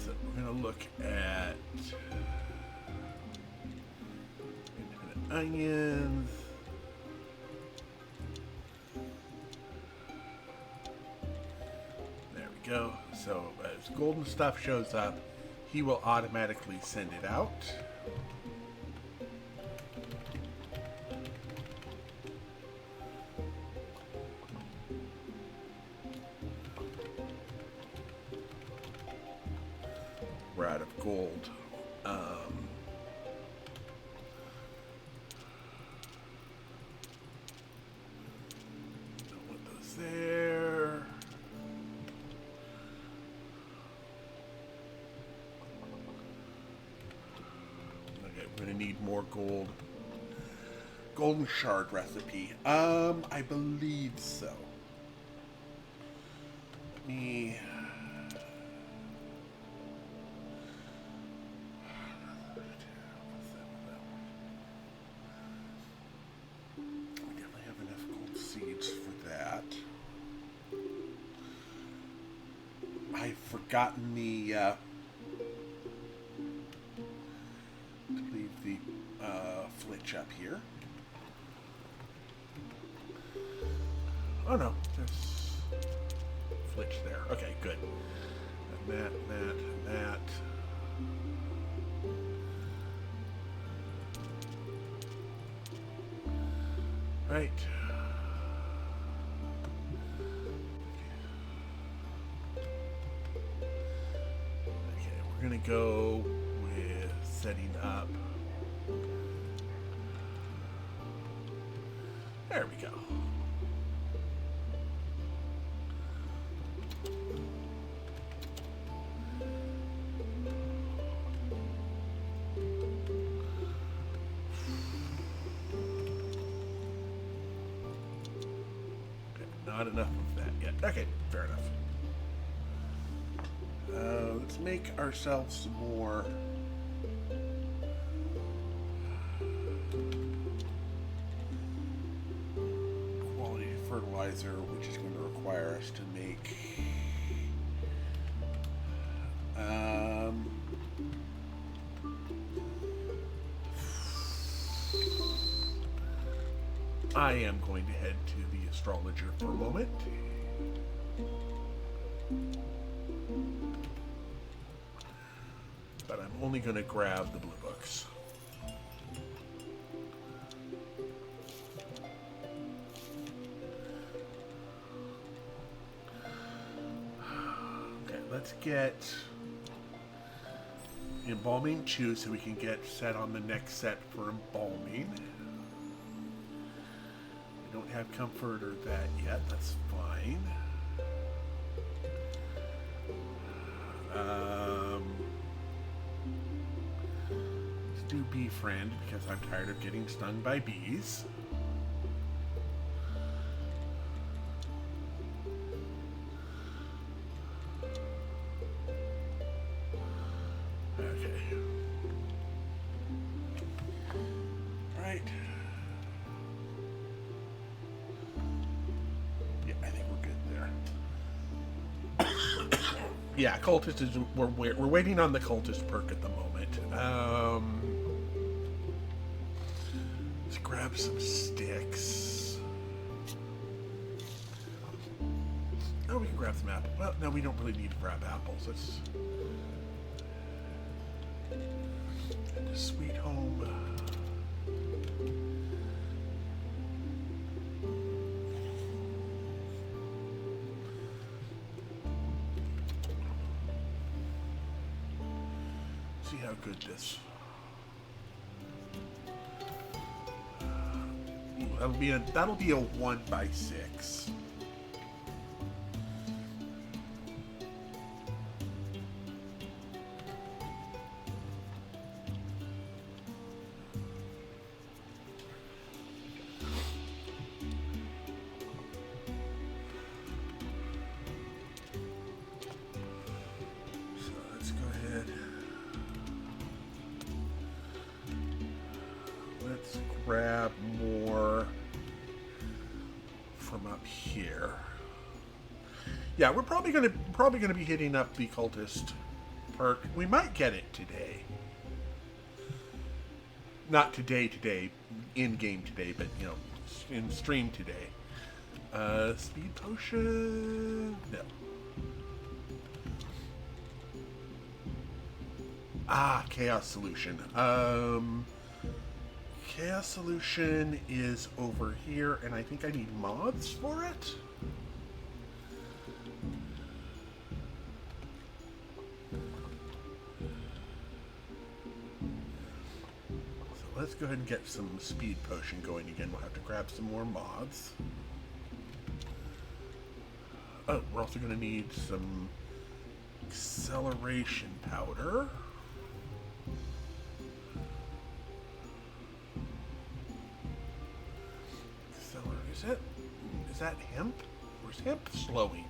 So we're gonna look at onions. There we go. So as golden stuff shows up, he will automatically send it out. We're out of gold. There. Okay, we're gonna need more gold. Golden shard recipe. I believe so. Let me. We definitely have enough gold seeds for that. I've forgotten the to leave the flitch up here. Oh no, there's flitch there. Okay, good. And that. Right. We're going to go with setting up. There we go. Okay, not enough of that yet. Okay, fair enough. Let's make ourselves some more quality fertilizer, which is going to require us to make I am going to head to the astrologer for a moment. But I'm only going to grab the blue books. Okay, let's get embalming 2 so we can get set on the next set for embalming. We don't have comfort or that yet, that's fine. Let's do befriend because I'm tired of getting stung by bees. Okay. Right. Yeah, I think we're good there. Yeah, cultist is we're waiting on the cultist perk at the moment. grab some sticks. Oh, we can grab some apples. Well, no, we don't really need to grab apples. Let's... And a sweet home. See how good this... That'll be a 1x6. So let's go ahead. Let's grab more from up here. Yeah, we're probably gonna be hitting up the cultist perk. We might get it today. Not today, in game today, but you know, in stream today. Speed potion? No. Ah, chaos solution. Chaos solution is over here, and I think I need moths for it. So let's go ahead and get some speed potion going again. We'll have to grab some more moths. Oh, we're also going to need some acceleration powder. Is that hemp? Or is hemp slowing?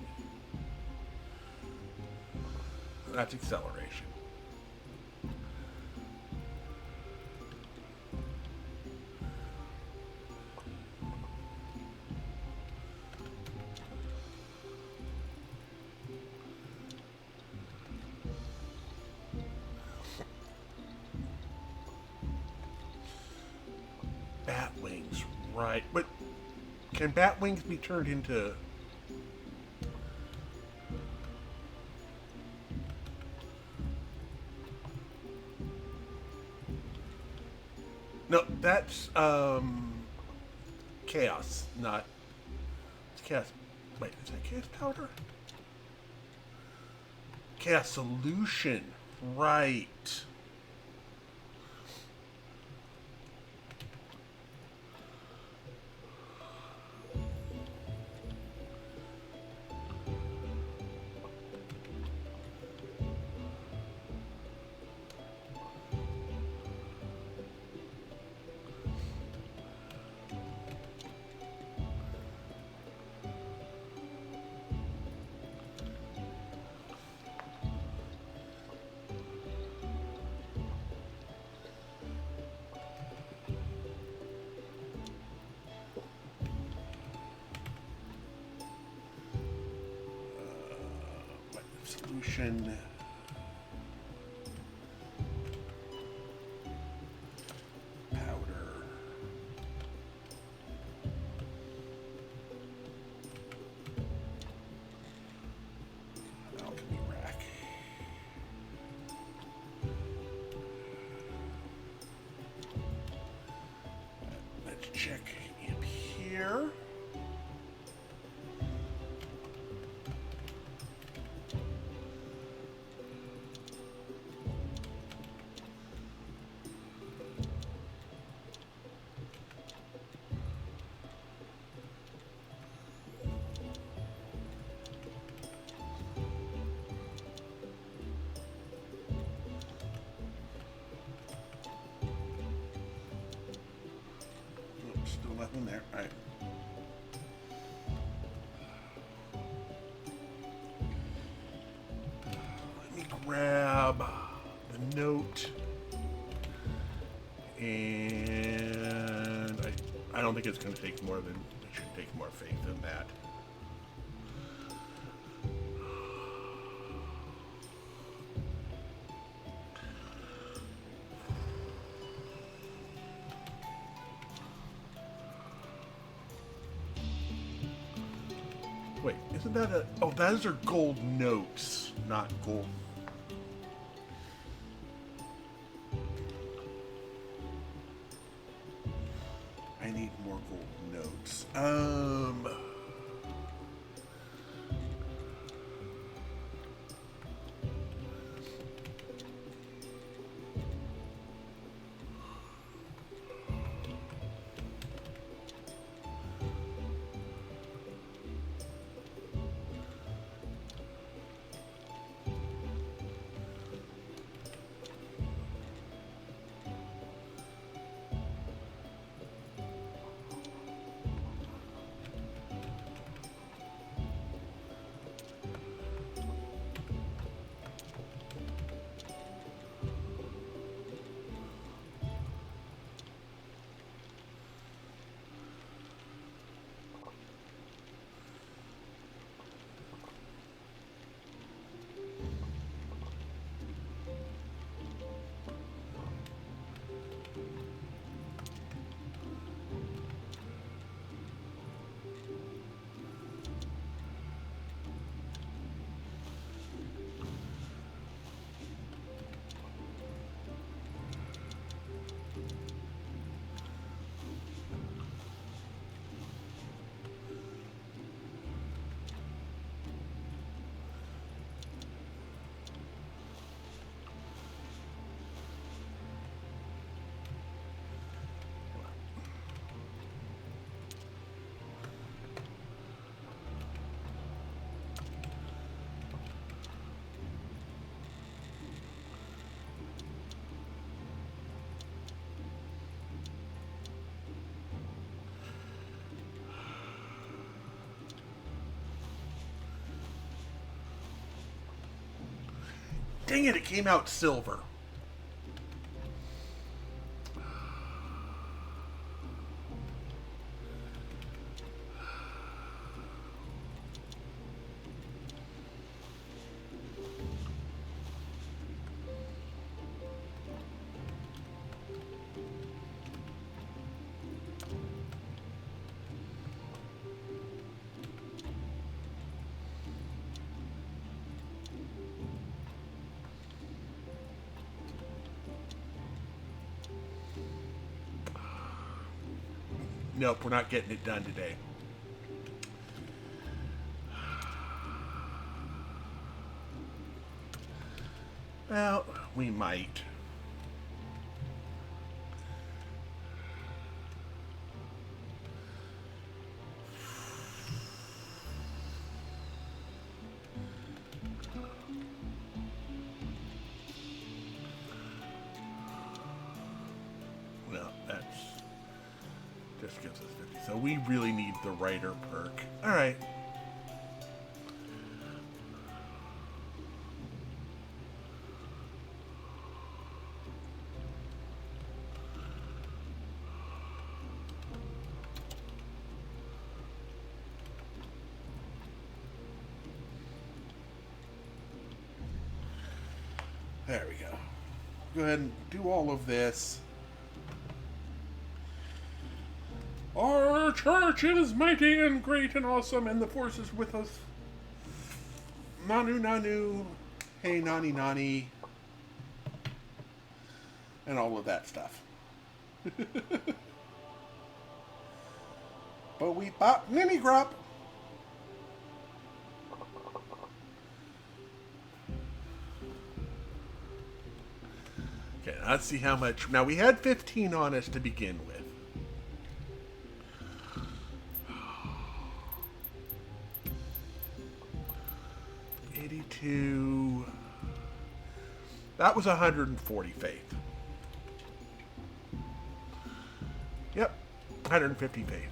That's acceleration. Bat wings, right. But can bat wings be turned into... No, that's, chaos, not... It's chaos... Wait, is that chaos powder? Chaos solution, right. Solution. Powder. Alchemy rack. Let's check in here. Still nothing there. All right. Let me grab the note. And I don't think it's going to take more than... It should take more faith than that. Isn't that a... Oh, those are gold notes, not gold. I need more gold notes. Dang it, it came out silver. Nope, we're not getting it done today. Well, we might. No, that's just gives us 50. So we really need the writer perk. All right. There we go. Go ahead and do all of this. Our church is mighty and great and awesome, and the force is with us. Nanu Nanu, hey Nani Nani, and all of that stuff. But we bought Ninny Grop. Okay, let's see how much. Now we had 15 on us to begin with. 82. That was 140 faith. Yep, 150 faith.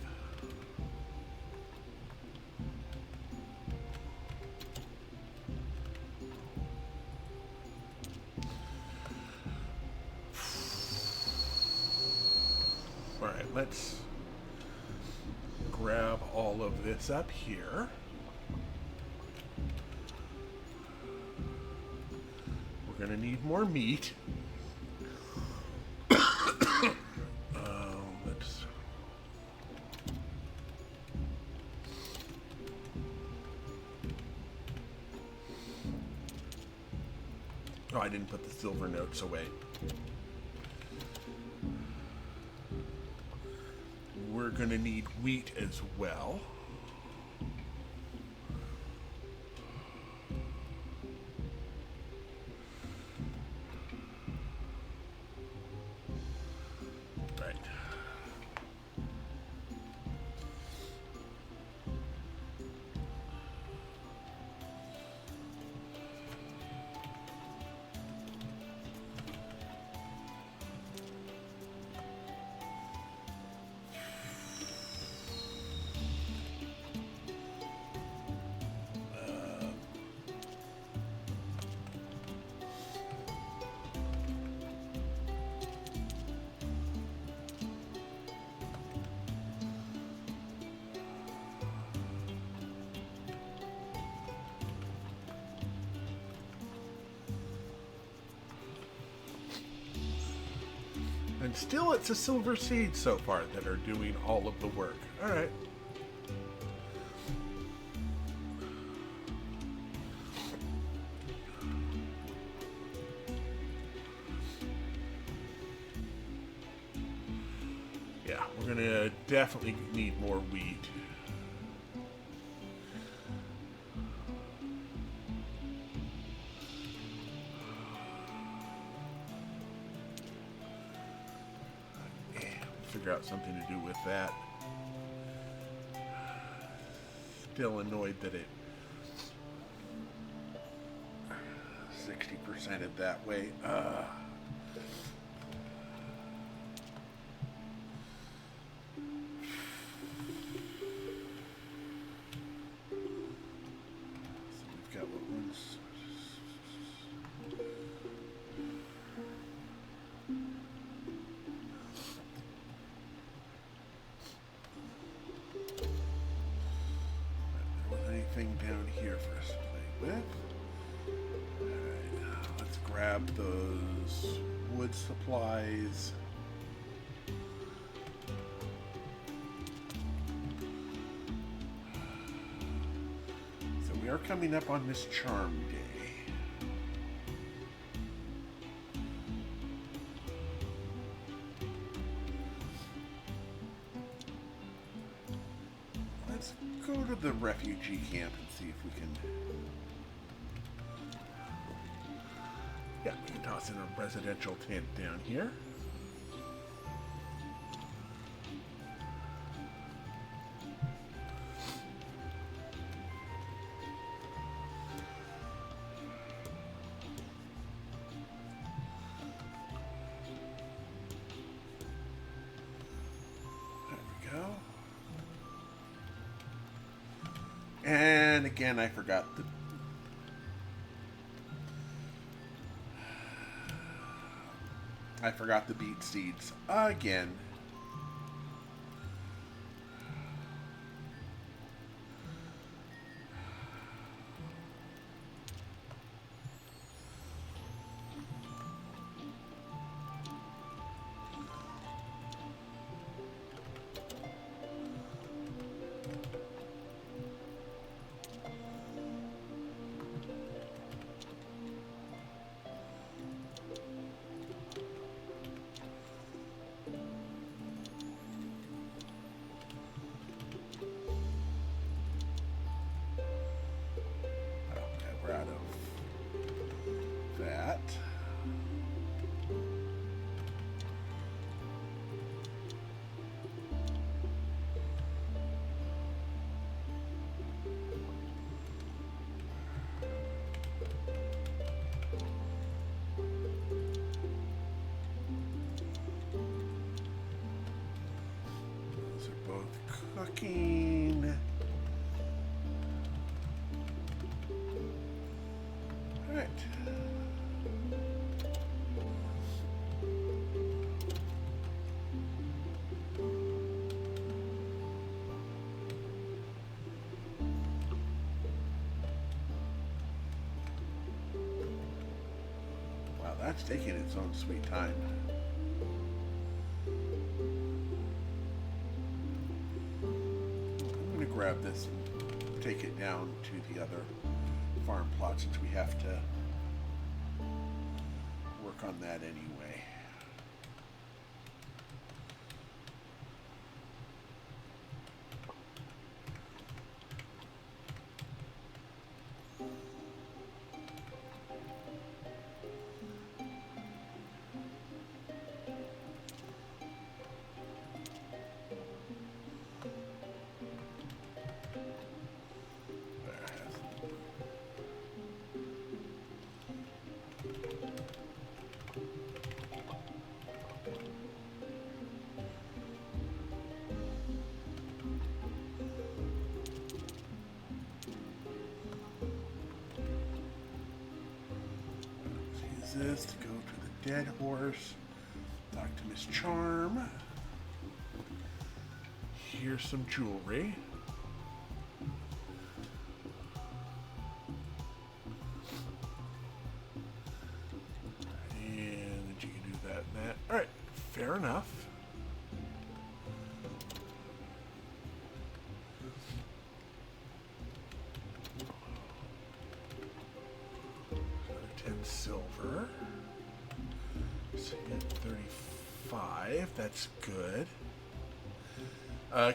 All right, let's grab all of this up here. We're going to need more meat. Oh, I didn't put the silver notes away. We're going to need wheat as well. Right. And still it's a silver seed so far that are doing all of the work. All right. Yeah, we're going to definitely need more wheat. Figure out something to do with that. Still annoyed that it 60% it that way. Down here for us to play with. Alright, let's grab those wood supplies. So we are coming up on this charm day. Let's go to the refugee camp and see if we can... Yeah, we can toss in a residential tent down here. There we go. And again, I forgot the... beet seeds again. Out of that. Those are both cooking. Right. Wow, that's taking its own sweet time. I'm going to grab this and take it down to the other farm plot since we have to work on that anyway. This to go to the dead horse, talk to Miss Charm. Here's some jewelry. And you can do that and that. Alright, fair enough. Silver. So you get 35. That's good.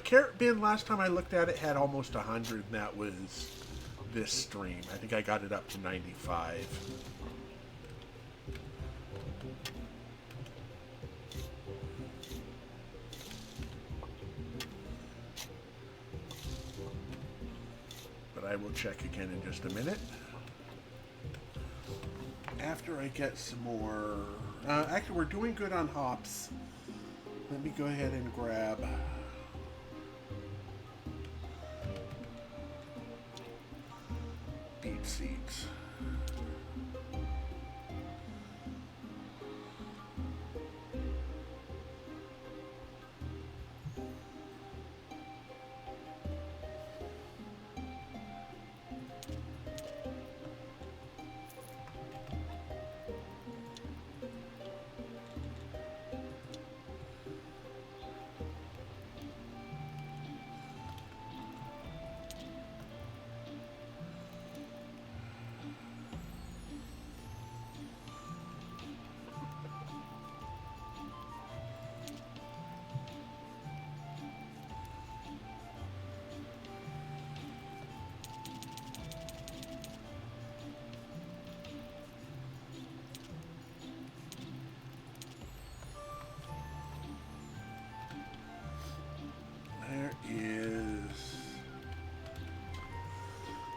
Carrot bin, last time I looked at it, had almost 100, and that was this stream. I think I got it up to 95. But I will check again in just a minute. After I get some more... actually, we're doing good on hops. Let me go ahead and grab... beet seeds.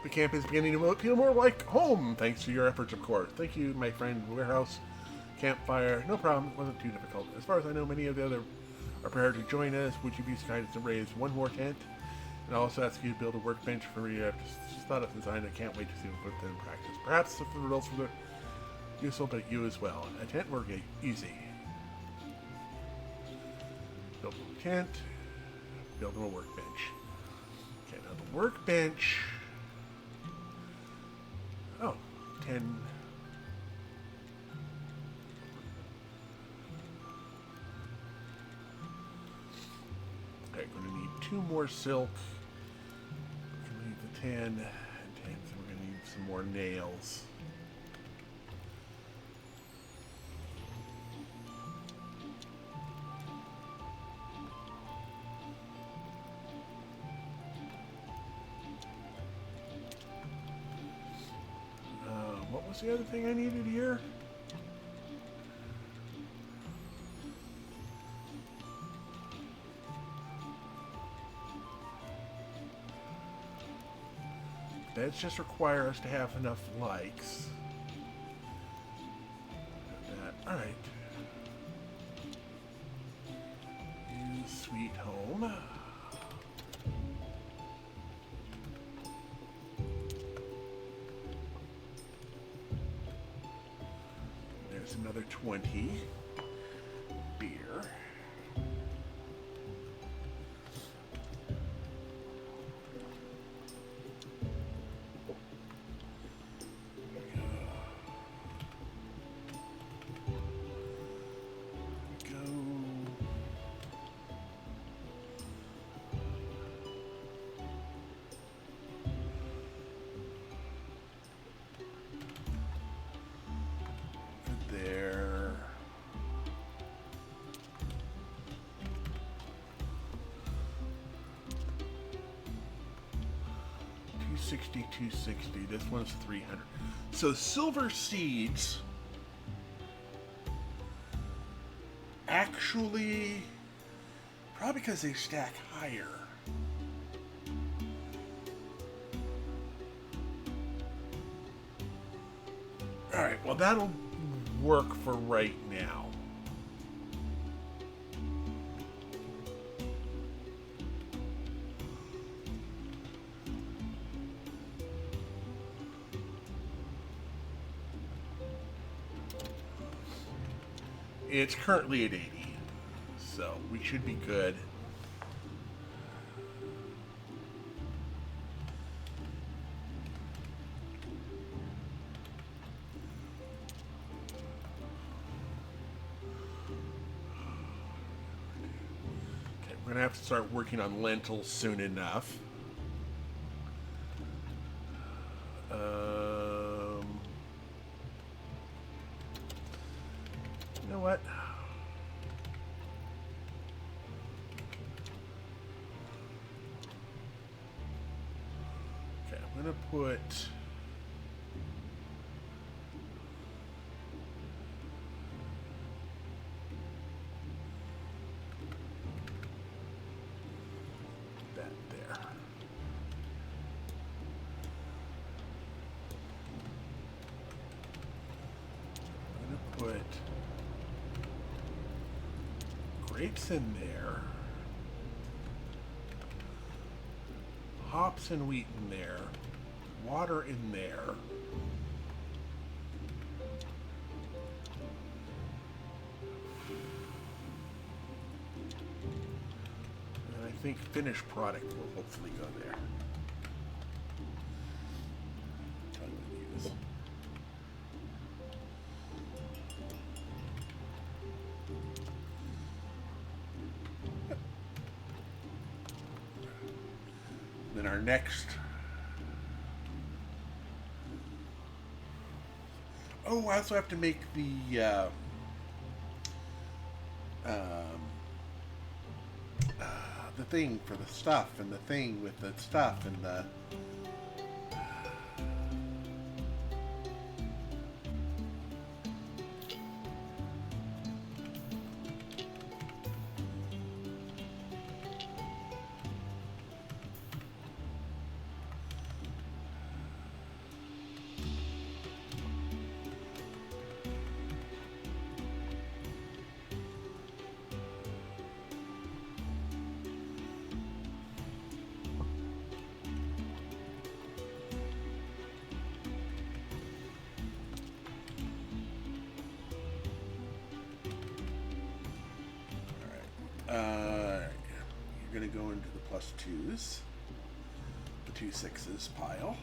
The camp is beginning to feel more like home, thanks to your efforts, of course. Thank you, my friend. Warehouse, campfire, no problem. It wasn't too difficult. As far as I know, many of the other are prepared to join us. Would you be so kind as to raise one more tent? And I'll also ask you to build a workbench for me. I've just thought of design. I can't wait to see what put them in practice. Perhaps if the results were useful, but you as well. A tent work easy. Build a tent. Build them a workbench. Okay, now the workbench. Oh, 10. Okay, going to need 2 more silk. We're going to need the 10 and 10, so we're going to need some more nails. What was the other thing I needed here? Beds just require us to have enough likes. Alright. Sweet home. There's another 20. Beer. There. 260, 260. This one's 300. So silver seeds actually, probably because they stack higher. Alright, well that'll work for right now. It's currently at 80, so we should be good. Okay, we're gonna have to start working on lentils soon enough. You know what? Okay, I'm gonna put that there. I'm gonna put grapes in there, hops and wheat in there, water in there, and I think finished product will hopefully go there. Tell you what to use. Then our next... Oh, I also have to make the thing for the stuff, and the thing with the stuff, and the... You're going to go into the plus twos, the 2 6s pile.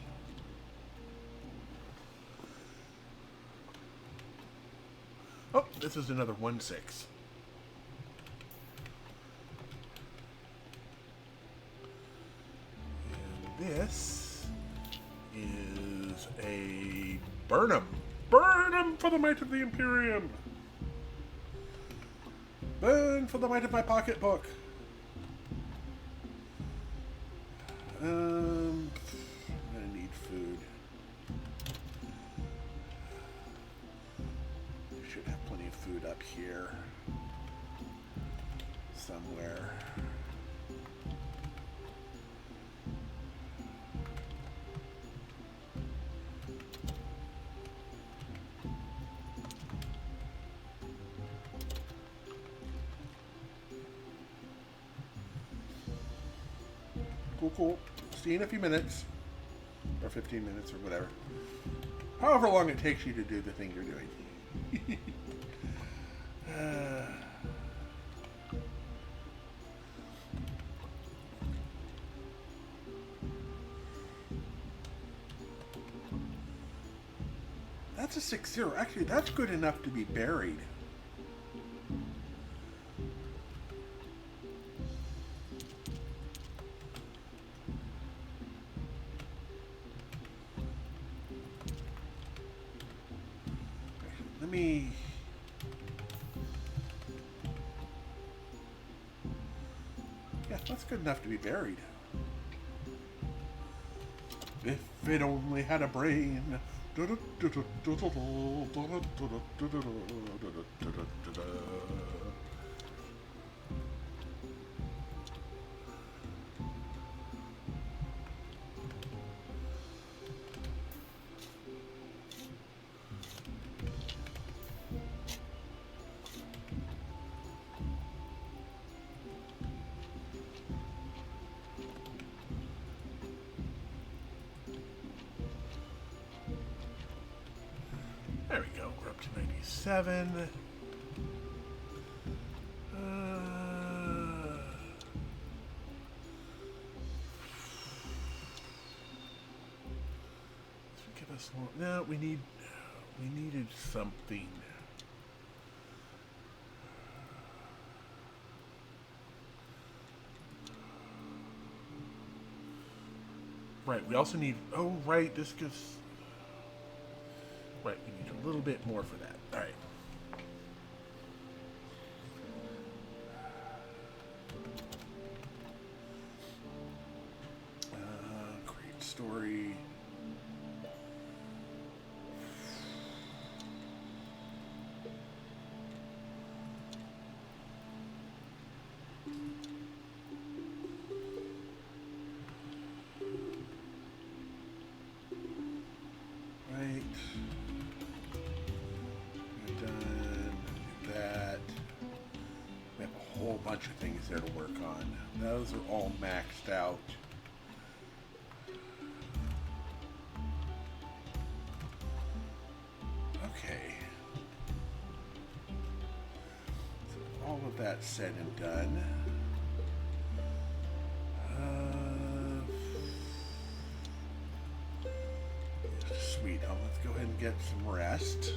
Oh, this is another 1 6. And this is a Burnham. Burnham for the might of the Imperium. Burn for the might of my pocketbook. I'm gonna need food. I should have plenty of food up here somewhere. Cool. See you in a few minutes. Or 15 minutes or whatever. However long it takes you to do the thing you're doing. That's a 6-0. Actually, that's good enough to be buried. Let me... Yeah, that's good enough to be buried. If If it only had a brain. There we go. We're up to 97. Give us more. No, we needed something. Right. We also need. Oh, right. This gives. Right, we need a little bit more for that. All right. Great story. Right. Whole bunch of things there to work on. Those are all maxed out. Okay. So all of that said and done. Sweet. Let's go ahead and get some rest.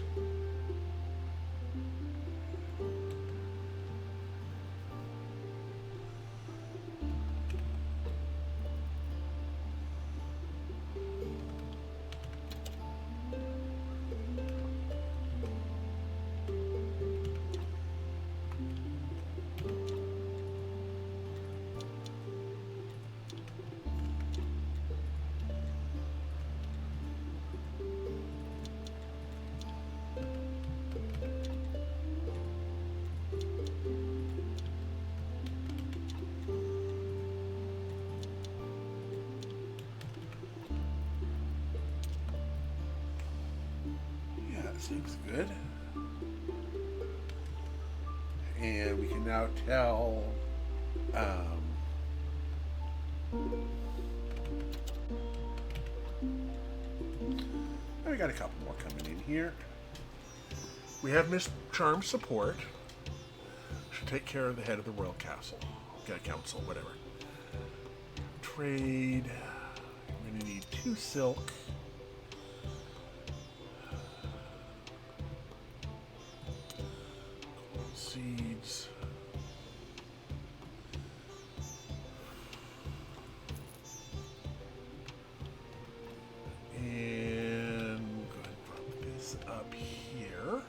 Seems good. And we can now tell we got a couple more coming in here. We have Miss Charm support. Should take care of the head of the royal castle. Council, whatever. Trade. We're going to need 2 silk. Seeds. And go ahead and drop this up here.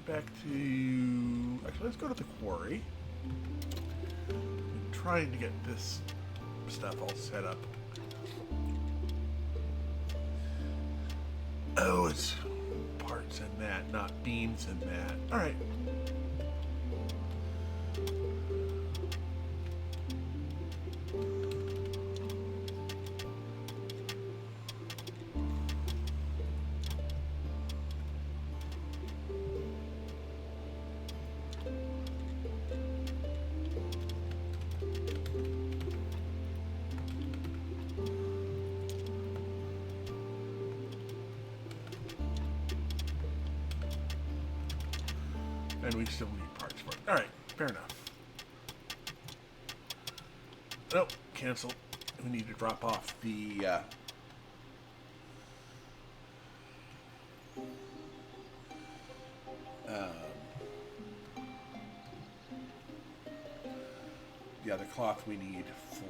Back to, actually let's go to the quarry. I'm trying to get this stuff all set up. Oh, it's parts in that, not beams in that. All right. And we still need parts for it. Alright, fair enough. Nope, cancel. We need to drop off the other cloth we need for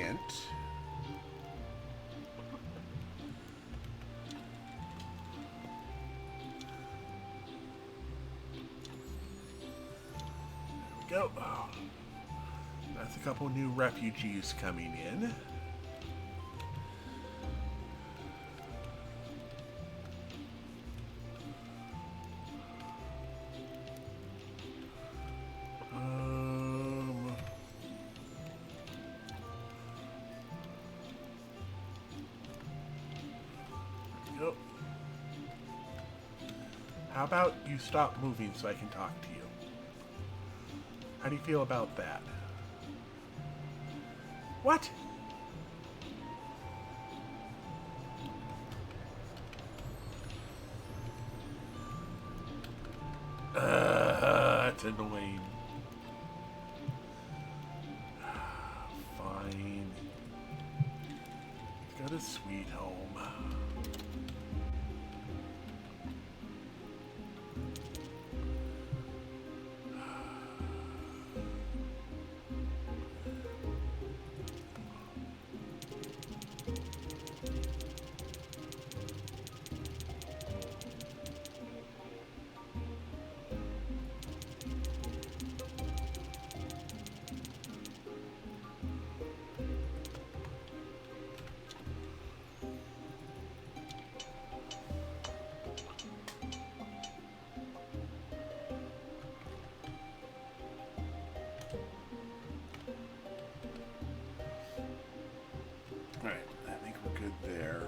hint. There we go. Oh, that's a couple new refugees coming in. Yep. How about you stop moving so I can talk to you? How do you feel about that? What? That's annoying. Fine. Let's go to Sweet Home. Alright, I think we're good there.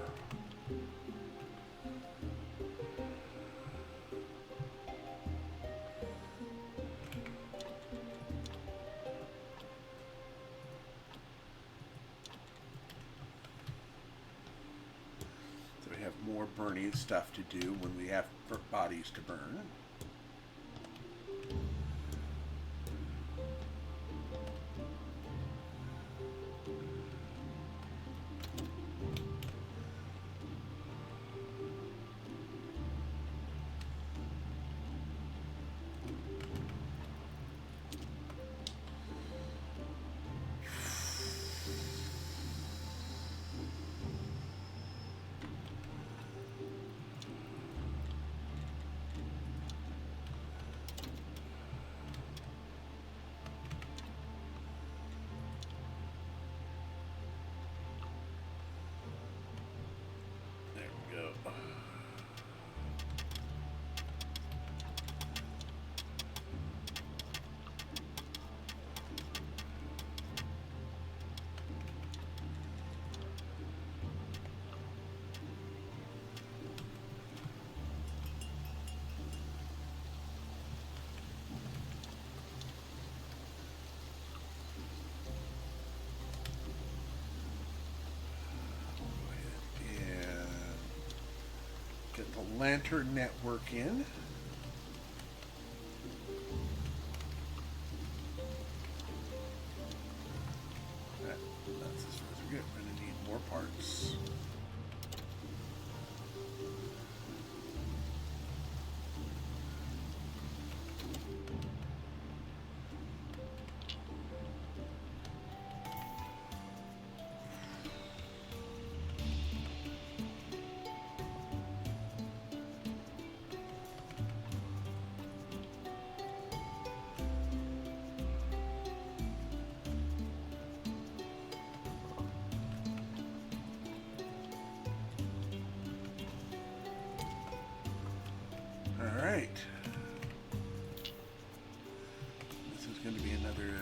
So we have more burning stuff to do when we have bodies to burn. Get the lantern network in. That's as far as we get. We're going to need more parts. Alright. This is going to be another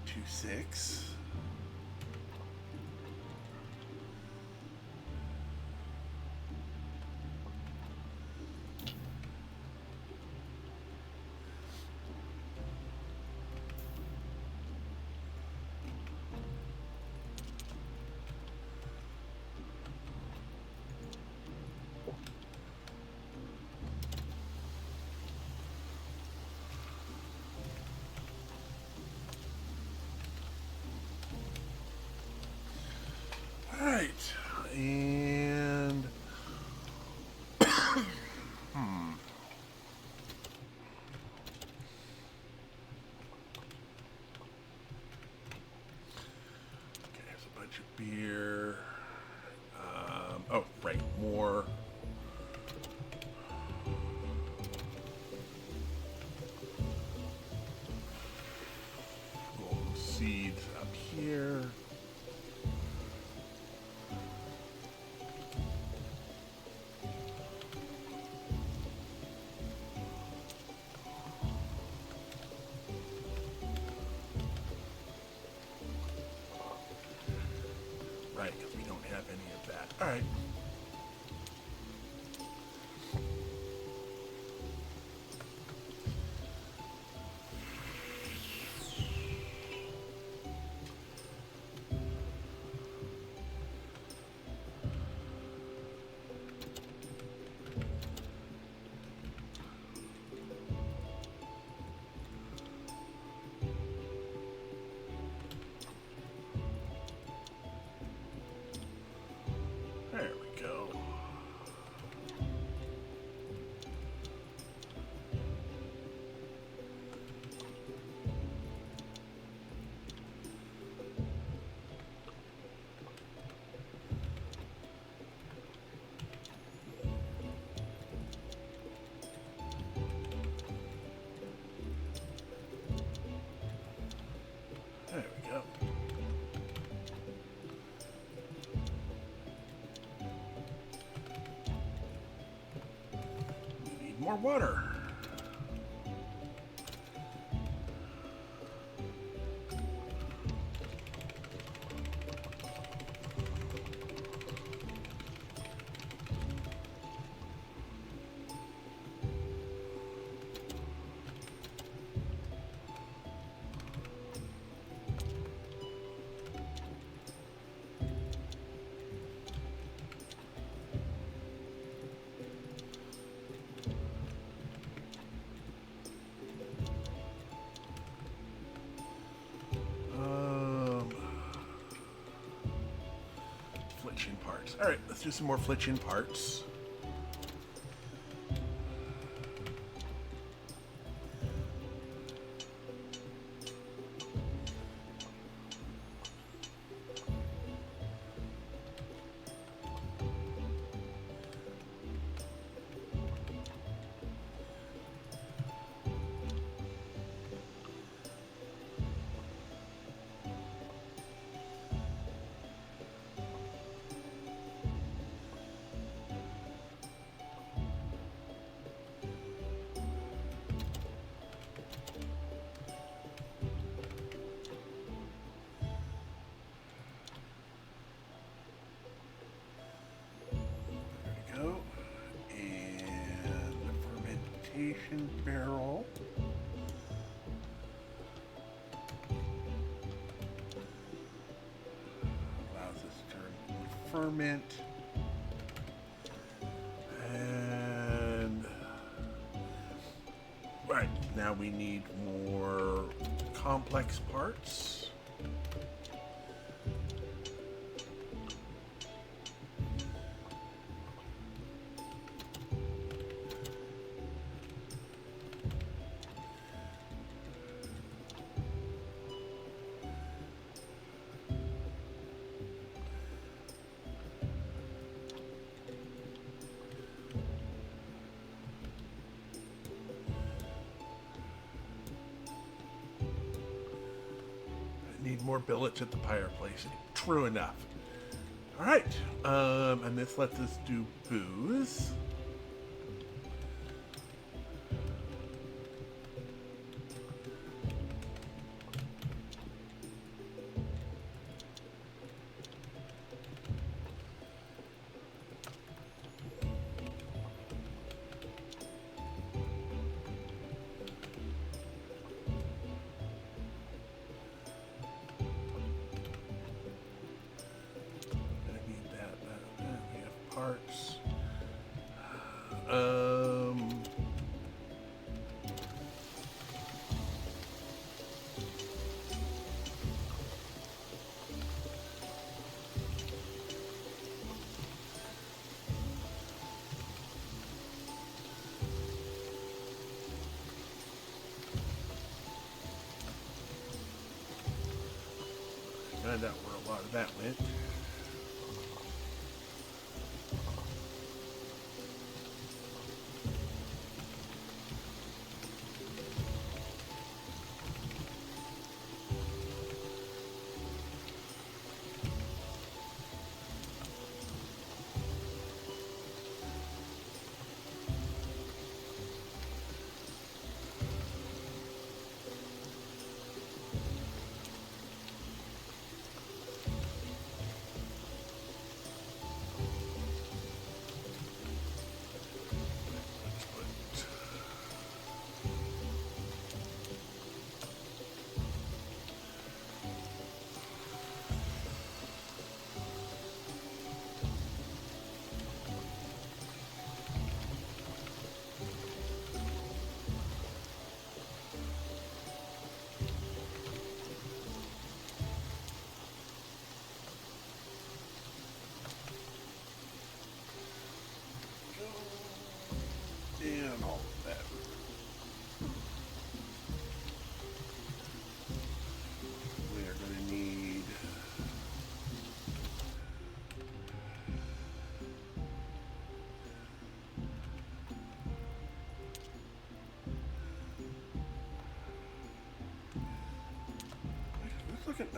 2-6. right, because we don't have any of that. All right. There we go. There we go. We need more water. Flitching parts. All right, let's do some more flitching parts. Barrel. Allows us to turn ferment. And right, now we need more complex parts. Need more billets at the fireplace. True enough. All right, and this lets us do booze. Parts. Find out where a lot of that went.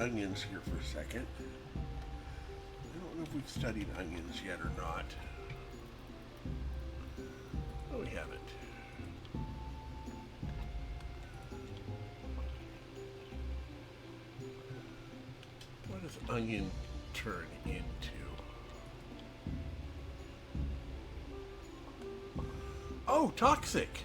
onions here for a second. I don't know if we've studied onions yet or not. Oh, we haven't. What does onion turn into? Oh, toxic!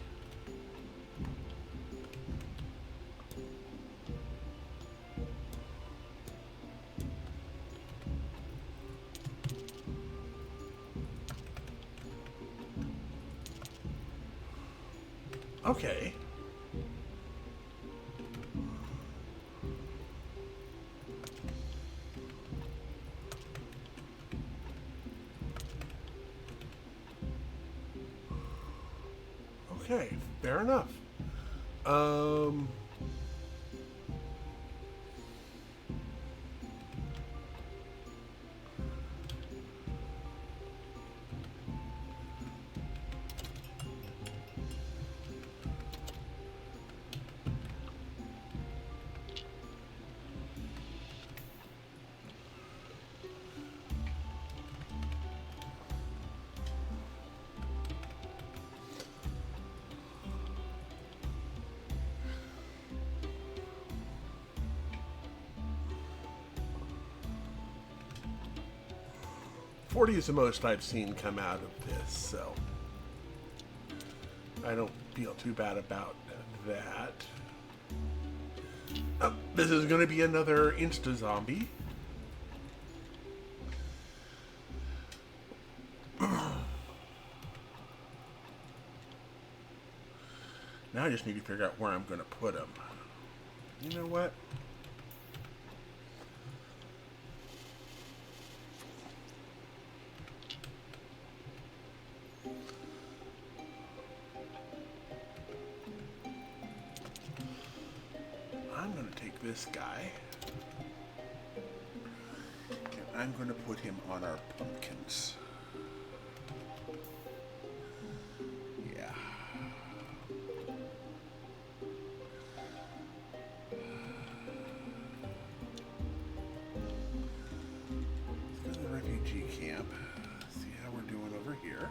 Okay. Okay, fair enough. Um... $40 is the most I've seen come out of this, so I don't feel too bad about that. This is going to be another insta-zombie. Now I just need to figure out where I'm going to put him. You know what? I'm going to take this guy. And I'm going to put him on our pumpkins. Yeah. Let's go to the refugee camp. See how we're doing over here.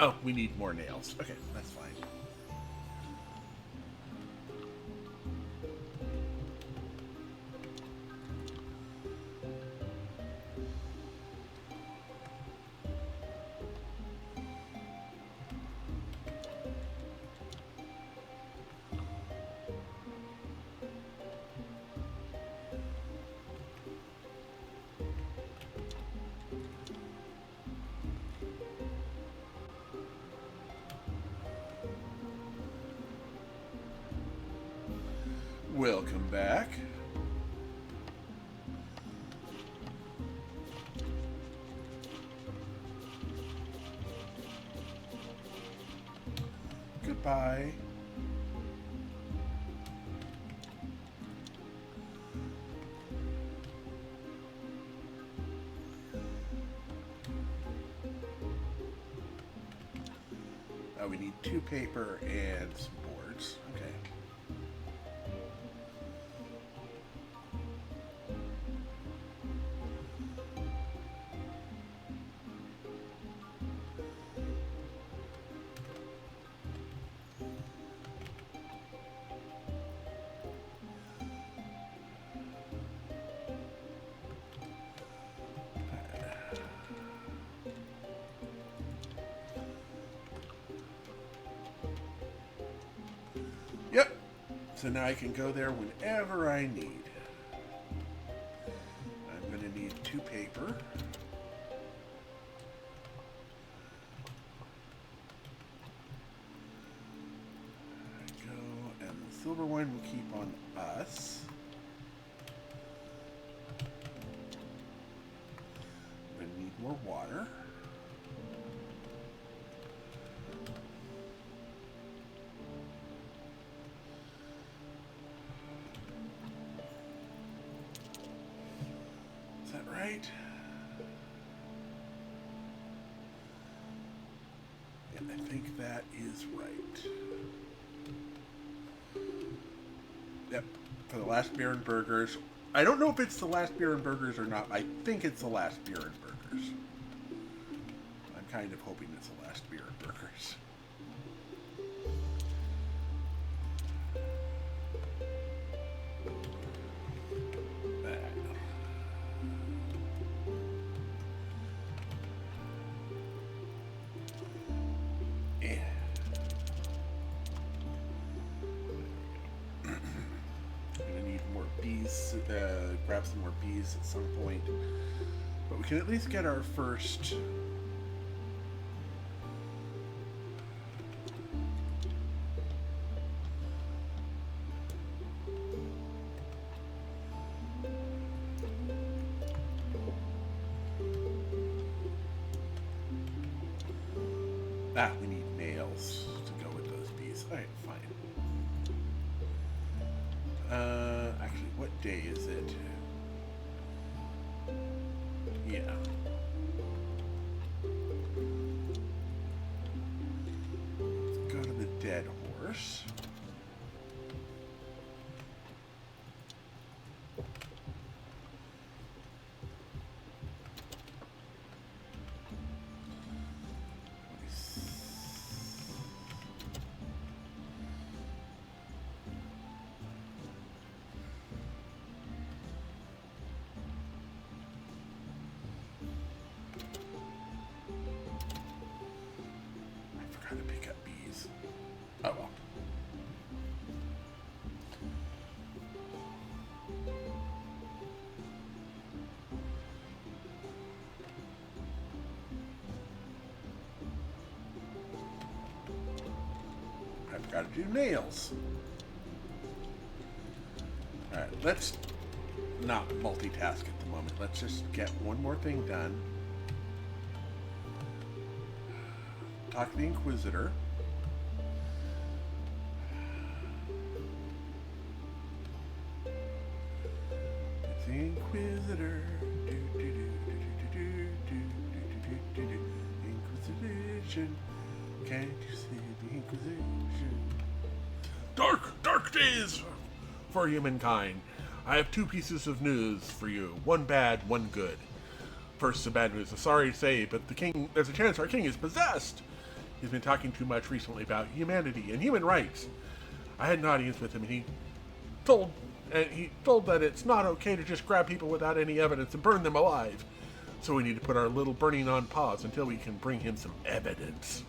Oh, we need more nails. Okay, that's fine. Welcome back. Goodbye. We need 2 paper and some boards. Okay. Yep. So now I can go there whenever I need. I'm going to need 2 paper. Go, and the silver one will keep on us. I'm going to need more water. Is that right? Yeah, I think that is right. Yep, for the last beer and burgers. I don't know if it's the last beer and burgers or not. I think it's the last beer and burgers. I'm kind of hoping it's the last beer and burgers. Grab some more bees at some point, but we can at least get our first we need nails to go with those bees. Alright, fine. Actually, what day is it? Yeah. Let's go to the dead horse. Oh well. I forgot to do nails. Alright, let's not multitask at the moment. Let's just get one more thing done. Talk to the Inquisitor. The Inquisitor. Inquisition. Can't you see the Inquisition? Dark days for humankind. I have two pieces of news for you. One bad, one good. First, the bad news. I'm sorry to say, but the king, there's a chance our king is possessed. He's been talking too much recently about humanity and human rights. I had an audience with him, and he told that it's not okay to just grab people without any evidence and burn them alive. So we need to put our little burning on pause until we can bring him some evidence.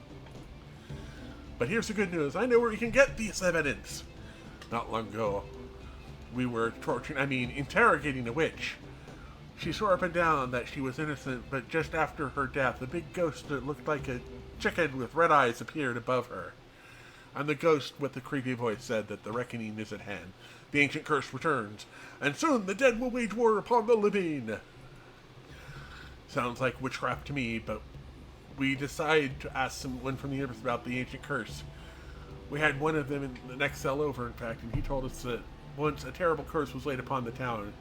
But here's the good news. I know where we can get this evidence. Not long ago, we were interrogating a witch. She swore up and down that she was innocent, but just after her death, a big ghost that looked like a chicken with red eyes appeared above her. And the ghost with the creepy voice said that the reckoning is at hand. The ancient curse returns, and soon the dead will wage war upon the living. Sounds like witchcraft to me, but we decided to ask someone from the universe about the ancient curse. We had one of them in the next cell over, in fact, and he told us that once a terrible curse was laid upon the town,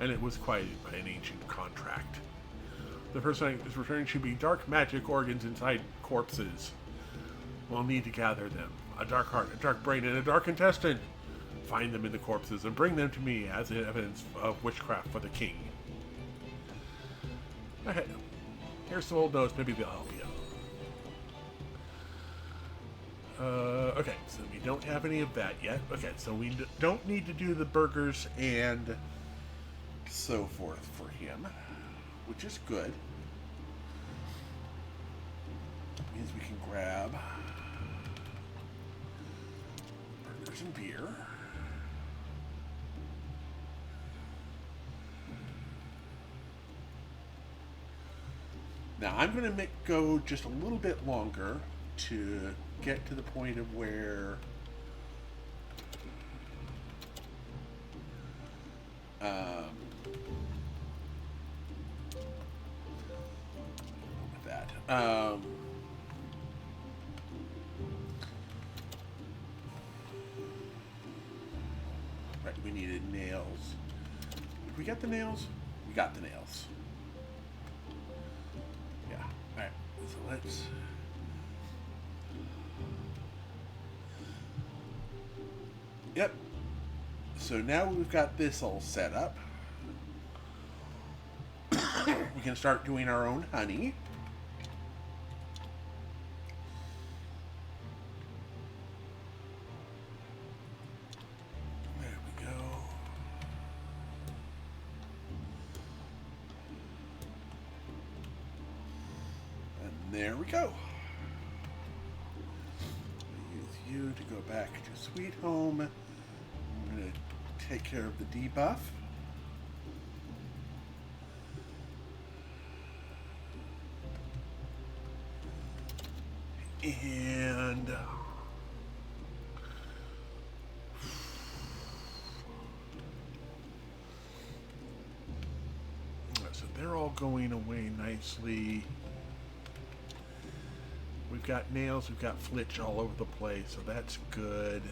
and it was quieted by an ancient contract. The person is returning should be dark magic organs inside corpses. We'll need to gather them. A dark heart, a dark brain, and a dark intestine. Find them in the corpses and bring them to me as evidence of witchcraft for the king. Okay. Here's some old notes. Maybe they'll help you. Okay, so we don't have any of that yet. Okay, so we don't need to do the burgers and so forth for him, which is good. Means we can grab burgers and beer. Now I'm going to go just a little bit longer to get to the point of where with that right, we needed nails. Did we get the nails? We got the nails. Yeah. Alright, so let's Yep. So now we've got this all set up. We can start doing our own honey. There we go. And there we go. Use you to go back to Sweet Home. I'm going to take care of the debuff. And so they're all going away nicely. We've got nails, we've got flitch all over the place, so that's good.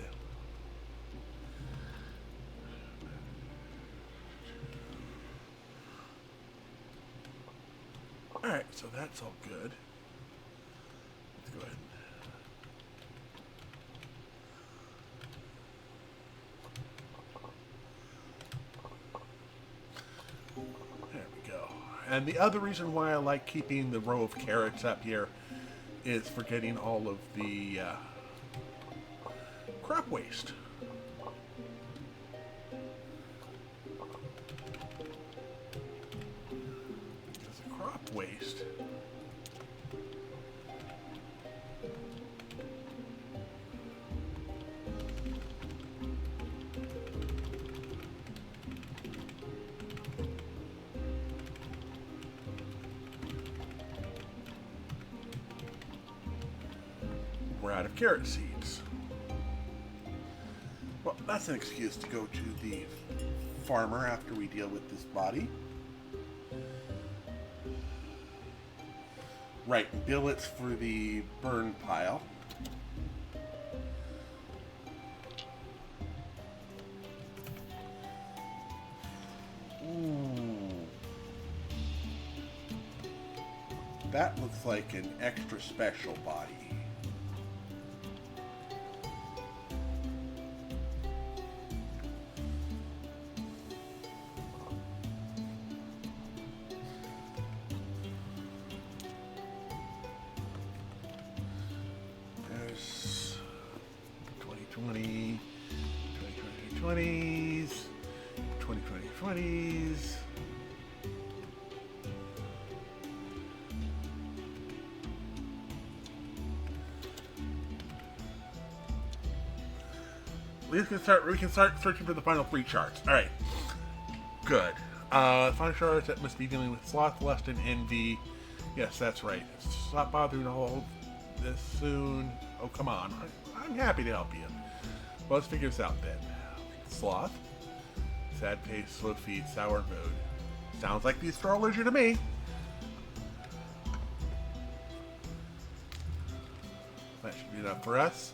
Alright, so that's all good. Let's go ahead. There we go. And the other reason why I like keeping the row of carrots up here is for getting all of the crop waste. Because the crop waste we're out of carrot seeds. Well, that's an excuse to go to the farmer after we deal with this body. Right, billets for the burn pile. Ooh. That looks like an extra special body. There's 2020, 2020s, 2020s. We can start searching for the final 3 charts. Alright. Good. Final charts that must be dealing with sloth, lust, and envy. Yes, that's right. Stop bothering all this soon. Oh, come on. I'm happy to help you. Well, let's figure this out then. Sloth. Sad face, slow feet, sour mood. Sounds like the astrologer to me. That should be enough for us.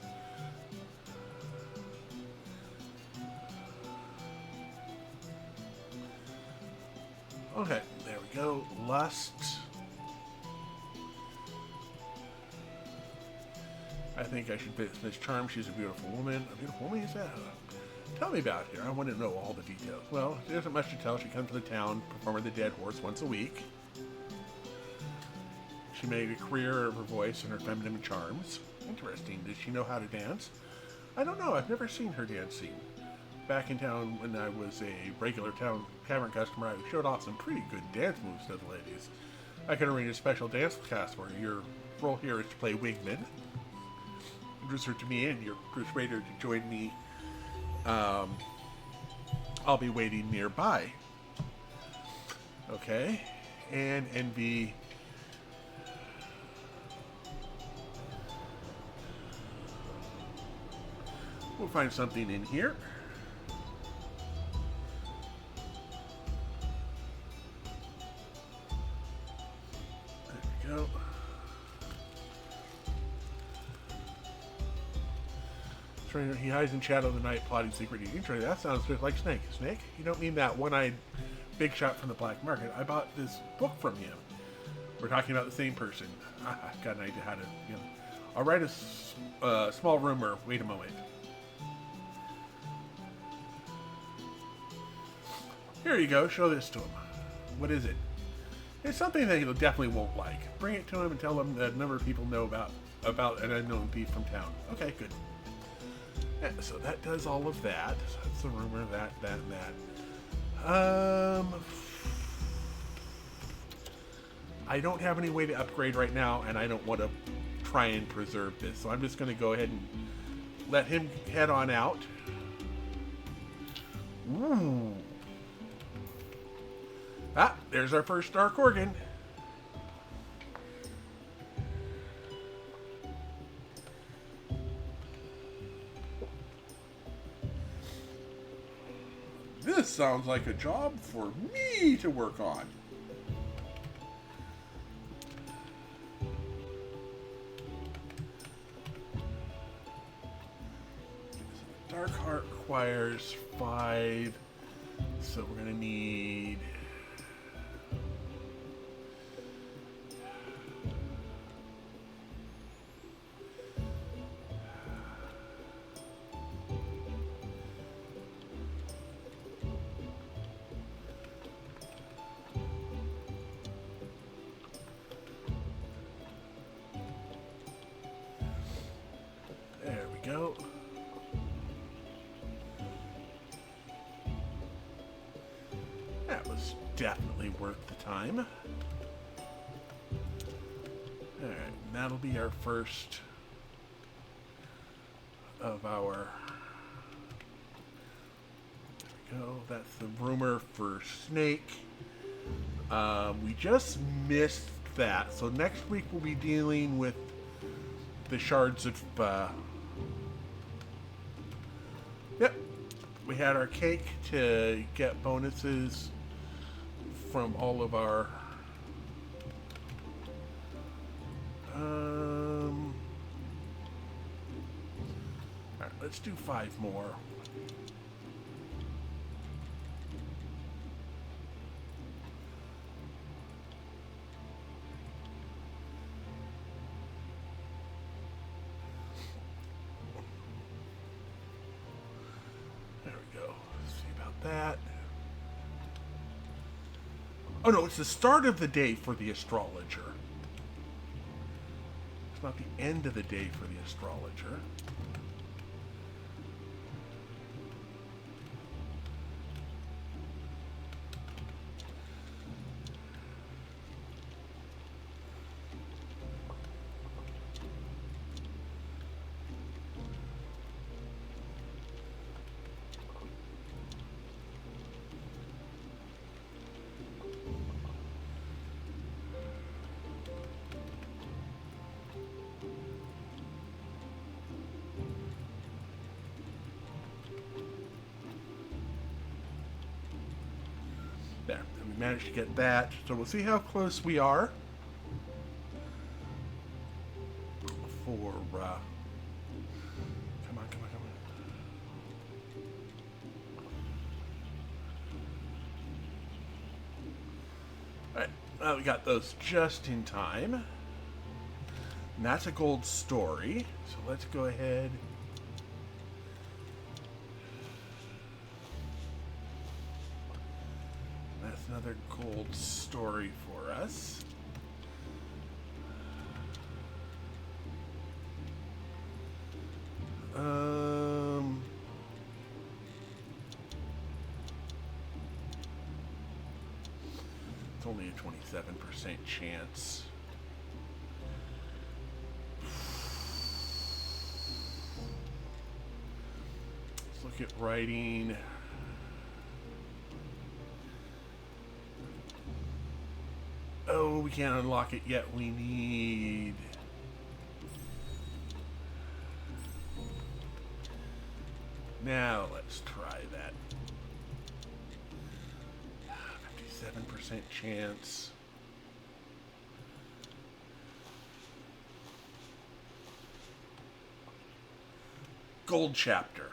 Okay, there we go. Lust. I think I should visit Miss Charm. She's a beautiful woman. A beautiful woman, is that? Tell me about her. I want to know all the details. Well, there isn't much to tell. She comes to the town, performing the dead horse once a week. She made a career of her voice and her feminine charms. Interesting. Does she know how to dance? I don't know. I've never seen her dancing. Back in town when I was a regular town tavern customer, I showed off some pretty good dance moves to the ladies. I can arrange a special dance class where your role here is to play wingman. Introduce her to me and your persuader to join me. I'll be waiting nearby. Okay. And envy. We'll find something in here. There we go. He hides in shadow of the night, plotting secret eating. That sounds just like Snake. Snake? You don't mean that one-eyed big shot from the black market. I bought this book from him. We're talking about the same person. I've got an idea how to, I'll write a small rumor. Wait a moment. Here you go. Show this to him. What is it? It's something that he definitely won't like. Bring it to him and tell him that a number of people know about an unknown thief from town. Okay, good. Yeah, so that does all of that. So that's the rumor, that, and that. I don't have any way to upgrade right now, and I don't want to try and preserve this. So I'm just going to go ahead and let him head on out. Ooh. Ah, there's our first dark organ. This sounds like a job for me to work on. Dark Heart requires 5, so we're going to need... There we go. That was definitely worth the time. Alright, that'll be our first of our... There we go. That's the rumor for Snake. We just missed that. So next week we'll be dealing with the shards of... Yep. We had our cake to get bonuses from all of our... Alright, let's do 5 more. There we go. See about that. Oh no, it's the start of the day for the astrologer. It's not the end of the day for the astrologer. There, and we managed to get that. So we'll see how close we are for, come on. Alright, well, we got those just in time. And that's a gold story. So let's go ahead. That's another gold story for us. It's only a 27% chance. Let's look at writing. Oh, we can't unlock it yet. We need... Now, let's try that. 57% chance. Gold chapter.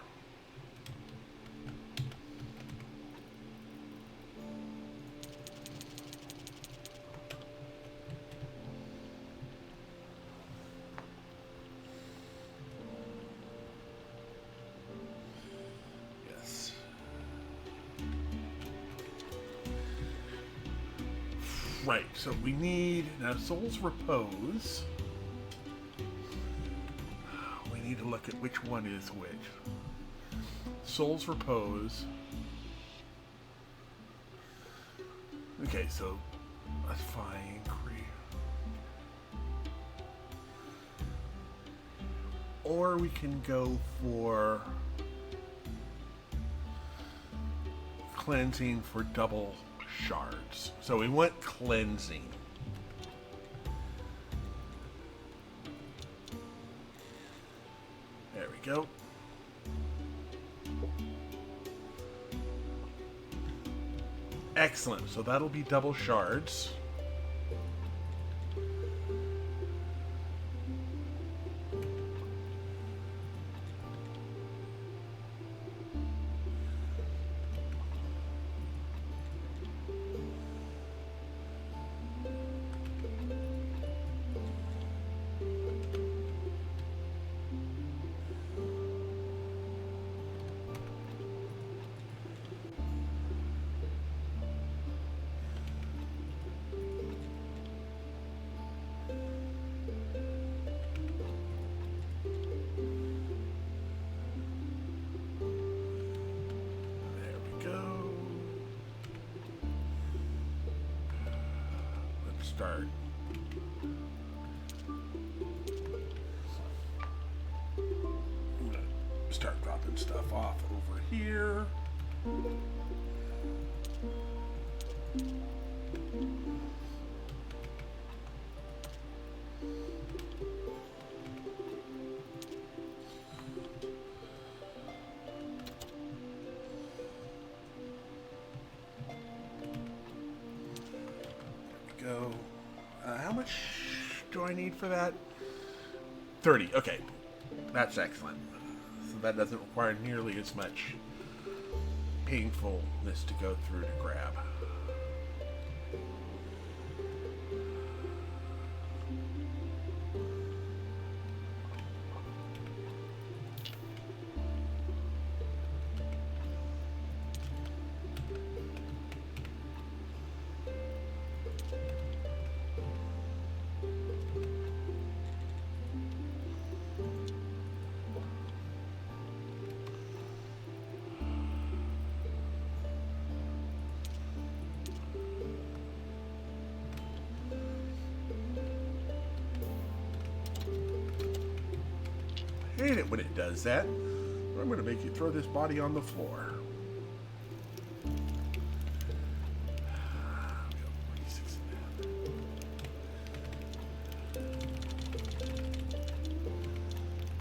Right, so we need now Soul's Repose. We need to look at which one is which. Soul's Repose. Okay, so that's fine. Or we can go for cleansing for double shards. So we want cleansing. There we go. Excellent. So that'll be double shards. Start. I'm gonna start dropping stuff off over here. Go. How much do I need for that? 30. Okay. That's excellent. So that doesn't require nearly as much painfulness to go through to grab. I hate it when it does that. I'm going to make you throw this body on the floor.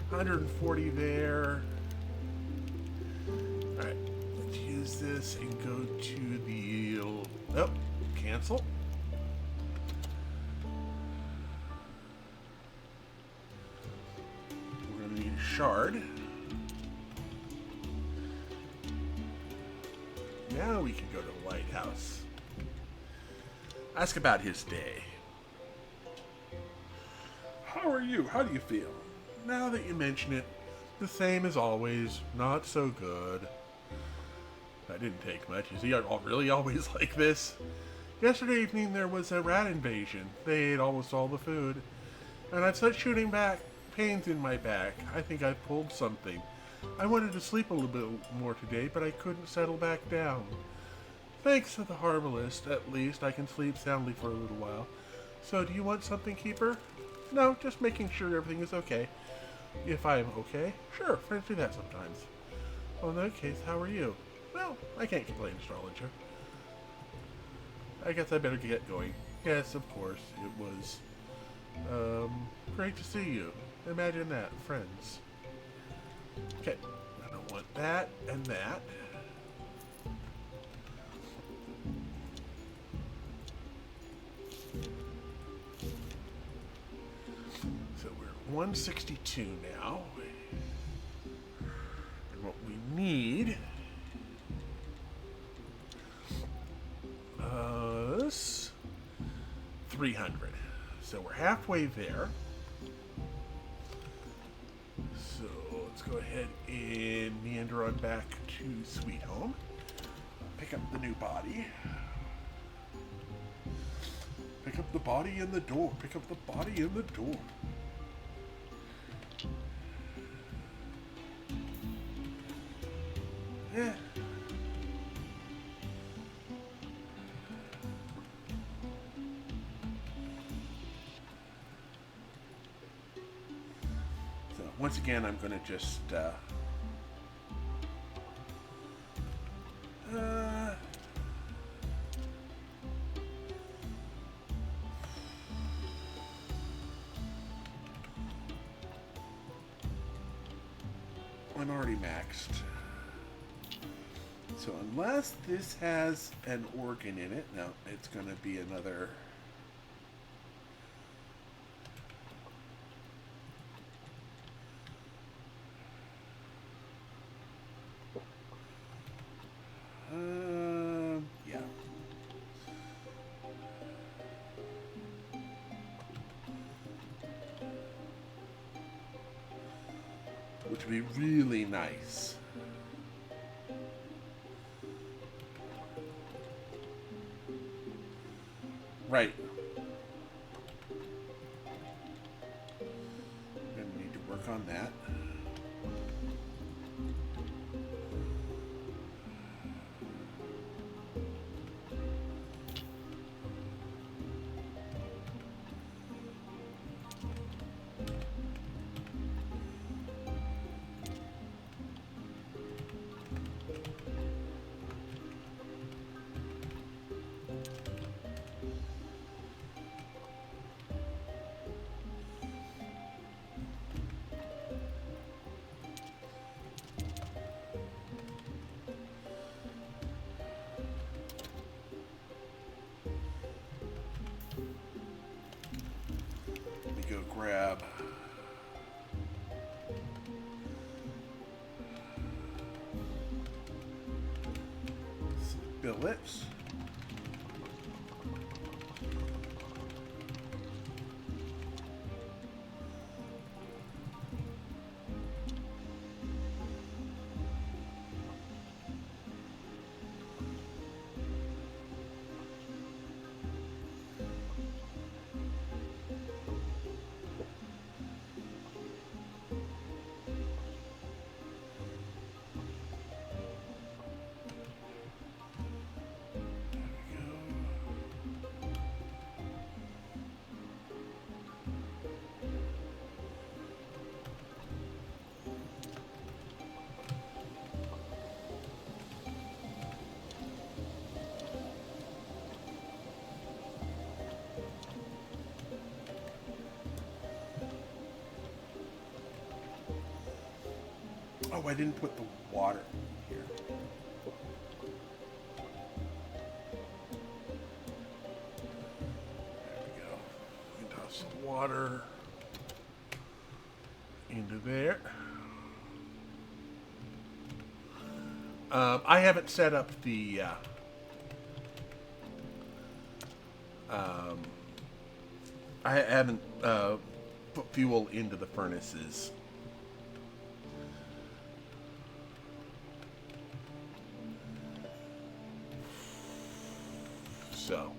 $140 there. Alright, let's use this and go to the... Oh, cancel. Shard. Now we can go to the lighthouse. Ask about his day. How are you? How do you feel? Now that you mention it, the same as always. Not so good. That didn't take much. Is he really always like this? Yesterday evening there was a rat invasion. They ate almost all the food. And I've started shooting back. Pains in my back. I think I pulled something. I wanted to sleep a little bit more today, but I couldn't settle back down. Thanks to the Harbalist, at least I can sleep soundly for a little while. So, do you want something, Keeper? No, just making sure everything is okay. If I'm okay? Sure, friends do that sometimes. Well, in that case, how are you? Well, I can't complain, Astrologer. I guess I better get going. Yes, of course, it was, great to see you. Imagine that, friends. Okay, I don't want that and that. So we're at 162 now. And what we need is 300. So we're halfway there. So let's go ahead and meander on back to Sweet Home. Pick up the new body. Pick up the body in the door. Pick up the body in the door. Yeah. So once again, I'm going to just I'm already maxed. So unless this has an organ in it, no, it's going to be another. Yeah. Which would be really nice. Right. We're going to need to work on that. Let me go grab some billets. Oh, I didn't put the water here. There we go. We can toss some water into there. I haven't set up the I haven't put fuel into the furnaces. So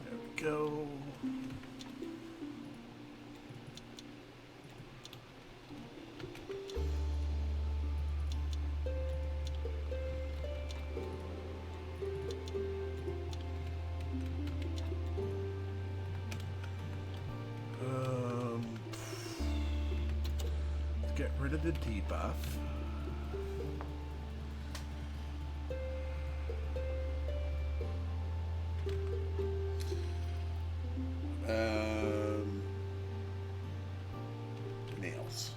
there we go. Get rid of the debuff. Nails.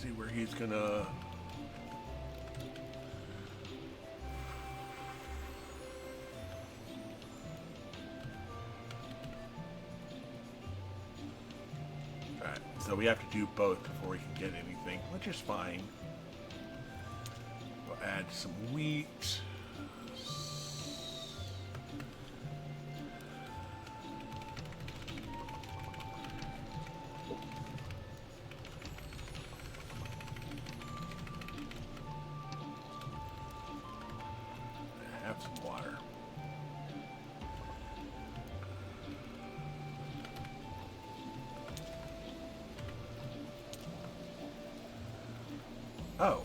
see where he's gonna. Alright, so we have to do both before we can get anything, which is fine. We'll add some wheat. Have some water. Oh,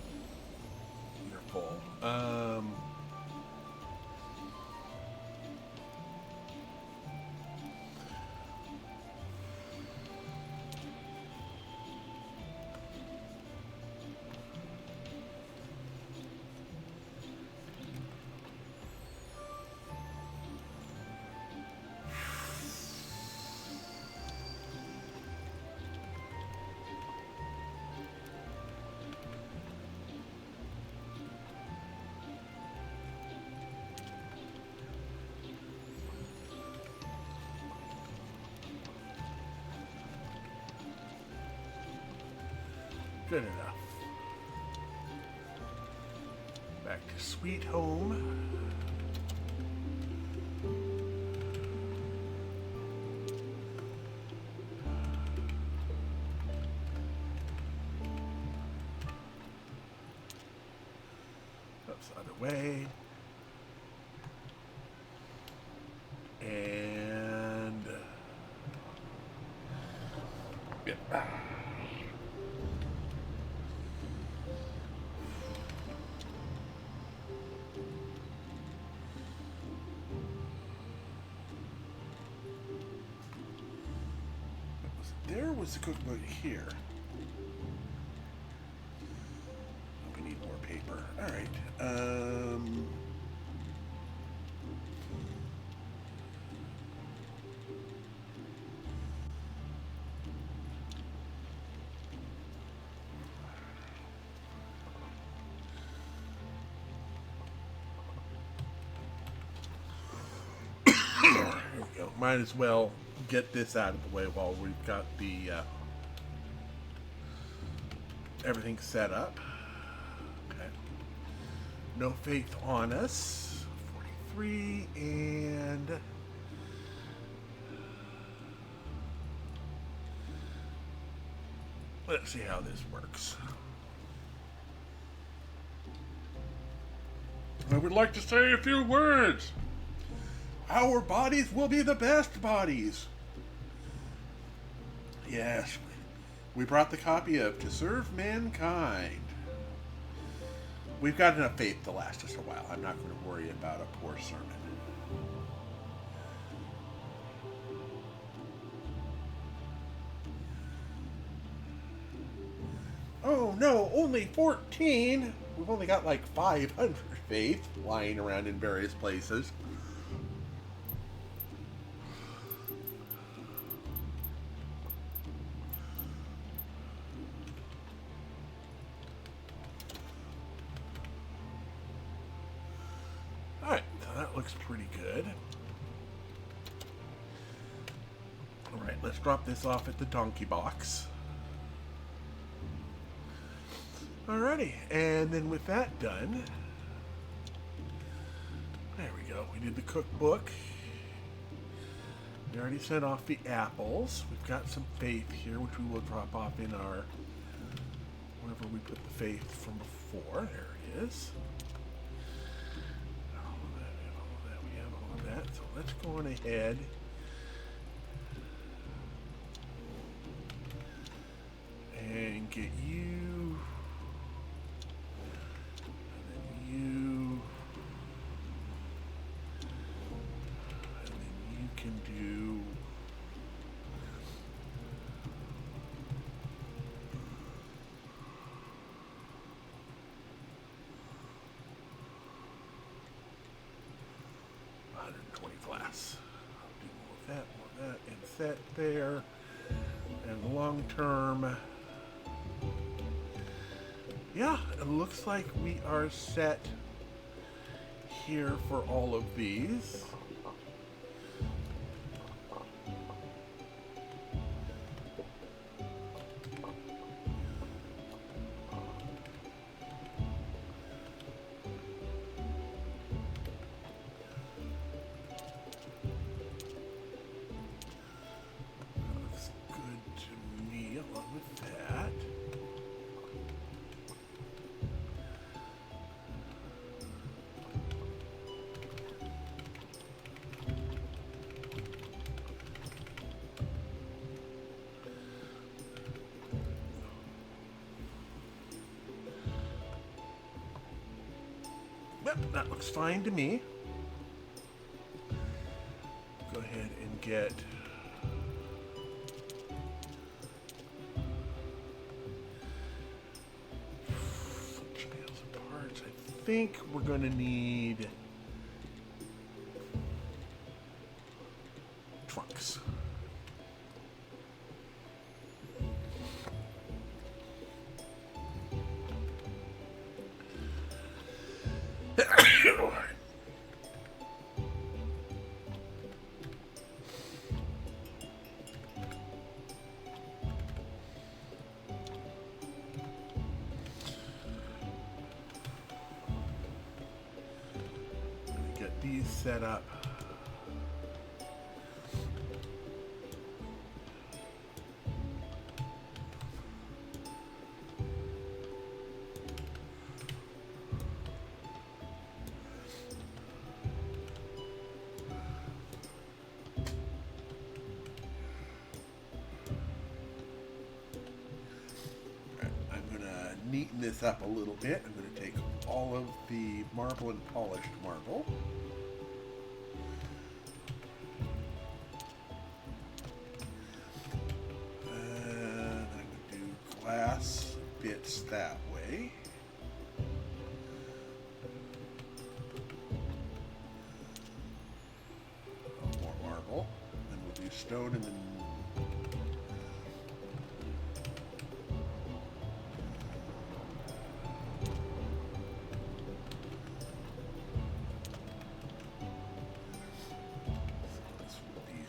you're full. Good enough. Back to sweet home. That's the other way. And yep. There was the cookbook here. We need more paper. All right. Here we go. Might as well get this out of the way while we've got the everything set up. Okay. No faith on us. 43 and let's see how this works. I would like to say a few words. Our bodies will be the best bodies. Yes, we brought the copy of To Serve Mankind. We've got enough faith to last us a while. I'm not going to worry about a poor sermon. Oh no, only 14? We've only got like 500 faith lying around in various places. Alright, so that looks pretty good. Alright, let's drop this off at the donkey box. Alrighty, and then with that done, there we go. We did the cookbook. We already sent off the apples. We've got some faith here, which we will drop off in our, wherever we put the faith from before. There it is. All of that, we have all of that. So let's go on ahead. And get you. And then you can do glass. I'll do more of that, and set there. And long term, yeah, it looks like we are set here for all of these. Looks good to me along with that. Yep, that looks fine to me. Go ahead and get nails and parts. I think we're going to need trunks. Get these set up. I'm going to neaten this up a little bit. I'm going to take all of the marble and polished marble. And I'm going to do glass bits that way. More marble. Then we'll do stone and then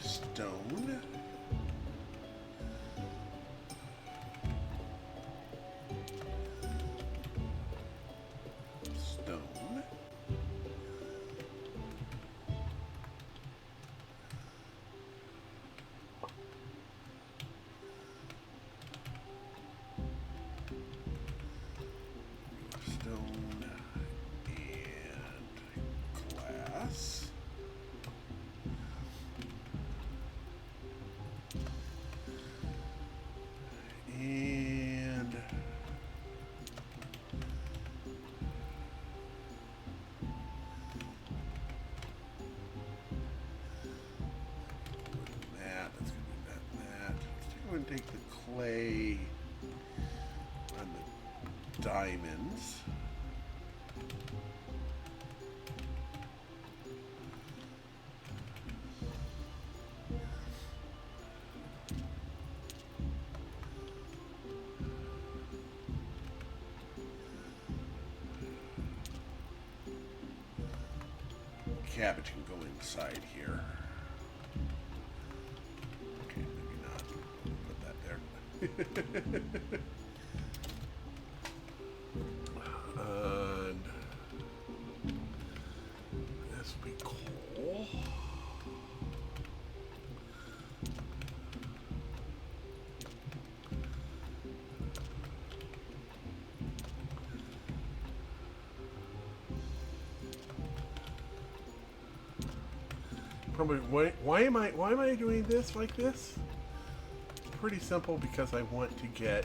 stone. Stone. Stone and glass. And that, that's going to be that. Let's go and take the clay on the diamonds. Cabbage can go inside here. Okay, maybe not. Put that there. And this will be coal. Probably why am I doing this like this? Pretty simple, because I want to get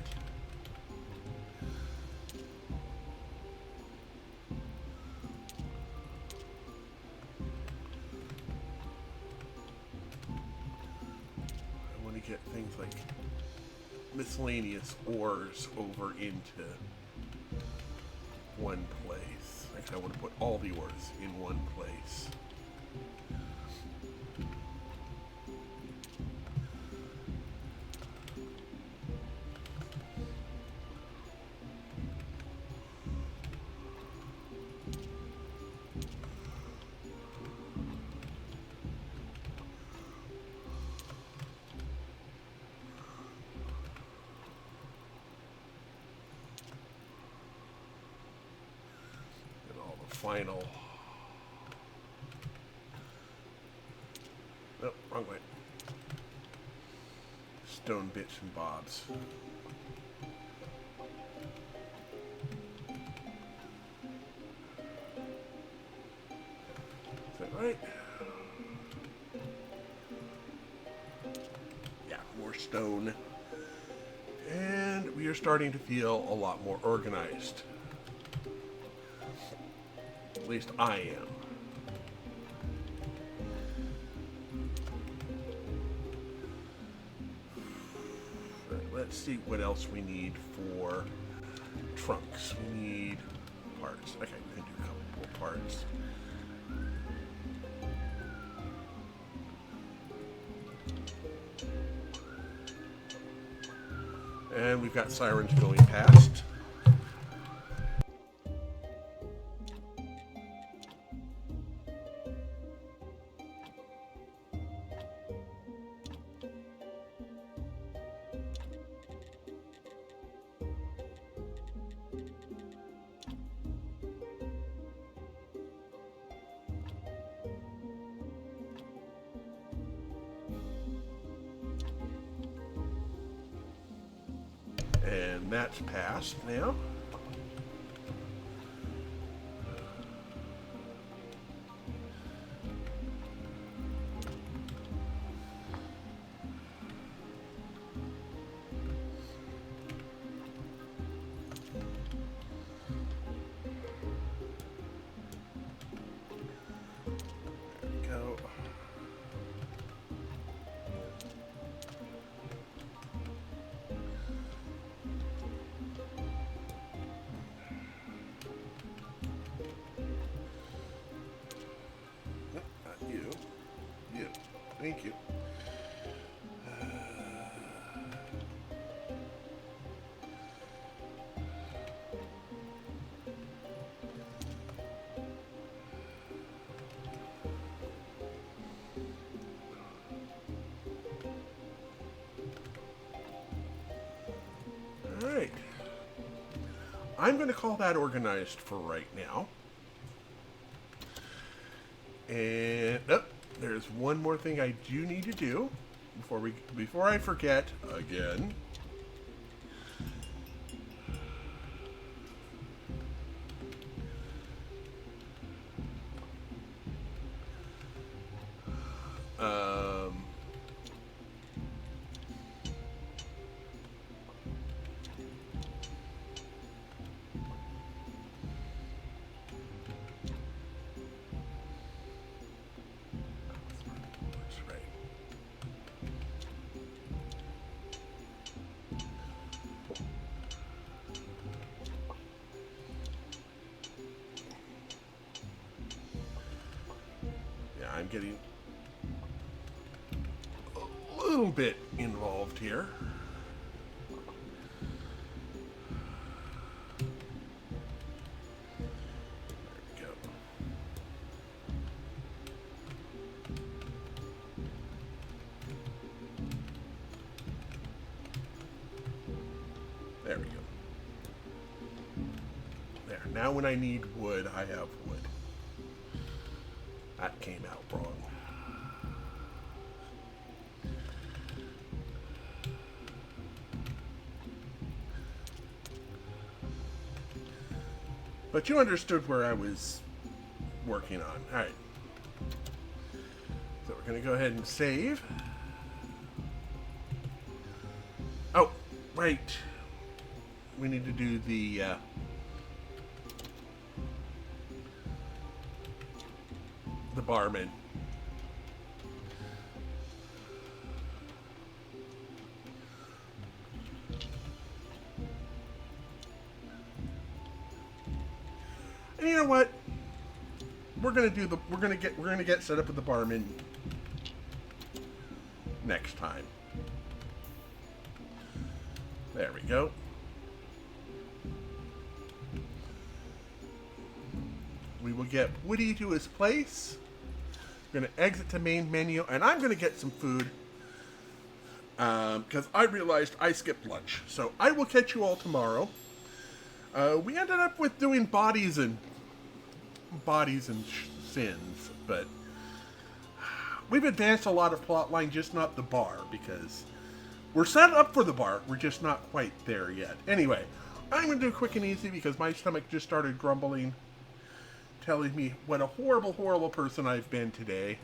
things like miscellaneous ores over into one place. Like I want to put all the ores in one place. final... Oh, wrong way. Stone bits and bobs. Is that right? Yeah, more stone. And we are starting to feel a lot more organized. At least I am. Let's see what else we need for trunks. We need parts. Okay, we can do a couple more parts. And we've got sirens going past. And that's passed now. There we go. Thank you. All right. I'm going to call that organized for right now. And there's one more thing I do need to do before I forget again. I'm getting a little bit involved here. There we go. There we go. There. Now when I need wood, I have wood. That came out wrong. But you understood where I was working on. All right. So we're going to go ahead and save. Oh, right. We need to do the... barman. And you know what? We're gonna get set up with the barman next time. There we go. We will get Woody to his place. We're going to exit to main menu, and I'm going to get some food because I realized I skipped lunch. So I will catch you all tomorrow. We ended up with doing bodies and bodies and sins, but we've advanced a lot of plotline, just not the bar, because we're set up for the bar. We're just not quite there yet. Anyway, I'm going to do quick and easy because my stomach just started grumbling, telling me what a horrible, horrible person I've been today.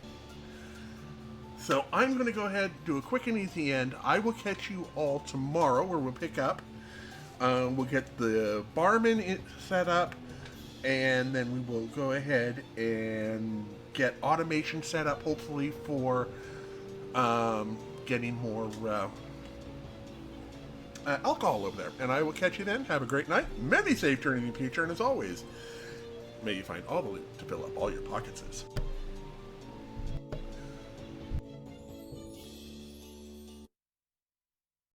So I'm going to go ahead and do a quick and easy end. I will catch you all tomorrow where we'll pick up. We'll get the barman set up, and then we will go ahead and get automation set up, hopefully, for getting more alcohol over there. And I will catch you then. Have a great night. Many safe journeys in the future, and as always, may you find all the loot to fill up all your pockets.